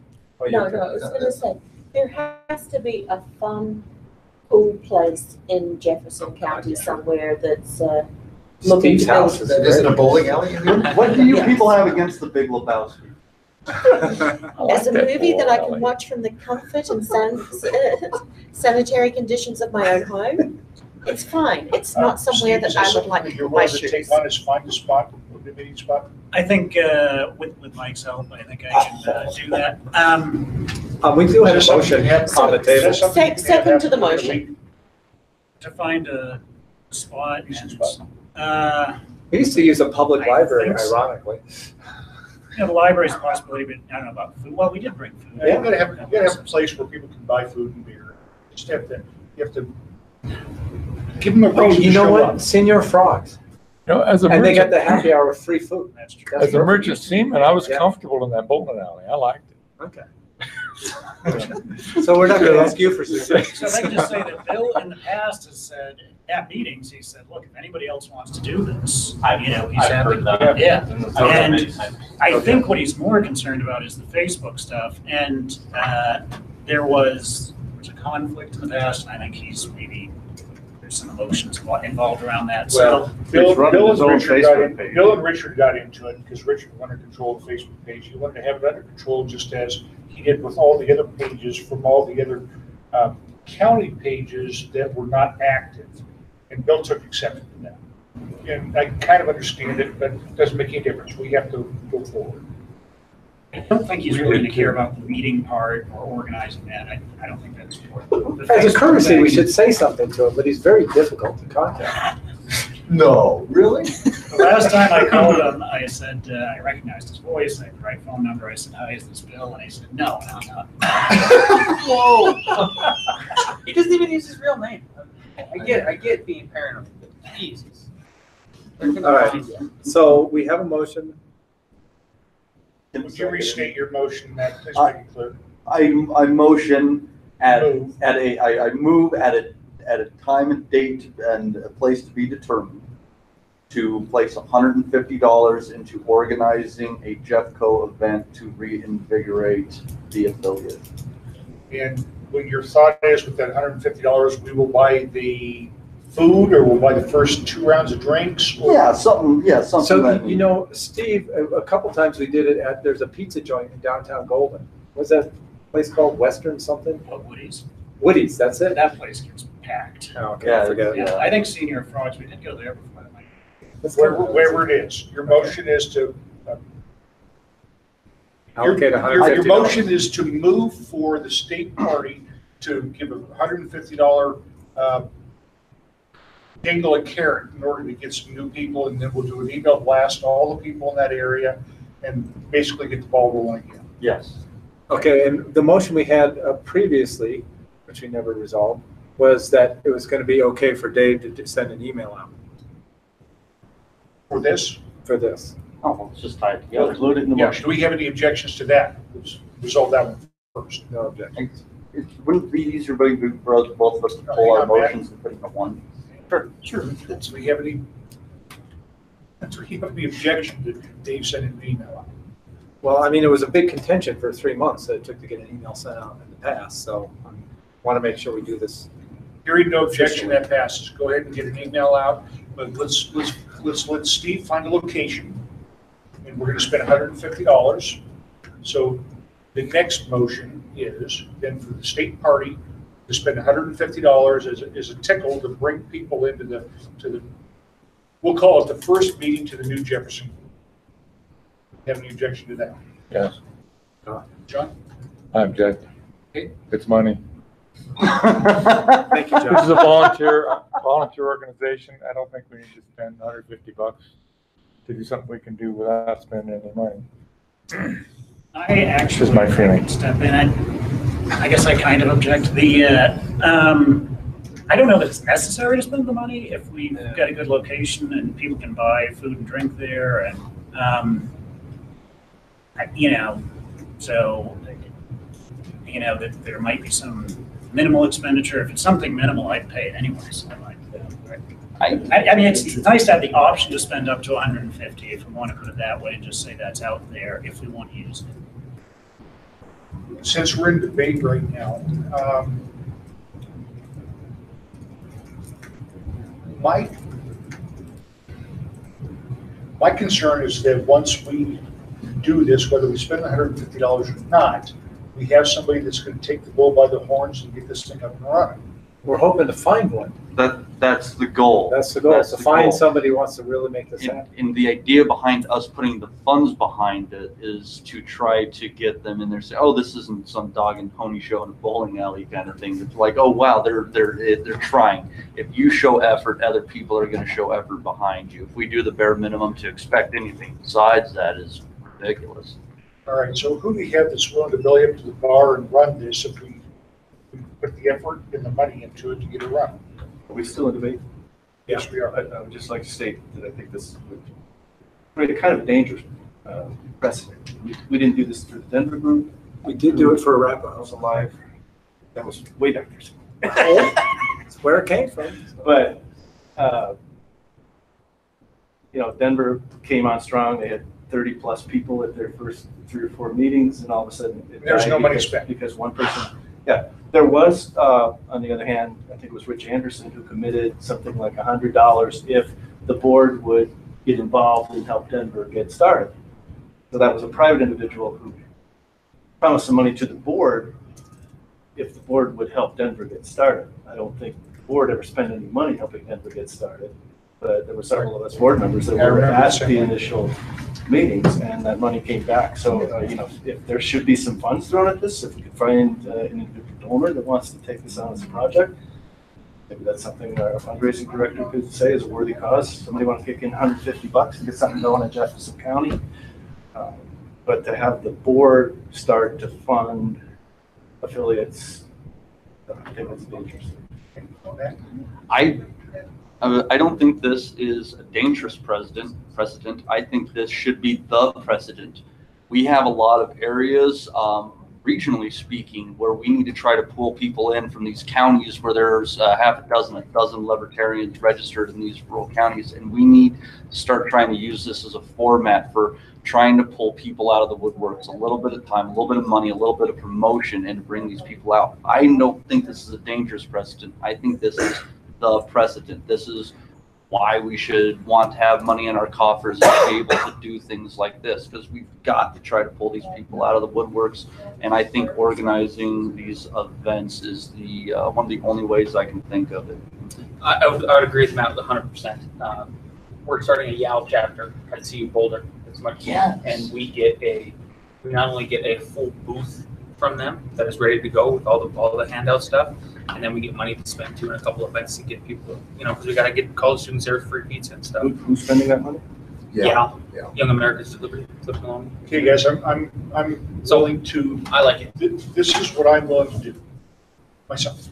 No, I was gonna say, there has to be a fun, cool place in Jefferson County somewhere that's looking Steve's to house build. Is it a bowling alley? What do you Yes. people have against the Big Lebowski? As a movie that I can watch from the comfort and sanitary conditions of my own home, it's fine. It's not somewhere that I would like to You're put my willing to take shoes. on is find a spot, a meeting spot? I think with Mike's help, I think I can do that. We do have a motion on the table. Second to the motion. To find a spot. Decent And, spot. We used to use a public I library, think so. ironically. the library's a possibility, but I don't know about food. Well, we did bring food. You gotta have a place where people can buy food and beer. Just have to, you have to give them a Oh, reason to you know show what? up. Senior Frogs. As a And they got merchant, the happy hour with free food. That's true. That's as a perfect. merchant seaman, I was Yeah. comfortable in that bowling alley. I liked it. Okay. So we're not gonna ask you for suggestions. So if I can just say that Bill in the past has said, at meetings, he said, look, if anybody else wants to do this, you know, he's I've happy. heard that. Yeah. I've heard that many And times. I think what he's more concerned about is the Facebook stuff. And there was a conflict in the past, and I think he's maybe, there's some emotions involved around that. So Bill running his own and Facebook page. Bill and Richard got into it because Richard wanted to control the Facebook page. He wanted to have it under control just as he did with all the other pages from all the other county pages that were not active. And Bill took exception to that. And I kind of understand it, but it doesn't make any difference. We have to go forward. I don't think he's really going to care about the meeting part or organizing that. I don't think that's important. As a courtesy, we should say something to him, but he's very difficult to contact. No, really? The last time I called him, I said, I recognized his voice, I had the right phone number, I said, hi, is this Bill? And he said, no, I'm not. Whoa. He doesn't even use his real name. I get being paranoid, but Jesus. All right, so we have a motion. Would you restate your motion, Matt? Please make it clear. I motion I move at a time and date and a place to be determined to place $150 into organizing a Jeffco event to reinvigorate the affiliate. And what your thought is with that $150, we will buy the food or we'll buy the first 2 rounds of drinks? Or? Yeah, something So, that you know, Steve, a couple times we did it at, there's a pizza joint in downtown Golden. What's that place called? Western something? Oh, Woody's. Woody's, that's it? That place gets packed. Oh, okay, I forget. Yeah, I think Senior Frogs, we did go there before that night. Wherever it is. Your motion is to allocate your motion is to move for the state party to give a $150 dingle a carrot in order to get some new people, and then we'll do an email blast to all the people in that area and basically get the ball rolling again. Yes. Okay, and the motion we had previously, which we never resolved, was that it was going to be okay for Dave to send an email out. For this? For this. Oh, it's just tied Yeah, together. include it in the Yeah, motion. do we have any objections to that? Let's resolve that one first. No objections. It wouldn't be easier for us, both of us to pull our motions and put it into one. Sure. Do we have any objection to Dave sending an email out? Well, I mean, it was a big contention for 3 months that it took to get an email sent out in the past, so I want to make sure we do this. Hearing no objection, that passes. Go ahead and get an email out, but let's let Steve find a location, and we're going to spend $150. So the next motion is then for the state party to spend $150 as a tickle to bring people into the we'll call it the first meeting to the new Jefferson. Have any objection to that? Yes, John? I object. Okay. It's money. Thank you, This is John. a volunteer organization. I don't think we need to spend $150 to do something we can do without spending any money. I actually Just my feeling. step in. I guess I kind of object. I don't know that it's necessary to spend the money if we've got a good location and people can buy food and drink there, and that there might be some minimal expenditure. If it's something minimal, I'd pay it anyway. So I mean, it's nice to have the option to spend up to 150 if we want to put it that way, and just say that's out there if we want to use it. Since we're in debate right now, my concern is that once we do this, whether we spend $150 or not, we have somebody that's going to take the bull by the horns and get this thing up and running. We're hoping to find one. That's the goal. That's the goal, That's to the find goal. somebody who wants to really make this happen. And the idea behind us putting the funds behind it is to try to get them in there, say, oh, this isn't some dog and pony show in a bowling alley kind of thing. It's like, oh wow, they're trying. If you show effort, other people are going to show effort behind you. If we do the bare minimum, to expect anything besides that is ridiculous. All right, so who do we have that's willing to belly up to the bar and run this if we put the effort and the money into it to get it run? Are we still in debate? Yes, we are. I would just like to state that I think this would create a kind of dangerous precedent. We didn't do this through the Denver group. We did do it for I Arapahoe. was alive. That was way back there. It's where it came from. But, you know, Denver came on strong. They had 30-plus people at their first 3 or 4 meetings, and all of a sudden it There's died no money because- spent. Because one person, yeah. There was, on the other hand, I think it was Rich Anderson who committed something like $100 if the board would get involved and help Denver get started. So that was a private individual who promised some money to the board if the board would help Denver get started. I don't think the board ever spent any money helping Denver get started, but there were several of us board members that I were remember at that. the initial meetings, and that money came back. So, you know, if there should be some funds thrown at this, if we could find an individual donor that wants to take this on as a project, maybe that's something our fundraising director could say is a worthy cause. Somebody want to kick in $150 to get something going in Jefferson County. But to have the board start to fund affiliates, I think that's dangerous. I don't think this is a dangerous precedent. I think this should be the precedent. We have a lot of areas, regionally speaking, where we need to try to pull people in from these counties where there's a dozen Libertarians registered in these rural counties, and we need to start trying to use this as a format for trying to pull people out of the woodworks, a little bit of time, a little bit of money, a little bit of promotion, and bring these people out. I don't think this is a dangerous precedent. I think this is the precedent. This is why we should want to have money in our coffers and be able to do things like this, because we've got to try to pull these people out of the woodworks. And I think organizing these events is the one of the only ways I can think of it. I would agree with Matt with 100%. We're starting a YOW chapter at CU Boulder. It's much Yes. and we not only get a full booth from them that is ready to go with all the handout stuff, and then we get money to spend too in a couple of events to get people, you know, because we got to get college students there for free pizza and stuff. Who's spending that money? Yeah. Young Americans to Liberty, flipping along. Okay, guys, I'm willing to, I like it. this is what I'm willing to do myself.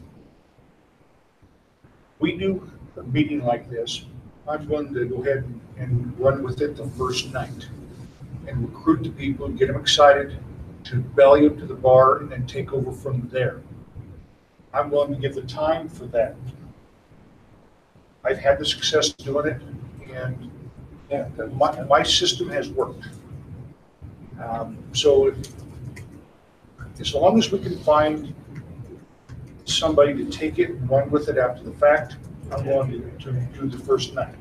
We do a meeting like this, I'm going to go ahead and run with it the first night and recruit the people, get them excited, to belly up to the bar, and then take over from there. I'm willing to give the time for that. I've had the success doing it, and my system has worked. So as long as we can find somebody to take it and run with it after the fact, I'm willing to do the first night.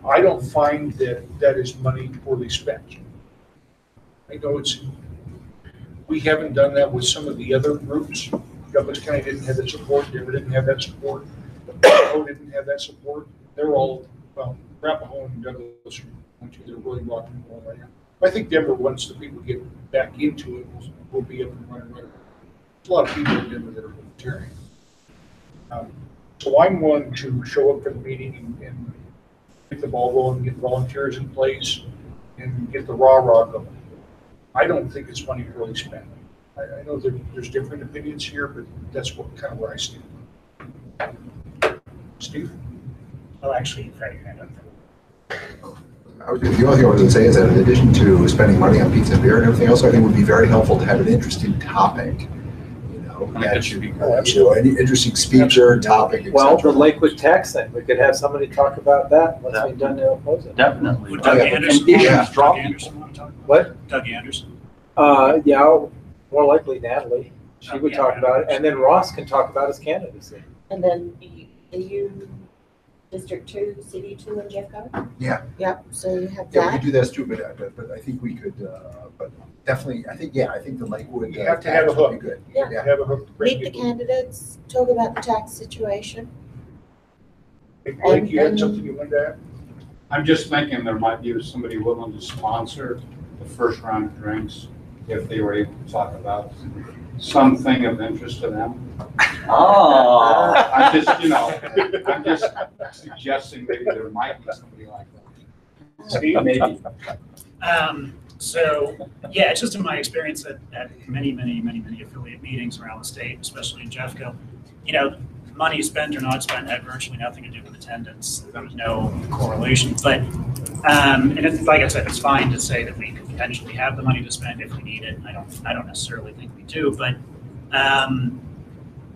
I don't find that is money poorly spent. I know we haven't done that with some of the other groups. Douglas County didn't have that support, Denver didn't have that support, Arapahoe didn't have that support. They're all, well, Arapahoe and Douglas, they're really rocking and rolling right now. I think Denver, once the people get back into it, will be up and running right away. There's a lot of people in Denver that are vegetarian. So I'm one to show up for the meeting and get the ball rolling, get volunteers in place, and get the rah-rah going. I don't think it's money really spent. I know there's different opinions here, but that's kind of where I stand. Steve? Well, actually, you've had your hand up. The only thing I was going to say is that in addition to spending money on pizza and beer and everything else, I think it would be very helpful to have an interesting topic. You know, I think that should be any interesting speaker, topic, etc. Well, the Lakewood tax thing, we could have somebody talk about that, what's being done to oppose it. Definitely. Would Doug yeah, Anderson, and issues Doug drop Anderson want to talk about What? it? Doug Anderson? Yeah, more likely Natalie, she would Yeah, talk about it, and then Ross can talk about his candidacy. And then you District 2, City 2 in Jeffco? Yeah. Yep, so you have Yeah, we that. could do this too, but I think we could, but definitely, I think the Lakewood. You have to have a tax would be hook. good. Yeah. You have a hook to bring Meet the people. candidates, talk about the tax situation. Hey, Blake, you had something you wanted to add? I'm just thinking there might be somebody willing to sponsor the first round of drinks if they were able to talk about something of interest to them. Oh. I'm just suggesting maybe there might be somebody like that. Steve? Maybe. So, yeah, it's just in my experience at many affiliate meetings around the state, especially in Jeffco, you know, money spent or not spent had virtually nothing to do with attendance. There was no correlation. But, and it's, like I said, it's fine to say that we could potentially have the money to spend if we need it. I don't necessarily think we do, but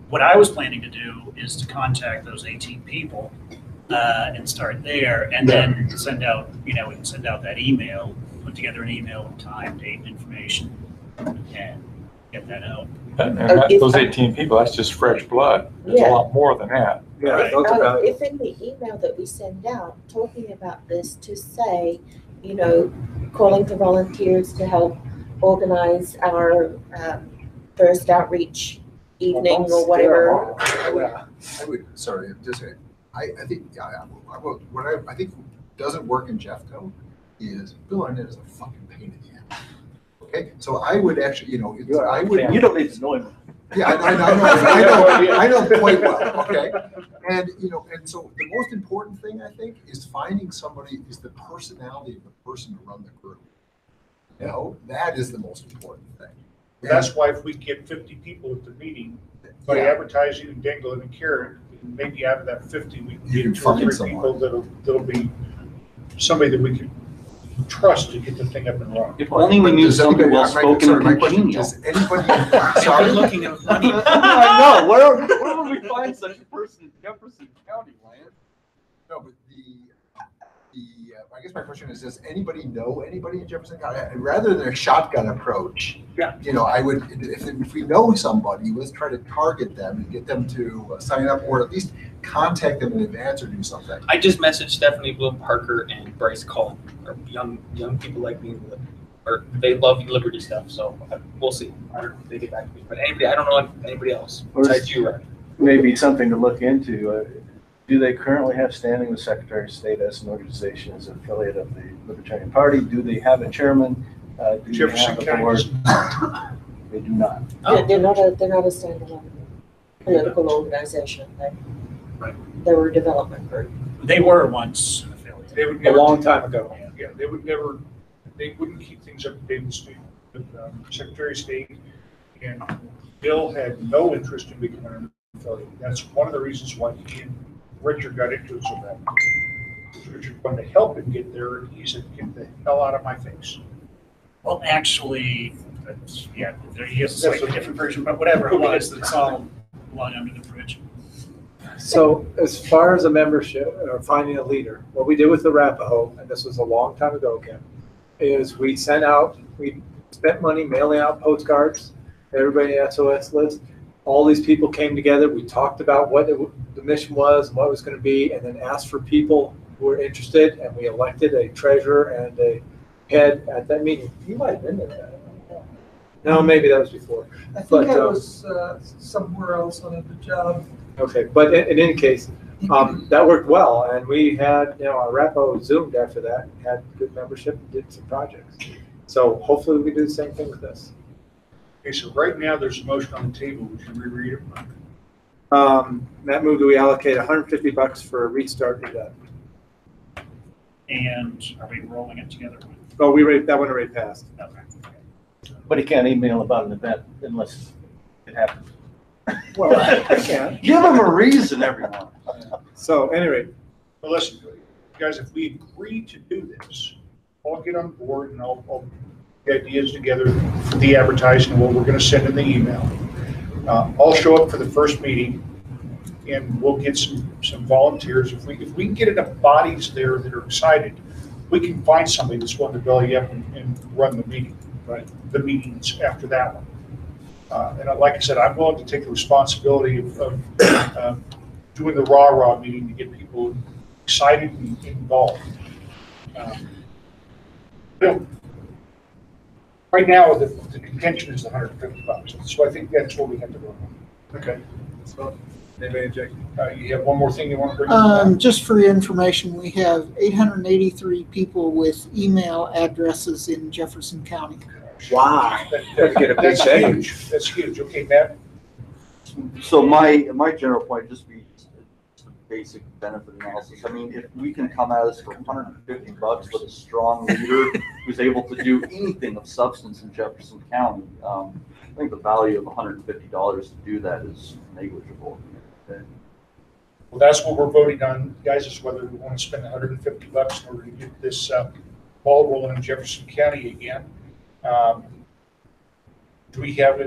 what I was planning to do is to contact those 18 people and start there, and then send out, we can send out that email, put together an email with time, date, and information, and get that out. And those 18 people, that's just fresh blood. There's a lot more than that. Yeah, those are valuable. If in the email that we send out, talking about this, to say, calling for volunteers to help organize our first outreach evening or whatever. I would, sorry, just say, I think, I think doesn't work in Jeffco is Bill Arnett is a fucking pain in the ass. Okay, so I would actually, You don't need to know him. Yeah, I know quite well, okay? And, and so the most important thing, I think, is finding somebody, is the personality of the person to run the group. That is the most important thing. That's why if we get 50 people at the meeting, by advertising and dangling and carrot, maybe out of that 50, we can get 2 or 3 people that'll be somebody that we can trust to get the thing up and running. If only we knew somebody well-spoken and congenial. Does anybody, Sorry, looking at money. I know, where would we find such a person in Jefferson County, Lance? No, but I guess my question is, does anybody know anybody in Jefferson County? And rather than a shotgun approach, I would, if we know somebody, let's try to target them and get them to sign up, or at least contact them in advance or do something. I just messaged Stephanie Bloom Parker and Bryce Cullen, or young people like me, or they love Liberty stuff. So we'll see. I don't know if they get back to me, but I don't know anybody else besides you, right? Maybe something to look into. Do they currently have standing with Secretary of State as an organization, as an affiliate of the Libertarian Party? Do they have a chairman? Do Jefferson they have a board? They do not. They're not a standalone political organization. They were a development group. They were once affiliated. They would A never, long time ago. yeah, they wouldn't keep things up to date with Secretary of State, and Bill had no interest in becoming an affiliate. That's one of the reasons why he and Richard got into it so bad. Richard wanted to help him get there, and he said, "Get the hell out of my face." Well, actually, he has a slightly different version, but whatever it was, it's all blood under the bridge. So as far as a membership or finding a leader, what we did with the Arapaho, and this was a long time ago, Kim, is we spent money mailing out postcards, everybody in the SOS list. All these people came together. We talked about what the mission was and what it was going to be, and then asked for people who were interested, and we elected a treasurer and a head at that meeting. You might have been there. No, maybe that was before. I think I was somewhere else on the job. Okay, but in any case, that worked well, and we had, our Arapaho zoomed after that, had good membership, and did some projects. So hopefully we do the same thing with this. Okay, so right now there's a motion on the table. Would you reread it? Matt moved that we allocate $150 for a restart event. And are we rolling it together? Oh, that one already passed. Okay. But he can't email about an event unless it happens. Well, I can. Give them a reason, everyone. So anyway. Well, listen, guys, if we agree to do this, I'll get on board and I'll get ideas together for the advertising, what we're going to send in the email. I'll show up for the first meeting and we'll get some volunteers. If we can get enough bodies there that are excited, we can find somebody that's willing to belly up and run the meeting, right? The meetings after that one. And like I said, I'm willing to take the responsibility of doing the rah-rah meeting to get people excited and involved. Right now, the contention is $150, so I think that's what we have to go on. Okay. So, anybody object? You have one more thing you want to bring up? Just for your information, we have 883 people with email addresses in Jefferson County. Wow. That's huge. That's huge. Okay, Matt? So my general point, just be basic benefit analysis. I mean, if we can come at this for $150 with a strong leader who's able to do anything of substance in Jefferson County, I think the value of $150 to do that is negligible. Well, that's what we're voting on, guys, is whether we want to spend $150 in order to get this ball rolling in Jefferson County again. Do we have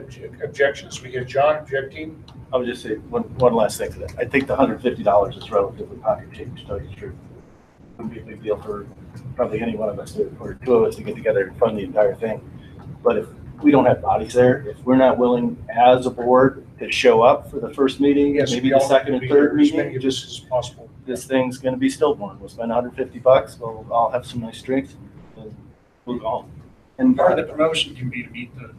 objections? We have John objecting. I would just say one last thing to that. I think the $150 is relatively pocket change, to tell you the truth. It wouldn't be a big deal for probably any one of us or two of us to get together and fund the entire thing. But if we don't have bodies there, if we're not willing as a board to show up for the first meeting, Yes, maybe we the all second need to and be there, third as many meeting, of us as possible. this thing's gonna be stillborn. We'll spend $150. We'll all have some nice drinks and we'll go home. And Part of the promotion can be to meet the.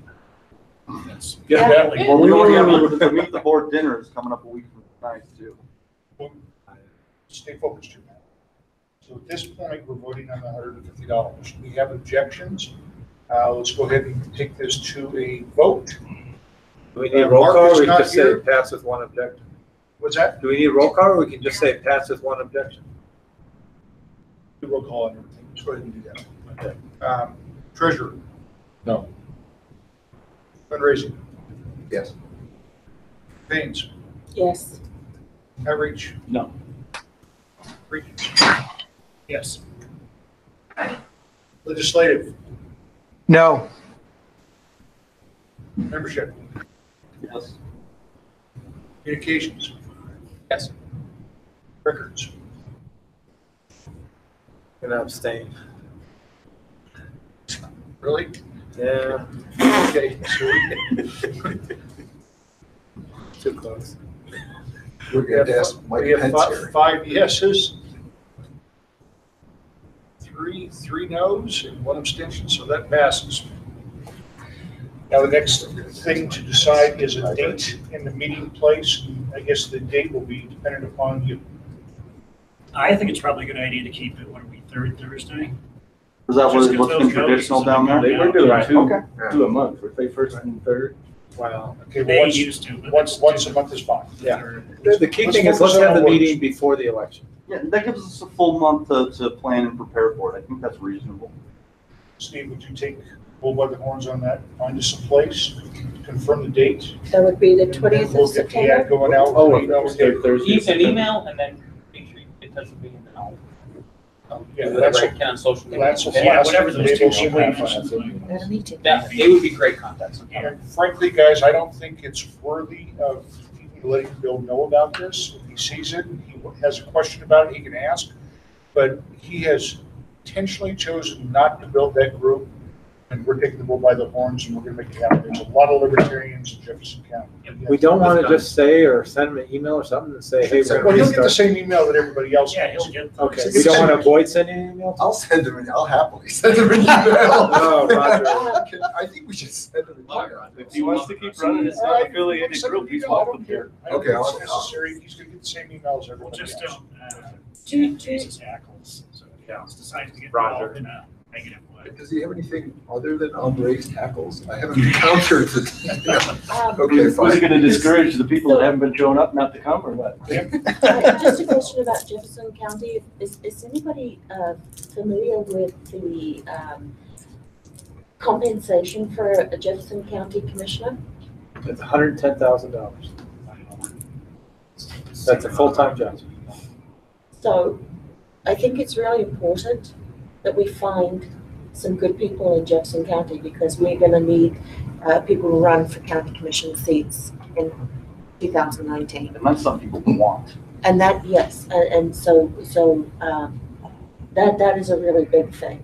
That's Yeah. really- well, we already have the meet the board dinner is coming up a week from tonight too. Stay focused to that. So at this point, we're voting on the $150. We have objections. Let's go ahead and take this to a vote. Do we need a roll Mark call, is or we can not just say here. pass with one objection? What's that? Do we need a roll call, or we can just say pass with one objection? Do roll call and everything. Let's go ahead and do that. Okay. Treasurer? No. Fundraising? Yes. Pains? Yes. Outreach? No. Regents? Yes. Legislative? No. Membership? Yes. Communications? Yes. Records? Gonna abstain. Really? Yeah, Okay, so too close. We're going to ask Mike we have Pence five, here. 5 yeses, three noes, and 1 abstention, so that passes. Now, the next thing to decide is a date and the meeting place. I guess the date will be dependent upon you. I think it's probably a good idea to keep it, what are we, third Thursday? Is that Just 'cause what's been those traditional notices down have there? been They were doing Right. two a month. Were they first and third? Wow. Okay, They well, once, used to, but. once a month is fine. Yeah. Third. The key Let's thing is, focus let's have on the what- meeting before the election. Yeah, that gives us a full month to plan and prepare for it. I think that's reasonable. Steve, would you take bull by the horns on that? Find us a place, confirm the date. That would be the and then 20th we'll of get the ad September. going out. Oh, Okay. Use an email and then make sure you get in touch with me and then I'll Yeah, do whatever I can on social media. That's Yeah, last whatever those table two should will be. be. At a meeting. That, they would be great contacts. And frankly, guys, I don't think it's worthy of even letting Bill know about this. If he sees it, and he has a question about it, he can ask. But he has intentionally chosen not to build that group, and we're taking the bull by the horns, and we're gonna make it happen. There's a lot of libertarians in Jefferson County. We don't want to just say, or send them an email or something and say, hey, we're Well, gonna he'll get the start. same email that everybody else Yeah, gets. he'll get. Okay, we don't want to avoid sending an email? I'll send him I'll happily send him an email. No, Roger. I think we should send him an email. If he wants to keep running his All right, unaffiliated send group, him he's an email. I don't welcome care. to. I don't Okay, think I'll- it's necessary. He's gonna get the same email as We'll everybody just else. don't, Jesus hackles. So if he decides to get Roger. involved in a negative way. Does he have anything other than Andre's tackles? I haven't encountered it. Okay, Was it fine. gonna discourage the people that haven't been showing up not to come or what? Just a question about Jefferson County. Is anybody familiar with the compensation for a Jefferson County commissioner? It's $110,000. That's a full-time job. So I think it's really important that we find some good people in Jefferson County because we're going to need people to run for county commission seats in 2019. And that's something people want. And that, yes, and so that is a really big thing.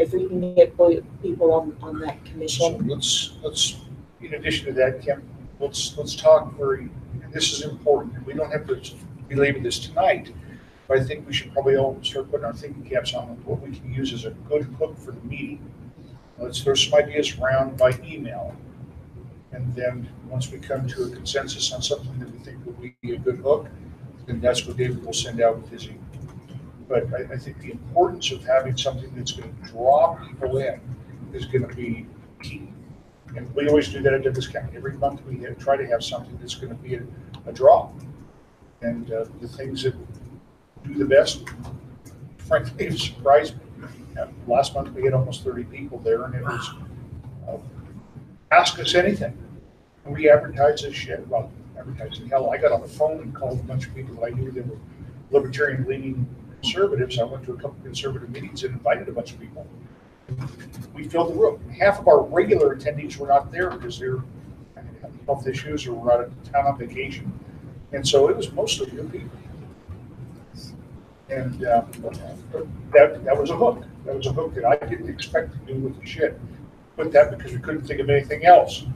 If we can get people on that So commission. let's, in addition to that, Kim, let's talk and this is important, and we don't have to belabor this tonight, but I think we should probably all start putting our thinking caps on what we can use as a good hook for the meeting. Let's throw some ideas around by email. And then once we come to a consensus on something that we think will be a good hook, then that's what David will send out with his email. But I think the importance of having something that's going to draw people in is going to be key. And we always do that at Douglas County. Every month we try to have something that's going to be a draw. And the things that do the best, frankly, it surprised me. Last month we had almost 30 people there, and it was ask us anything. And we advertised as shit. Well, advertising hell. I got on the phone and called a bunch of people that I knew that were libertarian leaning conservatives. I went to a couple conservative meetings and invited a bunch of people. We filled the room. Half of our regular attendees were not there because they're having health issues or were out of town on vacation. And so it was mostly new people. And that was a hook. That was a hook that I didn't expect to do with the shit. But that because we couldn't think of anything else.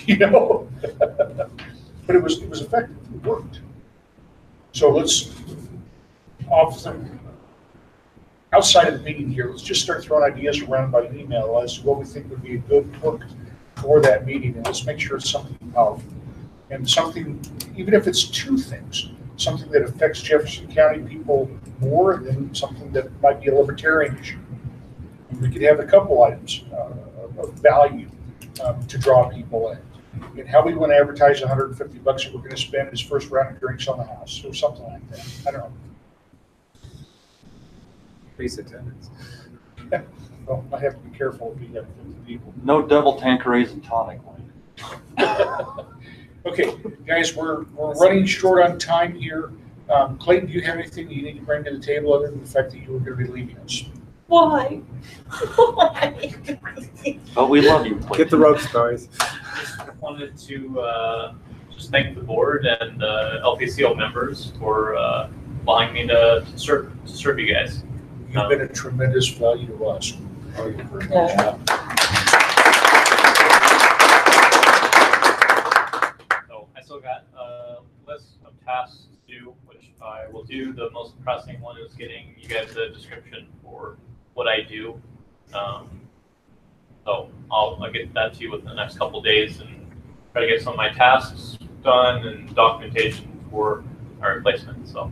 But it was effective. It worked. So let's outside of the meeting here, let's just start throwing ideas around by email as to what we think would be a good hook for that meeting, and let's make sure it's something powerful and something, even if it's two things, something that affects Jefferson County people more than something that might be a libertarian issue. We could have a couple items of value to draw people in. And how we want to advertise $150 that we're going to spend his first round of drinks on the house or something like that. I don't know. Increase attendance. Yeah. Well, I have to be careful if we have 50 people. No double Tanquerays and tonic wine. Okay, guys, we're running short on time here. Clayton, do you have anything you need to bring to the table other than the fact that you were going to be leaving us? Why? Why? But we love you, Clayton. Get the rope stories. Just wanted to just thank the board and LPCO members for allowing me to serve you guys. You've been a tremendous value to us. Yeah. So I still got a list of tasks to do, which I will do. The most pressing one is getting you guys a description for what I do. So I'll get that to you within the next couple days and try to get some of my tasks done and documentation for our replacement. So.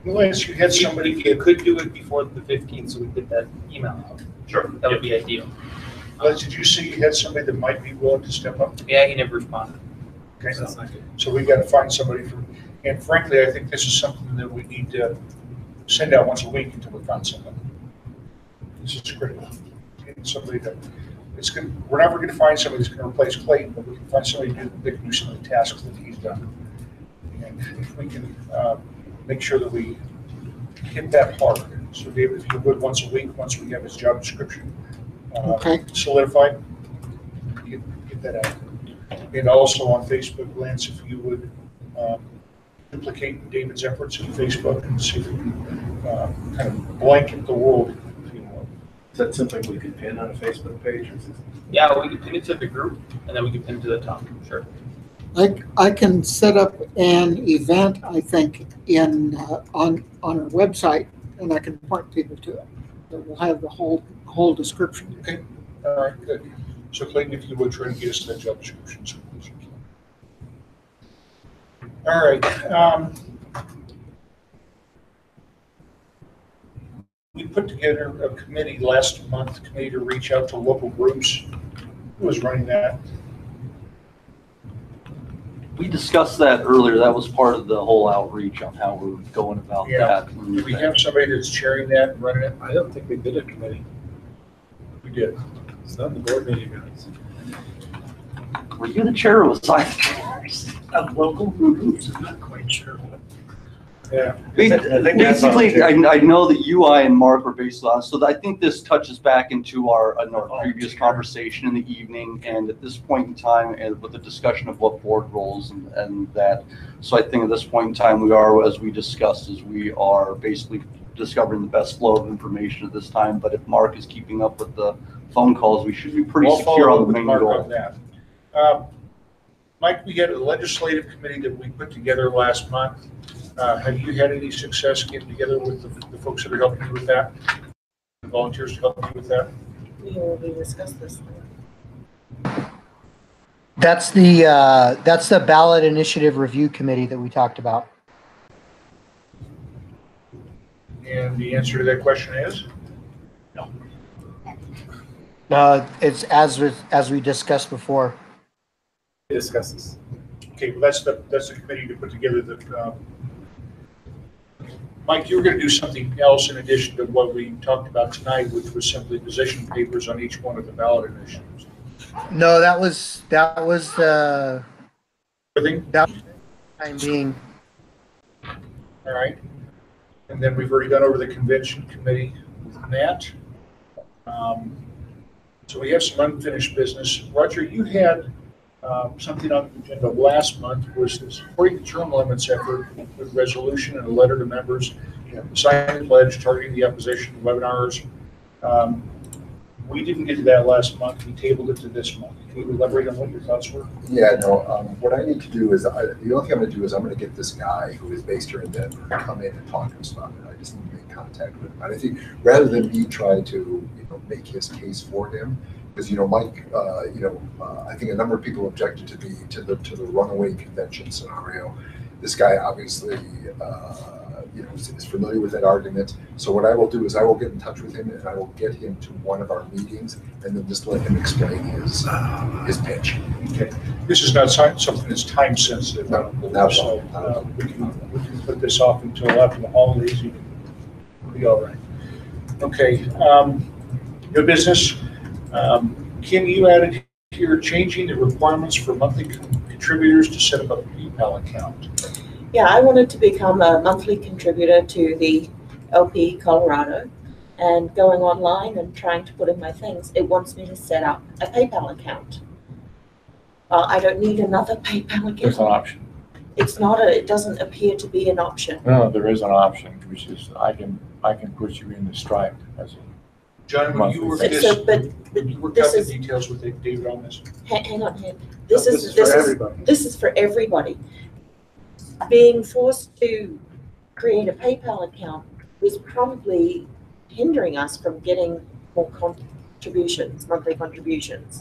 Unless you had somebody, If you could do it before the 15th, so we get that email out. Sure. That would be ideal. did you see you had somebody that might be willing to step up? Yeah, he never responded. Okay, So that's not good. so we got to find somebody for, and frankly, I think this is something that we need to send out once a week until we find somebody. This is critical. Getting somebody that, it's good. We're never going to find somebody that's going to replace Clayton, but we can find somebody that can do some of the tasks that he's done. And if we can make sure that we hit that hard. So David, if you would, once a week, once we have his job description Okay. solidified, get that out. And also on Facebook, Lance, if you would duplicate David's efforts in Facebook and see if we can kind of blanket the world, if you will. Is that something we could pin on a Facebook page? Or is it? Yeah, we can pin it to the group, and then we can pin it to the top. Sure. I can set up an event, I think, in on our website, and I can point people to it. So we'll have the whole description. Okay, all right, good. So Clayton, if you would try to get us that job description. So close you can. All right. We put together a committee last month, committee to reach out to local groups. Who was running that? We discussed that earlier. That was part of the whole outreach on how we're going about Yeah. that. Do we have somebody that's chairing that and running it? I don't think we did a committee. We did. It's not the board meeting minutes. Were you the chair or was I the chair? Of local groups, I'm not quite sure. Yeah. Basically, I know that UI and Mark were based on, so I think this touches back into our previous conversation in the evening, and at this point in time, and with the discussion of what board roles and that, so I think at this point in time, we are, as we discussed, is we are basically discovering the best flow of information at this time, but if Mark is keeping up with the phone calls, we should be pretty We'll secure follow on up the with main Mark goal. on that. Mike, we had a legislative committee that we put together last month. Have you had any success getting together with the folks that are helping you with that? The volunteers to help you with that? We already discussed this. That's the ballot initiative review committee that we talked about. And the answer to that question is? It's as we discussed before. We discussed this. Okay, well, that's the committee to put together the, Mike, you were going to do something else in addition to what we talked about tonight, which was simply position papers on each one of the ballot initiatives. No, that was Everything? that time being. All right. And then we've already gone over the convention committee with Matt. So we have some unfinished business. Roger, you had something on the agenda last month, was the supporting the term limits effort with resolution and a letter to members, signing pledge targeting the opposition webinars. We didn't get to that last month. We tabled it to this month. Can you elaborate on what your thoughts were? Yeah, no, what I need to do is, the only thing I'm gonna do is I'm gonna get this guy who is based here in Denver to come in and talk to us about it. I just need to make contact with him. And I think rather than me try to, make his case for him, because, Mike, I think a number of people objected to the runaway convention scenario. This guy obviously, is familiar with that argument. So what I will do is I will get in touch with him and I will get him to one of our meetings and then just let him explain his pitch. Okay. This is not something that's time sensitive. No, so we can put this off until after the holidays. You can be all right. Okay. New business. Kim, you added here changing the requirements for monthly contributors to set up a PayPal account. Yeah, I wanted to become a monthly contributor to the LP Colorado, and going online and trying to put in my things, it wants me to set up a PayPal account. I don't need another PayPal account. There's an option. It's not it doesn't appear to be an option. No, there is an option, which is I can put you in the Stripe as a John, when you work But- this, so- but when you work this out the is- details with David on this. Hang on. This is for everybody. This is for everybody. Being forced to create a PayPal account is probably hindering us from getting more contributions, monthly contributions.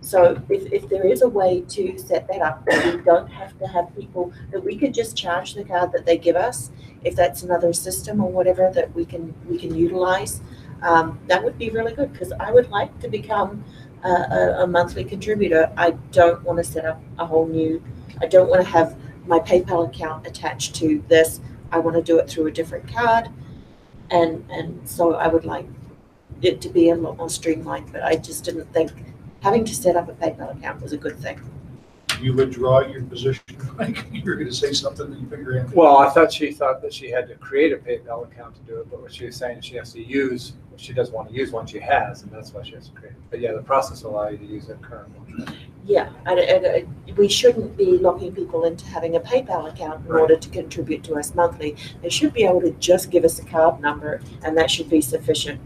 So if there is a way to set that up, that we don't have to have people, that we could just charge the card that they give us, if that's another system or whatever that we can utilize, that would be really good, because I would like to become a monthly contributor. I don't want to set up a whole new, I don't want to have my PayPal account attached to this. I want to do it through a different card. And so I would like it to be a lot more streamlined, but I just didn't think having to set up a PayPal account was a good thing. You withdraw your position, like you're going to say something that you figure in. Well, I thought that she had to create a PayPal account to do it, but what she was saying is she has to use what she doesn't want to use one she has, and that's why she has to create it. But yeah, the process will allow you to use that current one. Yeah, and we shouldn't be locking people into having a PayPal account in order to contribute to us monthly. They should be able to just give us a card number, and that should be sufficient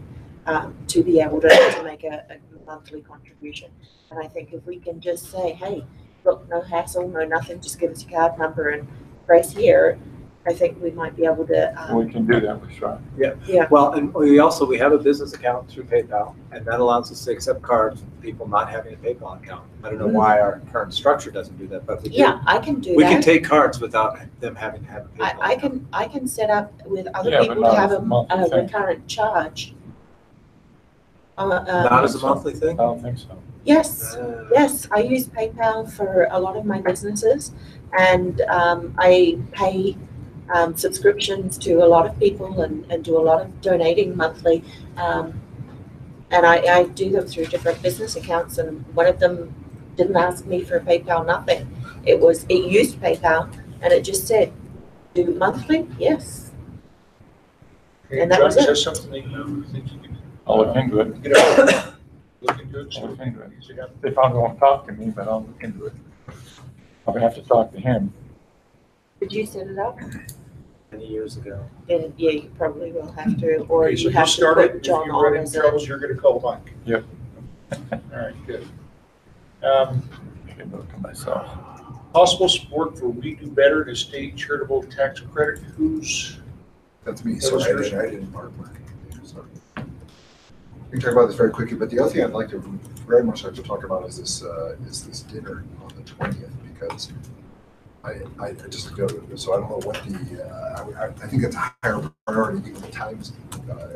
to be able to make a monthly contribution. And I think if we can just say, hey, look, no hassle, no nothing, just give us your card number and press here, I think we might be able to. We can do that for sure. Yeah. Well, and we have a business account through PayPal, and that allows us to accept cards from people not having a PayPal account. I don't know why our current structure doesn't do that, but we do. Yeah, I can do We that. can take cards without them having to have a PayPal I account. can set up with other Yeah, but people not to have as a monthly a thing. recurrent charge. Not as a monthly thing? I don't think so. Yes, yes, I use PayPal for a lot of my businesses, and I pay subscriptions to a lot of people and do a lot of donating monthly. And I do them through different business accounts, and one of them didn't ask me for PayPal, nothing. It used PayPal, and it just said, do monthly? Yes. Okay, And that John, was is it. that something that you think you can? I'll look into it. Look into it. I'll look into it. They probably won't talk to me, but I'll look into it. I'll have to talk to him. Did you set it up? Many years ago. Then, yeah, you probably will have to, or Okay, so you have to start it. put If John you're on running as a. troubles, you're going to call Mike. Yep. All right, good. I can look at myself. Possible support for We Do Better to state charitable tax credit. That's me, so I didn't mark mine. So we can talk about this very quickly, but the other thing I'd like to very much like to talk about is this dinner on the 20th, because I just looked at it, so I don't know what I think it's a higher priority given the times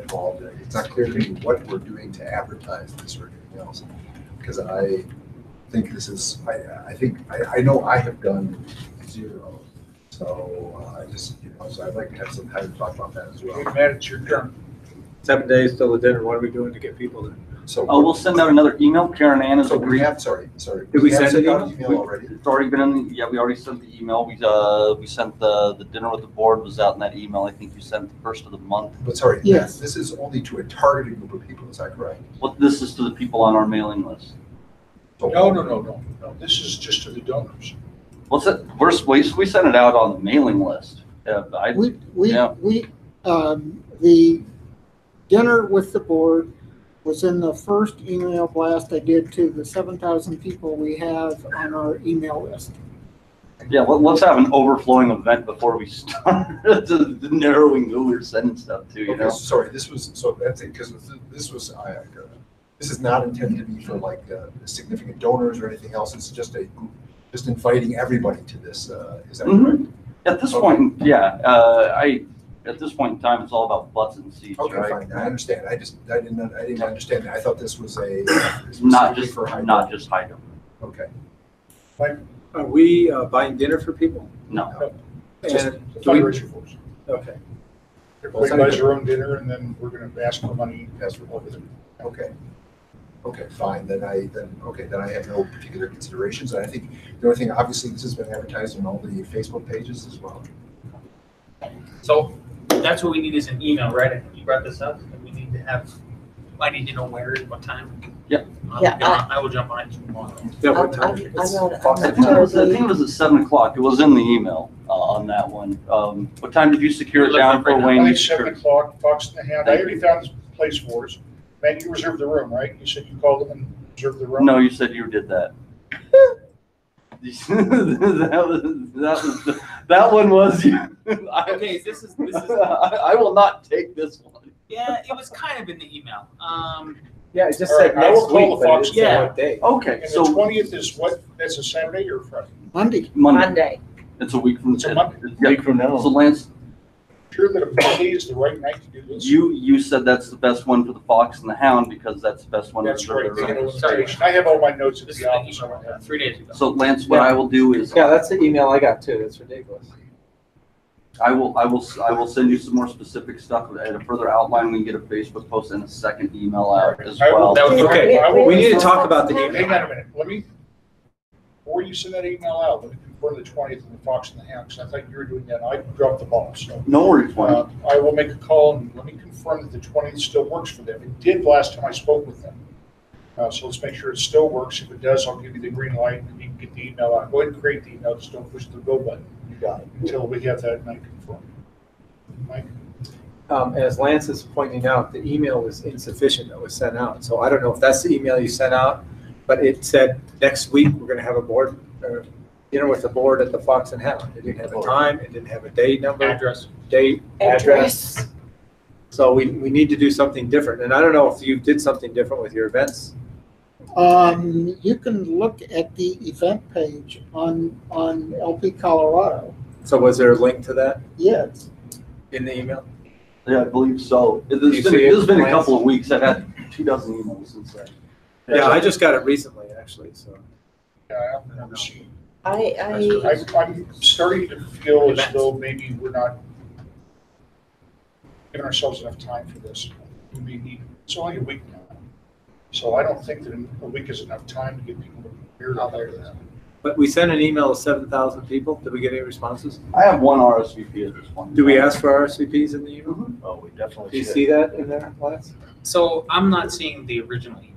involved. It's not clear to me what we're doing to advertise this or anything else, because I think this is, I know I have done 0. So I just, so I'd like to have some time to talk about that as well. Okay, Matt, it's your turn. 7 days till the dinner. What are we doing to get people there? So. We'll send out another email. Karen Ann has So we agreed. have, sorry. Did we have send sent an out email already? It's already been in, yeah, we already sent the email. We sent the dinner with the board was out in that email. I think you sent the first of the month. But sorry, Yes. this is only to a targeted group of people, is that correct? Well, this is to the people on our mailing list. No. This is just to the donors. What's it? We sent it out on the mailing list. Yeah. The dinner with the board was in the first email blast I did to the 7,000 people we have on our email list. Yeah, let's have an overflowing event before we start the narrowing who we're sending stuff to, you know? Sorry, this was, so that's it, because this was, this is not intended to be for like significant donors or anything else. It's just just inviting everybody to this, is that correct? At this point, yeah, at this point in time, it's all about butts and seats, Okay, right? fine, I understand. I didn't understand that. I thought this was Not just high number. Okay. Are we buying dinner for people? No. Just And fundraiser for us. okay. Everybody buys their own dinner, and then we're gonna ask for money, ask for all of it. Okay. Okay, fine, then I have no particular considerations. And I think the only thing, obviously, this has been advertised on all the Facebook pages as well. So that's what we need is an email, right? I think you brought this up, and we need to have, I need to know where and what time. Yeah. I will jump on it tomorrow. Yeah, what time? I'm not I think it was at 7 o'clock. It was in the email on that one. What time did you secure it down for, I Wayne? think 7 o'clock, Fox in the Hand. I already found this place for us. Man, you reserved the room, right? You said you called them and reserved the room? No, you said you did that. that one was you. Okay, this is. I will not take this one. Yeah, it was kind of in the email. Yeah, it just All said right, I will next call week, the but Fox. it's what day. Okay, And the so 20th is what? That's a Saturday or Friday? Monday. Monday. It's a week from It's a Monday. Yeah. Week from now. So Lance, Sure that a Monday is the right night to do this? you said that's the best one for the Fox and the Hound because that's the best one. to That's reserve right. the They room. get a notification. I have all my notes at This is the the office. email I got 3 days ago. So Lance, what I will do is Yeah, that's the email I got too. It's ridiculous. I will send you some more specific stuff and a further outline. We can get a Facebook post and a second email out as I will- well. That was Okay, I will- we need to talk about the Hang email. on a minute. Before you send that email out, let me confirm the 20th and the Fox and the Hound, because I thought you were doing that. I dropped the ball, so. No worries, Wayne. I will make a call and let me confirm that the 20th still works for them. It did last time I spoke with them. So let's make sure it still works. If it does, I'll give you the green light and you can get the email out. Go ahead and create the email, just don't push the go button. You got it. Until we have that night confirmed. Mike? As Lance is pointing out, the email was insufficient that was sent out. So I don't know if that's the email you sent out, but it said next week we're going to have a board, dinner with the board at the Fox and Hound. It didn't have a time, it didn't have a day number, Address. date, address. So we need to do something different. And I don't know if you did something different with your events. You can look at the event page on LP Colorado. So was there a link to that Yes. in the email? Yeah, I believe so. you There's see it, been a Lance? couple of weeks. I've had 24 emails since then. Yeah, I just got it recently, actually, so. Yeah, I don't remember seeing. I I'm starting to feel as though maybe we're not giving ourselves enough time for this. We may need, it's only a week now. So I don't think that a week is enough time to get people prepared out there. But we sent an email to 7,000 people. Did we get any responses? I have one RSVP at this point. Do we ask for RSVPs in the email? Oh, we definitely Do you should. see that in there, Lance? So I'm not seeing the original email.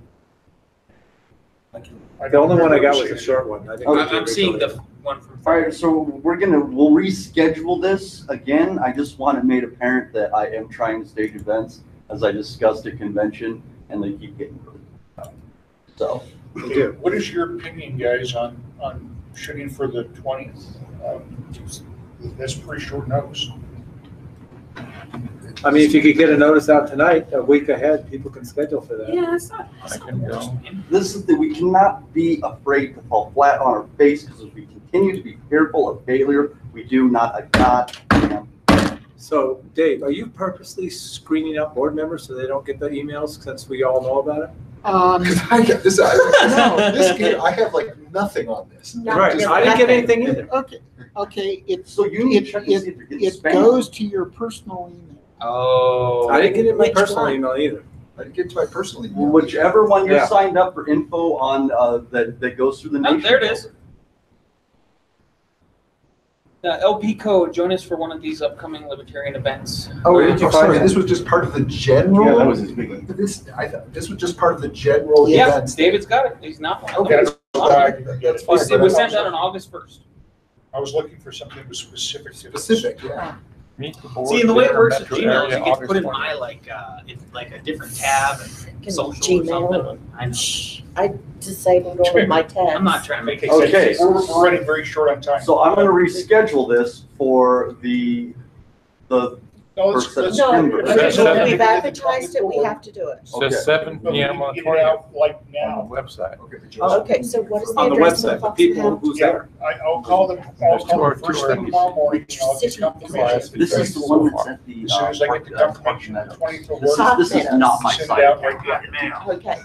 The only one I got was a short one. I think it was I'm seeing the original. one from All right, so we'll reschedule this again. I just want it made apparent that I am trying to stage events as I discussed at convention, and they keep getting really. So. Okay, what is your opinion, guys, on shooting for the 20th? That's pretty short notice. I mean, if you could get a notice out tonight, a week ahead, people can schedule for that. Yeah, it's not. I can go. This is we cannot be afraid to fall flat on our face because if we continue to be fearful of failure, we do not a goddamn. So, Dave, are you purposely screening out board members so they don't get the emails since we all know about it? I get this. I have like nothing on this. Right, I didn't get anything either. Okay. So you need to check to see if you're getting It spam. goes to your personal email. Oh. I didn't get it in my Which personal one? email either. I didn't get to my personal email. Whichever one you're Yeah. signed up for info on, that goes through the Oh, nation. there it is. LPCO, join us for one of these upcoming Libertarian events. Oh, Where did you sorry, find this that? was just part of the general. Yeah, that was his big one. I thought this was just part of the general Yeah, events. David's got it. He's not. Okay. That's fine, It but was I sent out on August 1st. I was looking for something that was specific to this. Specific, yeah. Meet the board. See, and the way it works with Metro Gmail is area, you get to August put in 20th. my like a different tab and Can social or Gmail. something. I know. I disabled all of my tabs. I'm not trying to make it. Okay. We're running very short on time. So I'm gonna reschedule this for the No, let's- for let's- September. No, let's- okay, we've advertised it, we have to do it. It says 7 But we PM need on to the get it 20th out like on now. the website. Okay, but Oh, Joseph, okay, so what is the On the address website, of the the people Foxton who's Yeah, there. I'll call them, There's two first thing areas. tomorrow morning, and I'll get City. confirmation. This is the one that's at the. As soon as I get the confirmation, Park 20th will Meadows. work. This is not my Send it site. out right now. Okay,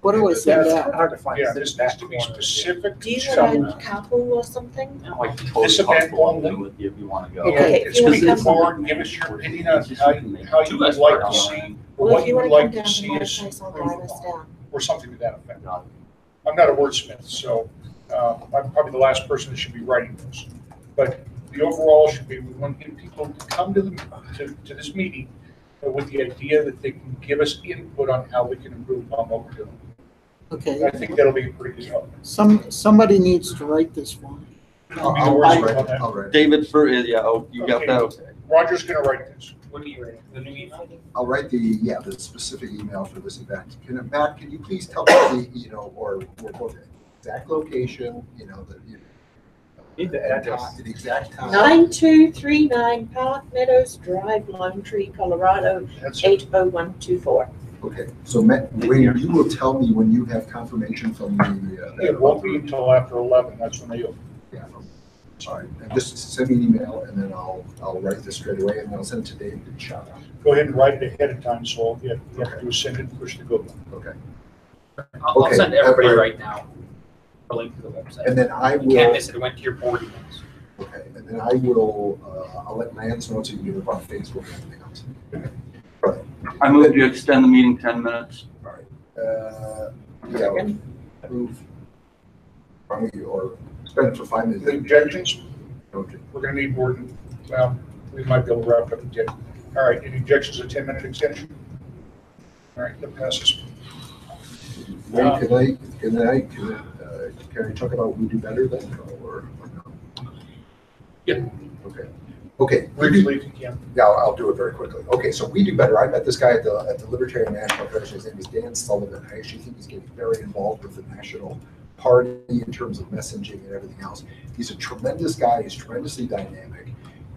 What do I send Yeah, out? it's hard to find. Yeah, It's this in that needs to be corner of the- specific do you to have someone. a carpool or something? Like This totally event comfortable only. with you if you wanna go. Okay, if It's you wanna really come- board, give us your opinion on how you would like to see, or Well, what if you you would wanna come like down to to see my us place, I'll improve drive us upon, down. or something to that effect. I'm not a wordsmith, so I'm probably the last person that should be writing this. But the overall should be, we want to get people to come to this meeting with the idea that they can give us input on how we can improve on what we're doing. Okay, I think that'll be a pretty good help. somebody needs to write this for me. I'll write it, I'll write it. David, for, yeah, oh, you got Okay. that, okay. Roger's gonna write this. What are you writing? The new email? I'll write the specific email for this event. Matt, can you please tell me or both exact location, Need the address. the exact time? 9239 Park Meadows Drive, Lone Tree, Colorado, That's it. 80124. Okay, so Matt, Wayne, you will tell me when you have confirmation from the. It won't be until after 11, that's when they open. Yeah, sorry, and just send me an email and then I'll write this straight away and then I'll send it to David and Sean. Go ahead and write it ahead of time, so all you have to do is send it and push the go button. Okay, I'll Okay, send everybody right. right now a link to the website. and then I You can't will, miss it. It went to your board emails. okay, and then I will, I'll let Lance know so you can do it on Facebook and everything else. I moved to extend the meeting 10 minutes. All right. Yeah, move. Or spend it for 5 minutes. The objections, Okay. we're gonna need more than, well, we might be able to wrap it up in 10. All right, any objections, a 10-minute extension? All right, that passes. Wayne, can I talk about we do better then, or no? Yeah. Okay. Okay. Briefly, if you can. Yeah, I'll do it very quickly. Okay, so we do better. I met this guy at the Libertarian National Convention. His name is Dan Sullivan. I actually think he's getting very involved with the national party in terms of messaging and everything else. He's a tremendous guy. He's tremendously dynamic.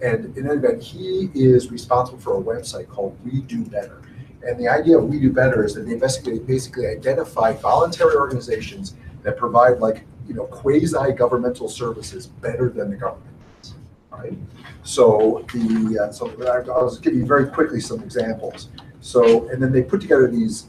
And in any event, he is responsible for a website called We Do Better. And the idea of We Do Better is that they basically identify voluntary organizations that provide quasi-governmental services better than the government does, right? So I'll just give you very quickly some examples. So, and then they put together these,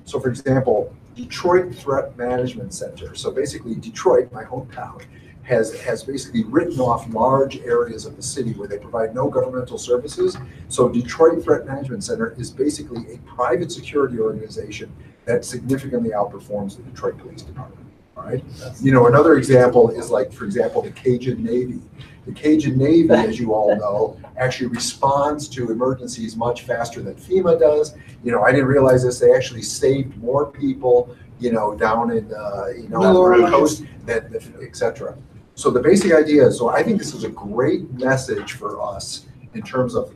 so for example, Detroit Threat Management Center. So basically Detroit, my hometown, has basically written off large areas of the city where they provide no governmental services. So Detroit Threat Management Center is basically a private security organization that significantly outperforms the Detroit Police Department, all right? Another example is for example, the Cajun Navy. The Cajun Navy, as you all know, actually responds to emergencies much faster than FEMA does. I didn't realize this. They actually saved more people, down in, on the coast, et cetera. So the basic idea is, so I think this is a great message for us in terms of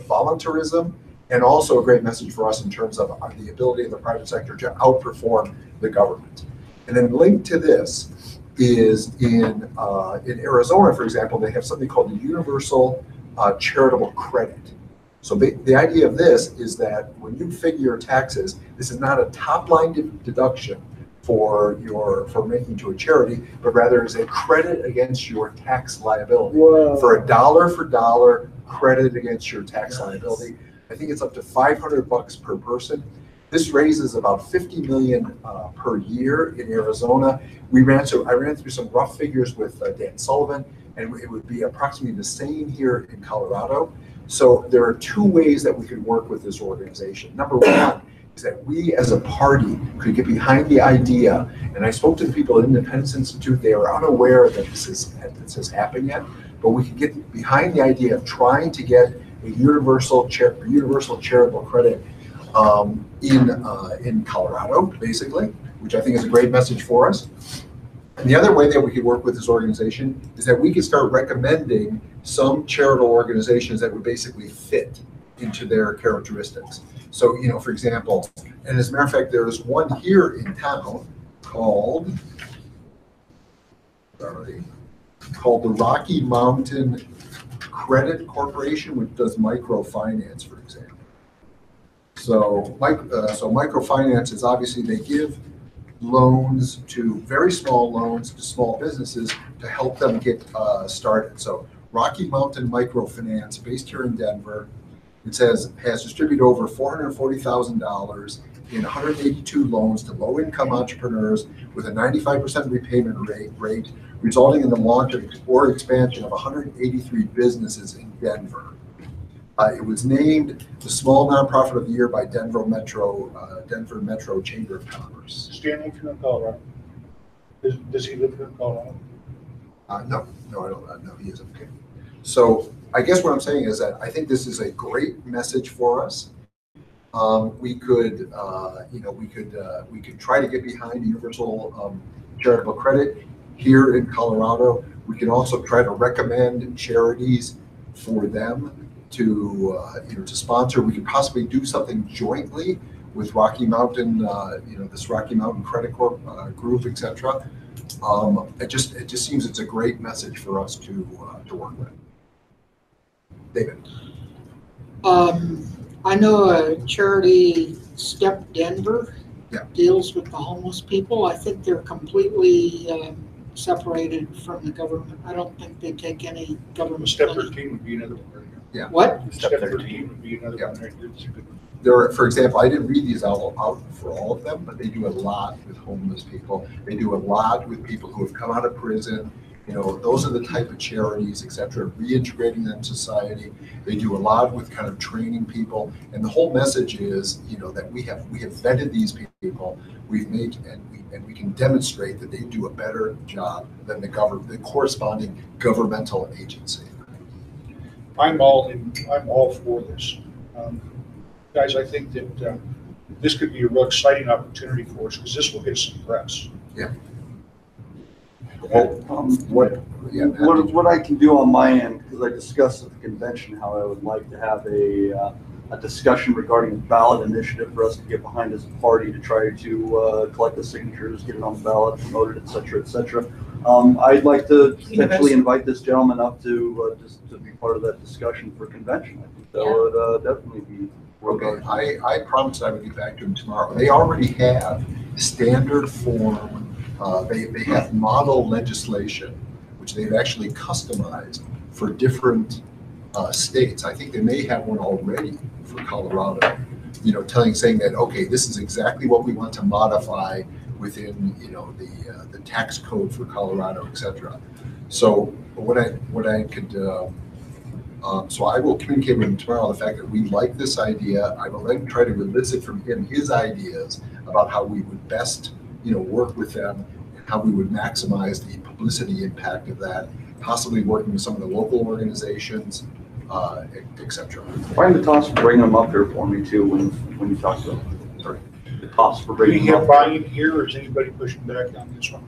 voluntarism, and also a great message for us in terms of the ability of the private sector to outperform the government. And then linked to this is in Arizona, for example, they have something called the Universal Charitable Credit. So the idea of this is that when you figure your taxes, this is not a top-line deduction for making to a charity, but rather is a credit against your tax liability. Whoa. For a dollar for dollar credit against your tax liability. I think it's up to $500 per person. This raises about 50 million per year in Arizona. I ran through some rough figures with Dan Sullivan, and it would be approximately the same here in Colorado. So there are two ways that we could work with this organization. Number one is that we as a party could get behind the idea, and I spoke to the people at Independence Institute, they are unaware that this has happened yet, but we could get behind the idea of trying to get a universal charitable credit in Colorado, basically, which I think is a great message for us. And the other way that we could work with this organization is that we could start recommending some charitable organizations that would basically fit into their characteristics. So, you know, for example, and as a matter of fact, there's one here in town called the Rocky Mountain Credit Corporation, which does microfinance, for example. So microfinance is obviously they give loans to very small loans to small businesses to help them get started. So Rocky Mountain Microfinance, based here in Denver, it says has distributed over $440,000 in 182 loans to low-income entrepreneurs with a 95% repayment rate, resulting in the launch or expansion of 183 businesses in Denver. It was named the Small Nonprofit of the Year by Denver Metro Chamber of Commerce. Stanley from Colorado. Does he live here in Colorado? No, I don't. No, he isn't. Okay. So I guess what I'm saying is that I think this is a great message for us. We could try to get behind universal charitable credit here in Colorado. We can also try to recommend charities for them to sponsor. We could possibly do something jointly with Rocky Mountain, this Rocky Mountain Credit Corp group, etc. It just seems it's a great message for us to work with. David. I know a charity, Step Denver, deals with the homeless people. I think they're completely separated from the government. I don't think they take any government. Step money. 13 would be another one. Yeah. What? Step 13 would be another one right here. There are, for example, I didn't read these out for all of them, but they do a lot with homeless people. They do a lot with people who have come out of prison. You know, those are the type of charities, et cetera, reintegrating them in society. They do a lot with kind of training people. And the whole message is, you know, that we have vetted these people. We've made, and we can demonstrate that they do a better job than the corresponding governmental agency. I'm all for this. Guys, I think that this could be a real exciting opportunity for us because this will get some press. Yeah. What I can do on my end, because I discussed at the convention how I would like to have a discussion regarding a ballot initiative for us to get behind as a party to try to collect the signatures, get it on the ballot, promote it, et cetera, et cetera. I'd like to potentially invite this gentleman up to just to be part of that discussion for convention. I think that would definitely be. Okay, I promised I would get back to him tomorrow. They already have standard form. They have model legislation, which they've actually customized for different states. I think they may have one already for Colorado. You know, saying that okay, this is exactly what we want to modify within the tax code for Colorado, etc. So what I could. So I will communicate with him tomorrow the fact that we like this idea. I will then try to elicit from him his ideas about how we would best, work with them and how we would maximize the publicity impact of that, possibly working with some of the local organizations, etc. Find the cost for bringing them up here for me too when you talk to them. Sorry. The cost for Do bringing you them have up. buy-in here, or is anybody pushing back on this one?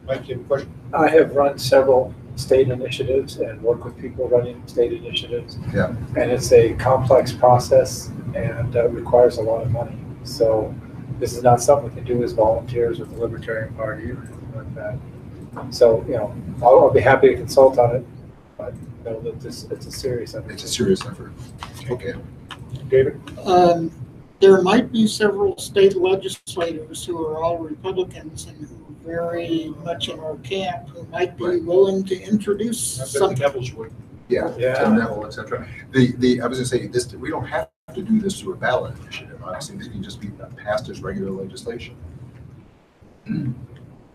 Mike, you have a question? I have run several state initiatives and work with people running state initiatives. Yeah. And it's a complex process and requires a lot of money. So this is not something we can do as volunteers with the Libertarian Party or anything like that. So, I'll be happy to consult on it, but know that it's a serious effort. It's a serious effort. Okay. David? There might be several state legislators who are all Republicans and who are very much in our camp who might be willing to introduce something. Devils would. Yeah. Tim Neville, etc. I was going to say this. We don't have to do this through a ballot initiative. Obviously, this can just be passed as regular legislation.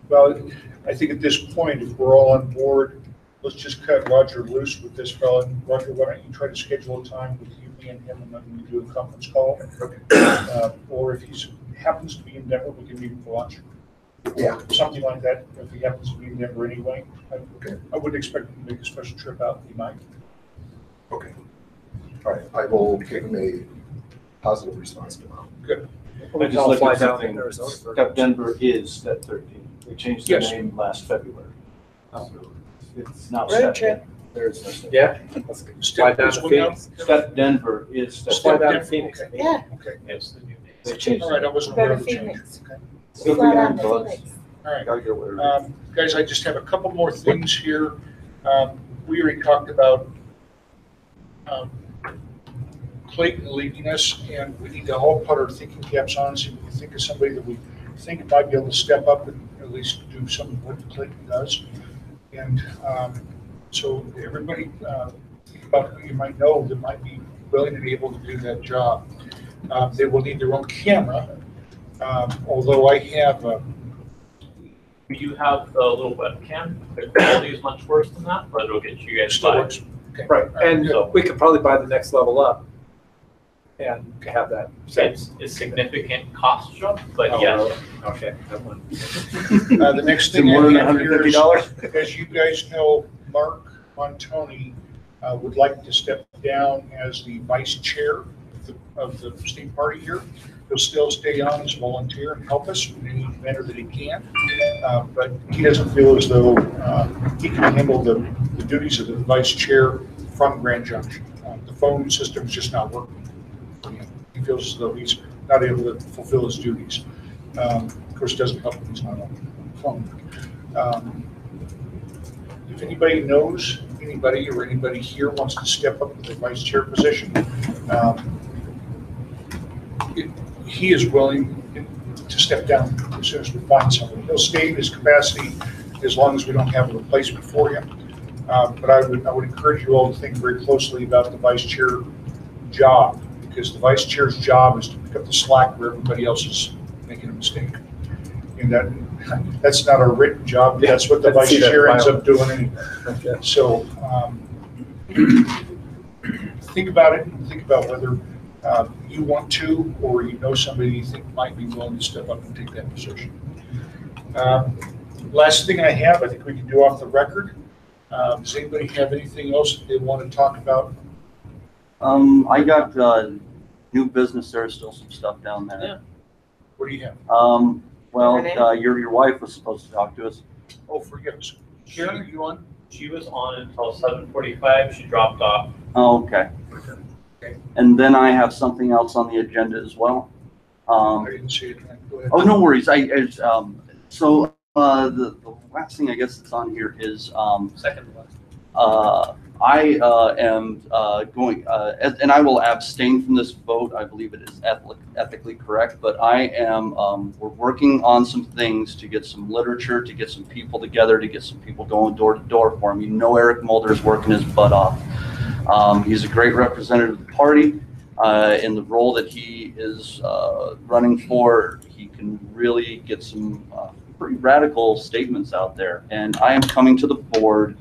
Well, I think at this point, if we're all on board, let's just cut Roger loose with this fellow. Roger, why don't you try to schedule a time with you, me and him, and then we do a conference call. Or if he happens to be in Denver, we can meet for lunch. Yeah. Something like that, if he happens to be in Denver anyway. I wouldn't expect him to make a special trip out, he might. Okay. All right, I will give him a positive response tomorrow. Good. I just I'll looked fly at down something. to Arizona for- Step Denver is Step 13. They changed their Yes. name last February. Oh. So it's now Road Step. trip. There's no Step. Yeah, let's fly down to Phoenix. Step Denver is Step. Fly down to Denver, Phoenix. okay. Yeah, Okay. Yes, the new name. They changed All right, I it. wasn't go aware to of the change. Phoenix. Still Fly the down to bugs. Phoenix. All right. Gotta get where. Guys, I just have a couple more things here. We already talked about Clayton leaving us, and we need to all put our thinking caps on, see if we can think of somebody that we think might be able to step up and at least do some of what Clayton does. And so everybody think about who you might know that might be willing and able to do that job. They will need their own camera, although I have We do have the little webcam. The quality is much worse than that, but it'll get you guys still by. works. Okay. Right, and So- we could probably buy the next level up and have that. It's a significant cost jump, but Oh, yes. really? Okay, that one. The next Is it thing more I than have here is, $150? as you guys know, Mark Montoni would like to step down as the vice chair of the state party here. He'll still stay on as a volunteer and help us in any manner that he can, but he doesn't feel as though he can handle the duties of the vice chair from Grand Junction. The phone system is just not working. He feels as though he's not able to fulfill his duties. Of course, it doesn't help when he's not on the phone. If anybody knows anybody or anybody here wants to step up to the vice chair position, he is willing to step down as soon as we find someone. He'll stay in his capacity as long as we don't have a replacement for him. But I would encourage you all to think very closely about the vice chair job, because the vice chair's job is to pick up the slack where everybody else is making a mistake. And that's not a written job, but that's what the vice chair ends up doing anyway. Okay. So think about it and think about whether you want to, or you know somebody you think might be willing to step up and take that position. Last thing I have, I think we can do off the record. Does anybody have anything else that they want to talk about? I got new business. There's still some stuff down there. Yeah. What do you have? Well, your wife was supposed to talk to us. Oh, forgive us. Karen, are you on? She was on until 7:45. She dropped off. Oh, okay. Okay. And then I have something else on the agenda as well. I didn't see it. Go ahead. Oh, no worries. So the last thing I guess that's on here is Second to last. I am going, and I will abstain from this vote. I believe it is ethically correct, but I am, we're working on some things to get some literature, to get some people together, to get some people going door to door for him. You know, Eric Mulder is working his butt off. He's a great representative of the party. In the role that he is running for, he can really get some pretty radical statements out there. And I am coming to the board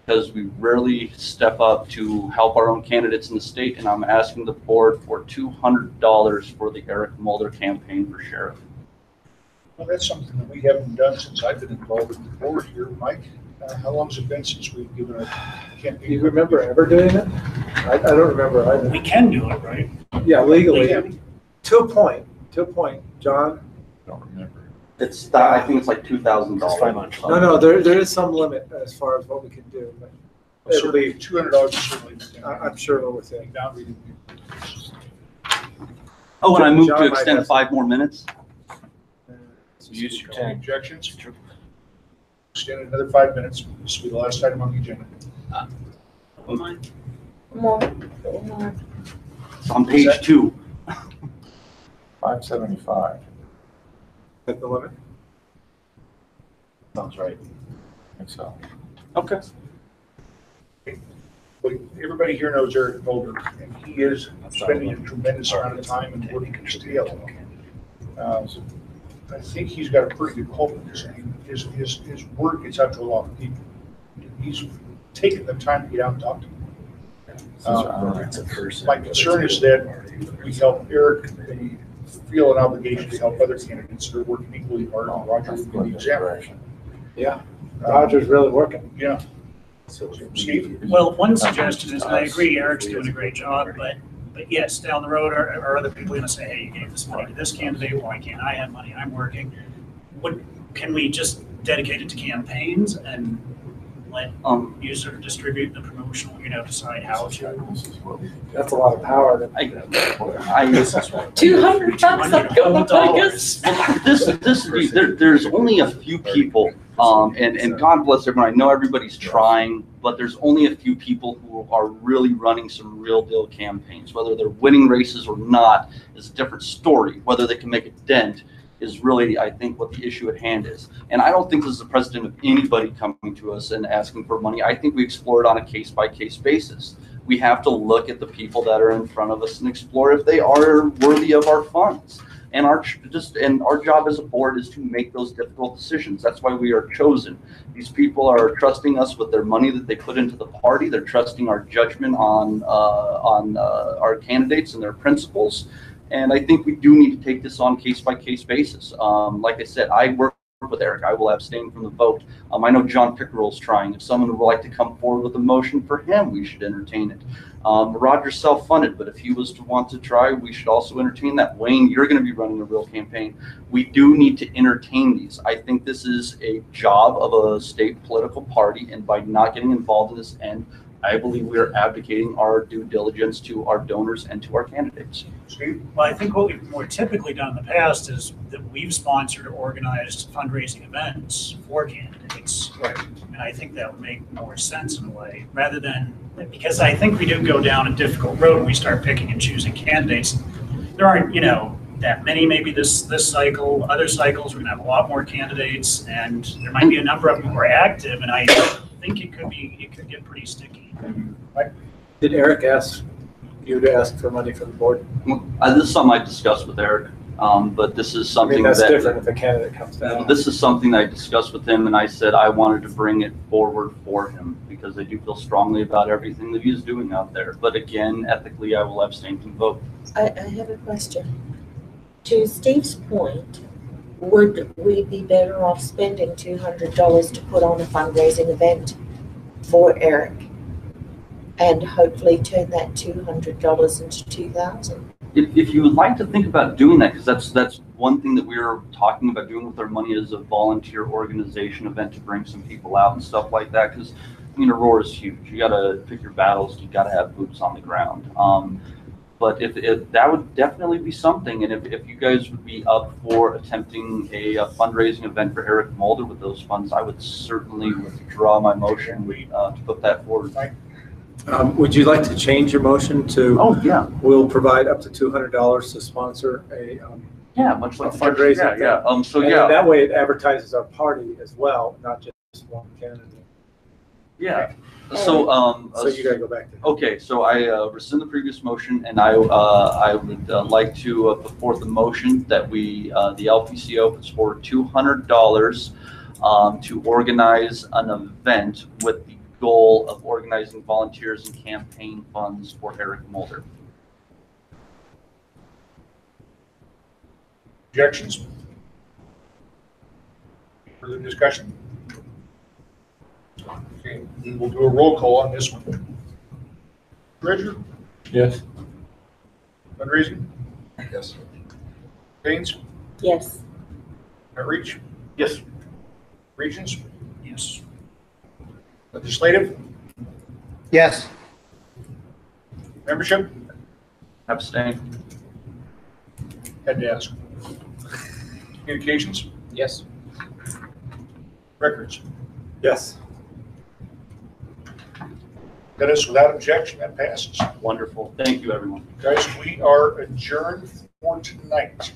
because we rarely step up to help our own candidates in the state, and I'm asking the board for $200 for the Eric Mulder campaign for sheriff. Well, that's something that we haven't done since I've been involved with the board here. Mike, how long has it been since we've given a campaign? Do you remember ever doing it? I don't remember either. We can do it, right? Yeah, legally, Yeah. to a point, John. Don't remember. It's, I think it's like $2,000. It's 5 months. No, there is some limit as far as what we can do, but it'll be, $200 is certainly. I'm sure we're within. Boundary. Oh, and I moved John to might extend have- 5 more minutes. Use your Any time. objections? Extend another 5 minutes. This will be the last item on the agenda. More. It's on page 2. 575. At the limit. Sounds right. I think so. Okay. But everybody here knows Eric Mulder, and he is spending a tremendous amount of time and working to scale. I think he's got a pretty good pulpit. His word gets out to a lot of people. He's taken the time to get out and talk to them. My concern is that we help Eric feel an obligation to help other candidates that are working equally hard, and Roger would be the example. Yeah, Roger's really working. Yeah. Steve? Well, one suggestion is, and I agree, Eric's doing a great job, but yes, down the road, are other people going to say, hey, you gave this money to this candidate, why can't I have money? I'm working. Can we just dedicate it to campaigns and let you sort of distribute the promotional, decide how to? That's a lot of power. $200. There's only a few people, and God bless everyone. I know everybody's trying, but there's only a few people who are really running some real deal campaigns. Whether they're winning races or not is a different story. Whether they can make a dent is really, I think, what the issue at hand is. And I don't think this is a precedent of anybody coming to us and asking for money. I think we explore it on a case-by-case basis. We have to look at the people that are in front of us and explore if they are worthy of our funds. And our job as a board is to make those difficult decisions. That's why we are chosen. These people are trusting us with their money that they put into the party. They're trusting our judgment on our candidates and their principles. And I think we do need to take this on case-by-case basis. Like I said, I work with Eric. I will abstain from the vote. I know John Pickerell's trying. If someone would like to come forward with a motion for him, we should entertain it. Roger's self-funded, but if he was to want to try, we should also entertain that. Wayne, you're going to be running a real campaign. We do need to entertain these. I think this is a job of a state political party, and by not getting involved in this end, I believe we are abdicating our due diligence to our donors and to our candidates. Well, I think what we've more typically done in the past is that we've sponsored or organized fundraising events for candidates. Right. And I think that would make more sense in a way, rather than, because I think we do go down a difficult road when we start picking and choosing candidates. There aren't, that many maybe this cycle. Other cycles, we're going to have a lot more candidates, and there might be a number of them who are active, and I think it could get pretty sticky. Did Eric ask you to ask for money from the board? This is something I discussed with Eric, but this is something that's different if a candidate comes down. This is something that I discussed with him, and I said I wanted to bring it forward for him because I do feel strongly about everything that he's doing out there. But again, ethically, I will abstain from vote. I have a question. To Steve's point, would we be better off spending $200 to put on a fundraising event for Eric and hopefully turn that $200 into $2,000? If you would like to think about doing that, because that's one thing that we're talking about doing with our money is a volunteer organization event to bring some people out and stuff like that. Because Aurora is huge. You got to pick your battles. You got to have boots on the ground. But if that would definitely be something, and if you guys would be up for attempting a fundraising event for Eric Mulder with those funds, I would certainly withdraw my motion to put that forward. Would you like to change your motion to? Oh yeah. We'll provide up to $200 to sponsor a much like fundraising. Yeah. That way it advertises our party as well, not just one candidate. Yeah. So so you gotta go back to. Okay, so I rescind the previous motion, and I would like to put forth a motion that the LPCO puts forward $200 to organize an event with the goal of organizing volunteers and campaign funds for Eric Mulder. Objections? Further discussion? Okay, we will do a roll call on this one. Treasurer? Yes. Fundraising? Yes. Baines? Yes. Outreach? Yes. Regions? Yes. Legislative? Yes. Membership? Abstain. Had to ask. Communications? Yes. Records? Yes. Dennis, without objection, that passes. Wonderful. Thank you, everyone. Guys, we are adjourned for tonight.